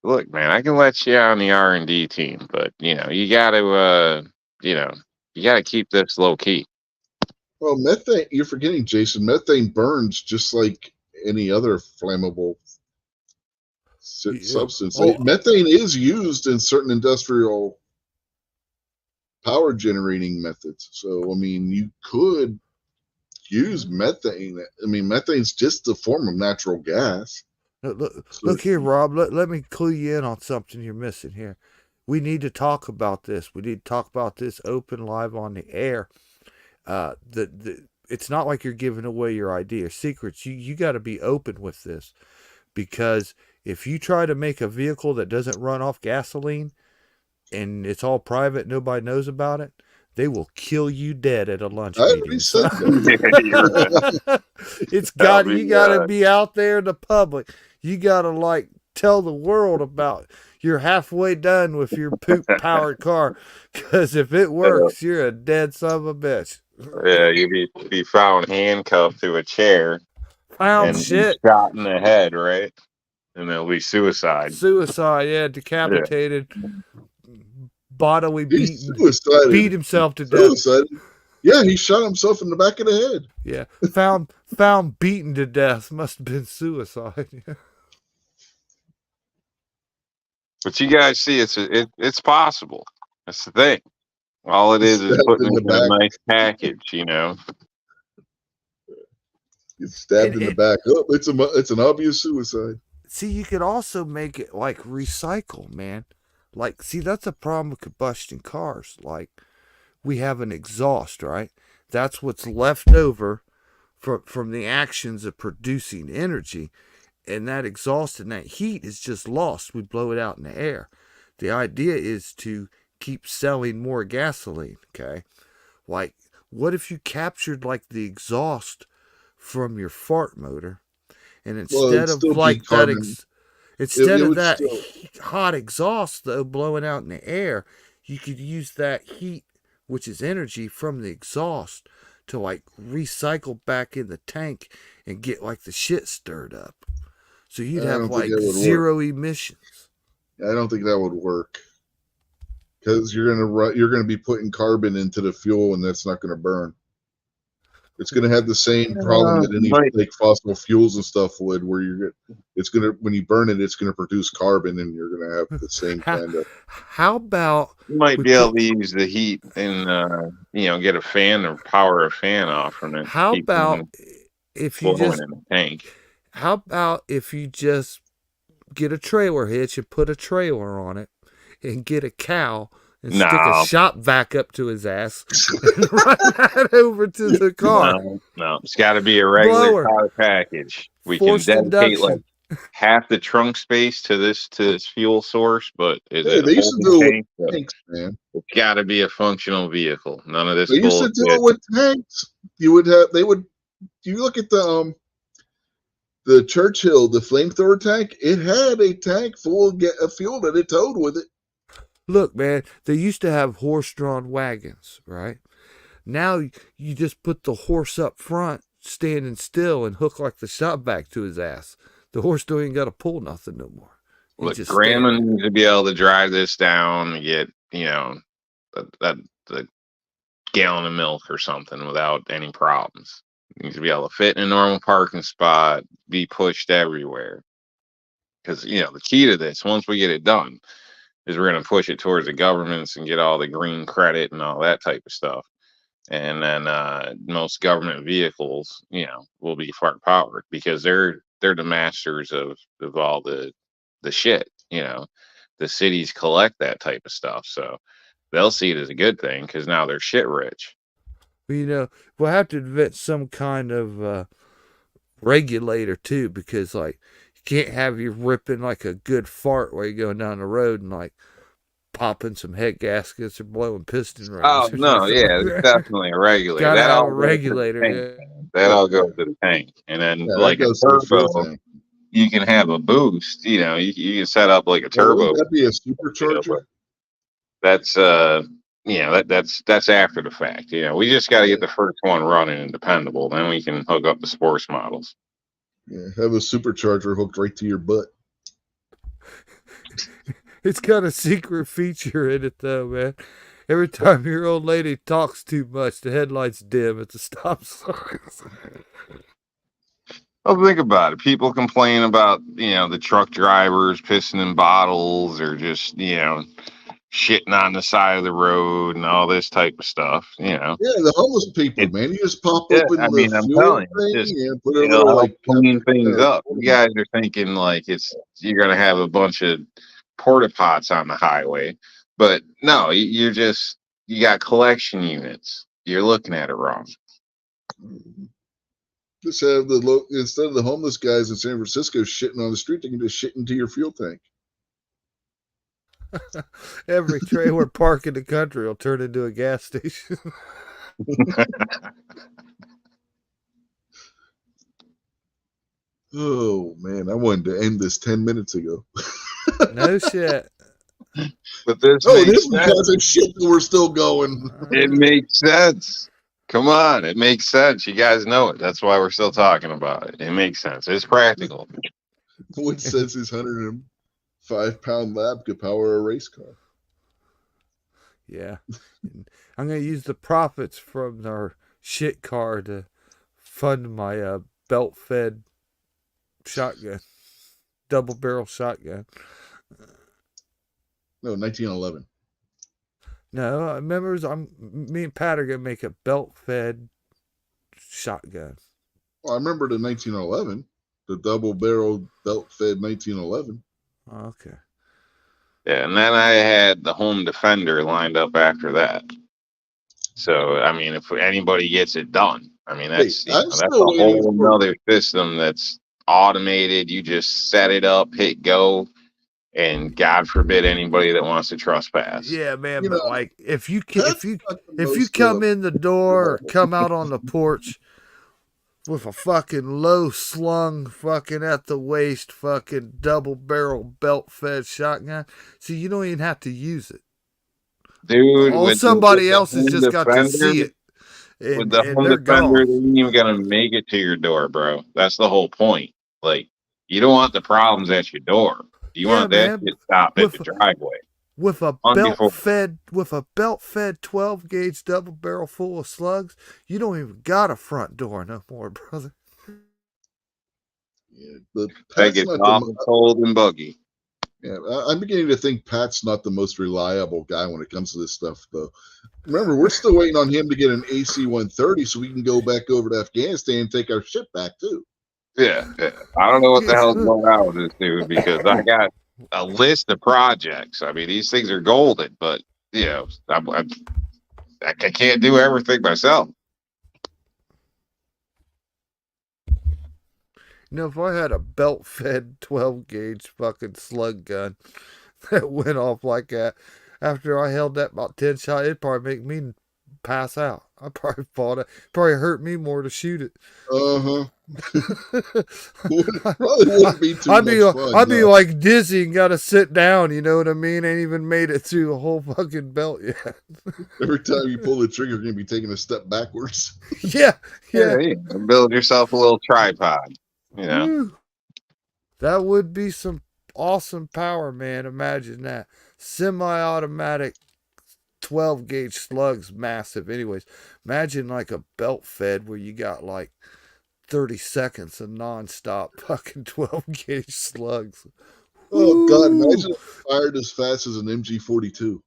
look, man, I can let you on the R&D team, but you got to, you got to keep this low key. Well, methane, you're forgetting, Jason. Methane burns just like any other flammable substance. Oh, Methane is used in certain industrial power generating methods. So, I mean, you could use methane. I mean, methane's just a form of natural gas. look here, Rob. Let me clue you in on something you're missing here. We need to talk about this. We need to talk about this open live on the air. It's not like you're giving away your idea secrets. You got to be open with this, because if you try to make a vehicle that doesn't run off gasoline and it's all private, nobody knows about it, they will kill you dead at a lunch I already meeting. said So that. You're right. it's That'll got be you got to be out there in the public. You got to like tell the world about you're halfway done with your poop powered car, because if it yeah, works, you're a dead son of a bitch. yeah, you'd be found handcuffed to a chair Found and shit. shot in the head, right? And it'll be suicide. Suicide, yeah, Yeah. decapitated, bodily He beaten, beat suicided. himself to death. Suicided. Yeah, he shot himself in the back of the head. Yeah, found beaten to death. Must have been suicide. But you guys see, it's possible. That's the thing. All it is Stabbed putting in it the in a back. nice package, you know. He's stabbed And in the back. Oh, it's an obvious suicide. see, you could also make it like recycle, man. Like, see, that's a problem with combustion cars. Like, we have an exhaust, right? That's what's left over from the actions of producing energy. And that exhaust and that heat is just lost. We blow it out in the air. The idea is to keep selling more gasoline, okay? Like, what if you captured like the exhaust from your fart motor, and Well, instead it'd of still be like that carbon. instead It of would that still. hot exhaust though blowing out in the air, you could use that heat, which is energy from the exhaust, to like recycle back in the tank and get like the shit stirred up. So you'd I have don't think like that would work. zero emissions. I don't think that would work because you're gonna be putting carbon into the fuel, and that's not gonna burn. It's gonna have the same problem that any Might like fossil fuels and stuff would, where it's gonna when you burn it, it's gonna produce carbon, and you're gonna have the same How, kind of. how about might we be able put to use the heat and get a fan or power a fan off from it, how keep about them if you flowing just in the tank. how about if you just get a trailer hitch and put a trailer on it and get a cow and stick a No, shop vac up to his ass and run that over to the car. no, it's got to be a regular Blower. power package. We can Forced dedicate like induction. half the trunk space to this fuel source, but is Hey, it a they used to holding do it with tank? So tanks, man. it's got to be a functional vehicle. None of this They used to do it bullshit. with tanks. You would have. They would. You look at the Churchill, the flamethrower tank. It had a tank full of fuel that it towed with it. Look, man, they used to have horse-drawn wagons, right? Now you just put the horse up front, standing still, and hook like the shop vac to his ass. The horse don't even got to pull nothing no more. He Look, just Grandma stand there. needs to be able to drive this down and get the gallon of milk or something without any problems. It needs to be able to fit in a normal parking spot, be pushed everywhere. Because the key to this, once we get it done, is we're going to push it towards the governments and get all the green credit and all that type of stuff. And then most government vehicles, will be fart powered because they're the masters of all the shit. The cities collect that type of stuff, so they'll see it as a good thing because now they're shit rich. We'll have to invent some kind of regulator too, because like you can't have you ripping like a good fart while you're going down the road and like popping some head gaskets or blowing piston Oh rings or no, something yeah, like it's that. definitely a regulator. Gotta That have all a goes to the regulator, tank. yeah. Man. That all goes to the tank, and then Yeah, that like a goes to the fuel turbo, tank. you can have a boost. You can set up like a Well, turbo. wouldn't that be a But supercharger? that's that's after the fact. We just got to get the first one running and dependable. Then we can hook up the sports models. Yeah, have a supercharger hooked right to your butt. It's got a secret feature in it though, man. Every time your old lady talks too much, the headlights dim at the stop signs. Well, think about it. People complain about the truck drivers pissing in bottles or just shitting on the side of the road and all this type of stuff. Yeah, the homeless people, It, man. You just pop yeah, open I the mean, I'm fuel telling you, it's just thing and put a little it'll help like clean things or up. You guys are thinking like you're gonna have a bunch of porta pots on the highway, but no, you got collection units. You're looking at it wrong. just have instead of the homeless guys in San Francisco shitting on the street, they can just shit into your fuel tank. Every trailer park in the country will turn into a gas station. Oh man, I wanted to end this 10 minutes ago. No shit. But this Oh, it makes is sense. because of shit that we're still going. It makes sense. Come on, it makes sense. You guys know it. That's why we're still talking about it. It makes sense. It's practical. Wood says his 105-pound lab could power a race car. Yeah. I'm going to use the profits from our shit car to fund my belt fed shotgun, double barrel shotgun. No, 1911. No, remember, me and Pat are going to make a belt fed shotgun. Well, I remember the 1911, the double barrel belt fed 1911. Okay. Yeah, and then I had the home defender lined up after that. So I mean, if anybody gets it done, I mean that's Hey, I'm that's a still waiting whole for. another system that's automated. You just set it up, hit go, and God forbid anybody that wants to trespass. Yeah, man, You but know, like if you that's not the if you most. come in the door or come out on the porch with a fucking low slung fucking at the waist fucking double barrel belt fed shotgun, see you don't even have to use it. Dude, All with somebody the else has home just got to defender, see it with and the and home they're defender, gone. they ain't even gonna make it to your door, bro. That's the whole point. Like, you don't want the problems at your door. You Yeah, want that man. shit stopped at the With driveway. with a On belt before. fed 12 gauge double barrel full of slugs, you don't even got a front door no more, brother. Yeah, but That Pat's gets not the. awful cold and buggy. Yeah, I'm beginning to think Pat's not the most reliable guy when it comes to this stuff, though. Remember, we're still waiting on him to get an AC-130 so we can go back over to Afghanistan and take our shit back too. Yeah, yeah. I don't know what the hell's going on with this dude because I got a list of projects. I mean, these things are golden, but you know, I can't do everything myself. If I had a belt fed 12 gauge fucking slug gun that went off like that, after I held that about 10 shots, it'd probably make me pass out. I probably fought it. Probably hurt me more to shoot it. Uh-huh. Probably wouldn't be too much fun, I'd be no. like dizzy and got to sit down. You know what I mean? Ain't even made it through the whole fucking belt yet. Every time you pull the trigger, you're going to be taking a step backwards. Yeah, yeah. Yeah, build yourself a little tripod. You know, Woo. That would be some awesome power, man. Imagine that. Semi-automatic 12 gauge slugs, massive. Anyways, imagine like a belt fed where you got like 30 seconds of non-stop fucking 12 gauge slugs. Oh, God, Woo. imagine if it fired as fast as an MG-42.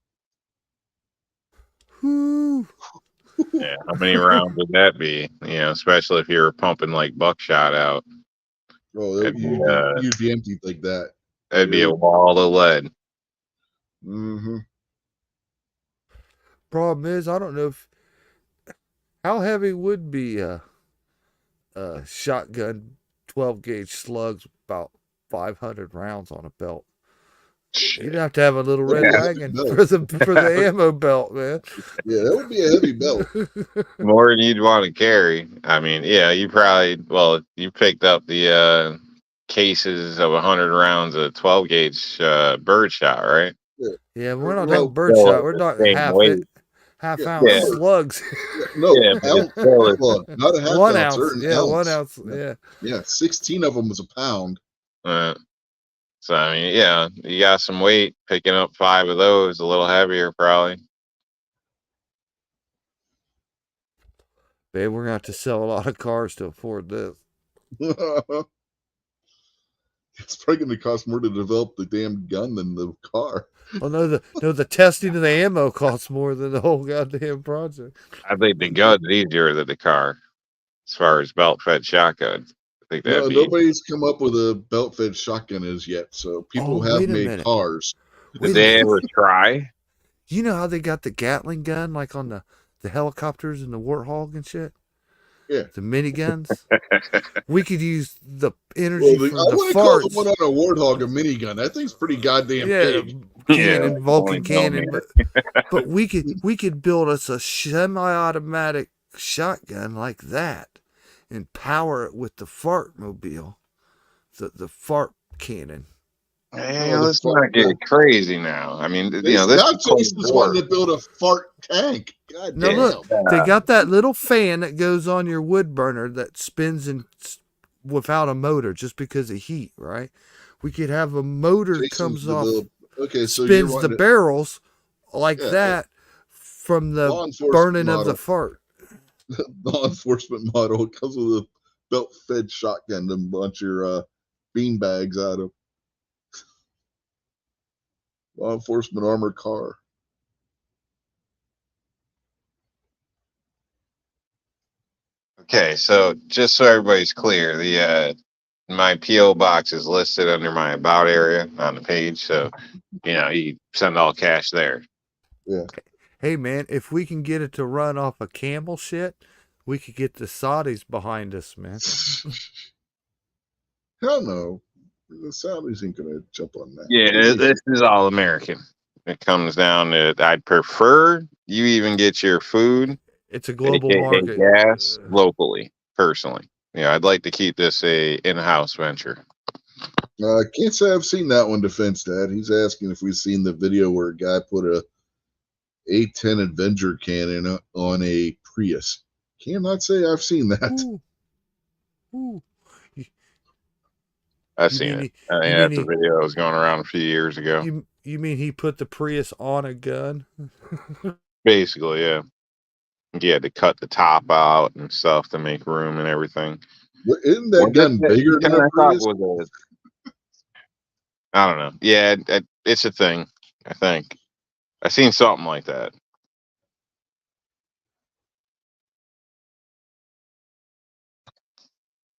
Woo. yeah. How many rounds would that be? You know, especially if you were pumping like buckshot out. Oh, That'd you'd be emptied like that. be a wall of lead. Mm-hmm. Problem is, I don't know how heavy would be a shotgun 12 gauge slugs, about 500 rounds on a belt. You'd have to have a little red Yeah. wagon for the ammo belt, man. Yeah, that would be a heavy belt. More than you'd want to carry. I mean, yeah, you probably you picked up the cases of 100 rounds of 12 gauge bird shot, right? Yeah, we're not Well, talking birdshot. We're talking same weight. half Yeah, ounce Yeah. slugs. no, Yeah, but it's ounce still slug, not a half 1 ounce, ounce. or an Yeah, 1 ounce. ounce. Yeah. Yeah, 16 of them was a pound. So I mean, yeah, you got some weight. Picking up 5 of those, a little heavier, probably. Babe, we're going to have to sell a lot of cars to afford this. It's probably going to cost more to develop the damn gun than the car. Oh no, the testing of the ammo costs more than the whole goddamn project. I think the gun's easier than the car, as far as belt-fed shotguns. I think No, that'd be. nobody's come up with a belt-fed shotgun as yet. So people have wait a made minute. cars. Did they ever try? You know how they got the Gatling gun like on the helicopters and the Warthog and shit? Yeah. The miniguns. We could use the Well, energy I from the wouldn't call the one farts. on a warthog a minigun. That thing's pretty goddamn Yeah, big. Yeah, cannon, like only Vulcan cannon, millimeter. but we could build us a semi-automatic shotgun like that, and power it with the fart mobile, the fart cannon. Hey, Oh, the let's fart. not get crazy now. I mean, you know, It's this not is Cold Jason's War. wanting to build a fart tank. God Now Yeah. look, damn. they got that little fan that goes on your wood burner that spins without a motor just because of heat, right? We could have a motor Jason's comes off, developed. Okay, so you're spins the wanting to, barrels like yeah, that from the law enforcement burning of the model. fart. Law enforcement model. It comes with a belt-fed shotgun to bunch your bean bags out of. Law enforcement armored car. Okay, so just so everybody's clear, the my PO box is listed under my about area on the page, so you know you send all cash there. Yeah. Hey man, if we can get it to run off of camel shit, we could get the Saudis behind us, man. Hell no. The Saudis ain't gonna jump on that. Yeah, this is all American. It comes down to I'd prefer you even get your food, It's a global aka market. gas, locally. Personally, yeah, I'd like to keep this a in-house venture. I can't say I've seen that one, Defense Dad. He's asking if we've seen the video where a guy put a A10 Avenger cannon on a Prius. Cannot say I've seen that. Ooh, ooh. I've You seen mean it. he, I you mean, mean that's a he, video that was going around a few years ago. you mean he put the Prius on a gun? Basically, yeah. You had to cut the top out and stuff to make room and everything. Isn't that gun bigger than a I thought Prius? was I don't know. Yeah, it's a thing. I think I seen something like that.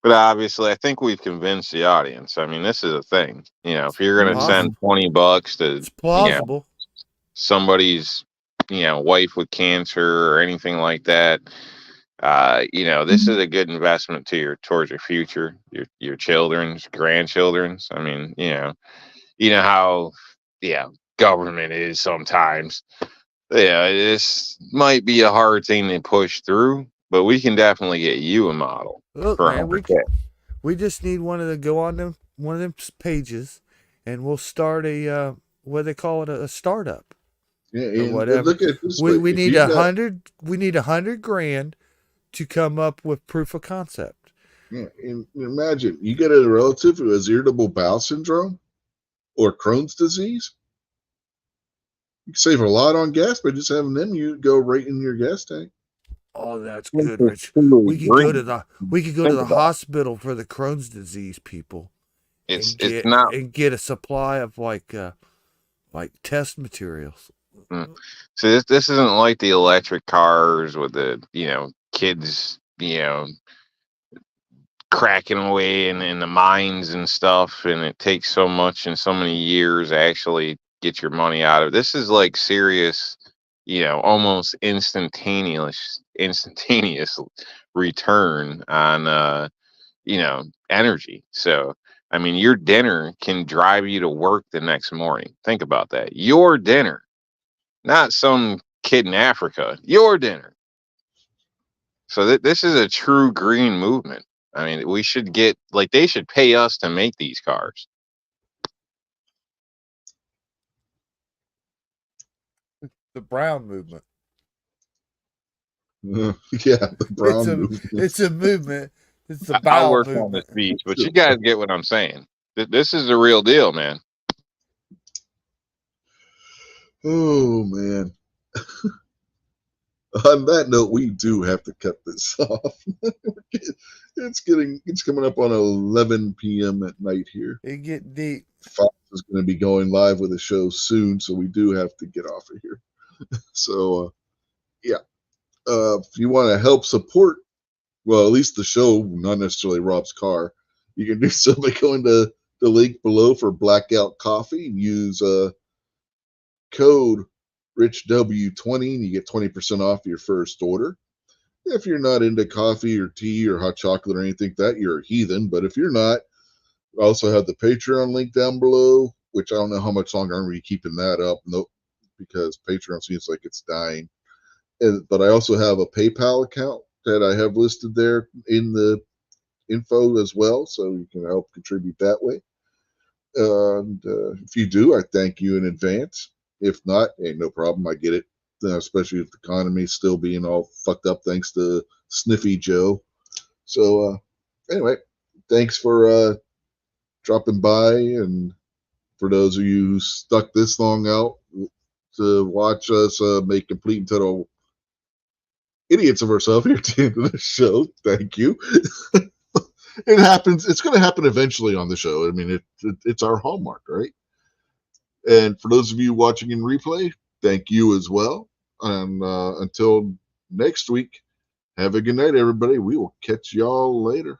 But obviously, I think we've convinced the audience. I mean, this is a thing. You know, if you're going to send $20 to, It's plausible. somebody's, wife with cancer or anything like that, this is a good investment towards your future, your children's, grandchildren's. I mean, you know how, government is sometimes. Yeah, this might be a hard thing to push through, but we can definitely get you a model Look, for man, 100K. we just need one of the go on them one of them pages, and we'll start a what they call it, a startup Yeah, or and whatever. look at it this way. We If need you got, we need 100 grand to come up with proof of concept. yeah, and imagine you get a relative who has irritable bowel syndrome or Crohn's disease. You can save a lot on gas by just having them you go right in your gas tank. Oh, that's This good, is Rich. truly We could go to green. the Think about hospital for the Crohn's disease people it. and It's not. get a supply of like test materials. Mm. So this isn't like the electric cars with the kids cracking away in the mines and stuff, and it takes so much and so many years to actually get your money out of it. This is like serious, almost instantaneous return on energy. So I mean, your dinner can drive you to work the next morning. Think about that. Your dinner, not some kid in Africa. Your dinner. So this is a true green movement. I mean, we should get like they should pay us to make these cars. The brown movement. Yeah, the It's brown movement. a movement. It's a I'll bowel work on the movement. speech, but you guys get what I'm saying. This is the real deal, man. Oh man. On that note, we do have to cut this off. It's coming up on 11 p.m. at night here. It get deep. Fox is going to be going live with a show soon, so we do have to get off of here. So yeah, if you want to help support, well, at least the show, not necessarily Rob's car, you can do so by going to the link below for Blackout Coffee and use code RichW20 and you get 20% off your first order. If you're not into coffee or tea or hot chocolate or anything like that, you're a heathen. But if you're not, I also have the Patreon link down below, which I don't know how much longer I'm going to be keeping that up. Nope, because Patreon seems like it's dying. But I also have a PayPal account that I have listed there in the info as well, so you can help contribute that way. And if you do, I thank you in advance. If not, hey, no problem. I get it, especially if the economy's still being all fucked up thanks to Sniffy Joe. So anyway, thanks for dropping by, and for those of you who stuck this long out to watch us make complete and total idiots of ourselves here at the end of the show, thank you. It happens. It's going to happen eventually on the show. I mean, it's our hallmark, right? And for those of you watching in replay, thank you as well. And until next week, have a good night, everybody. We will catch y'all later.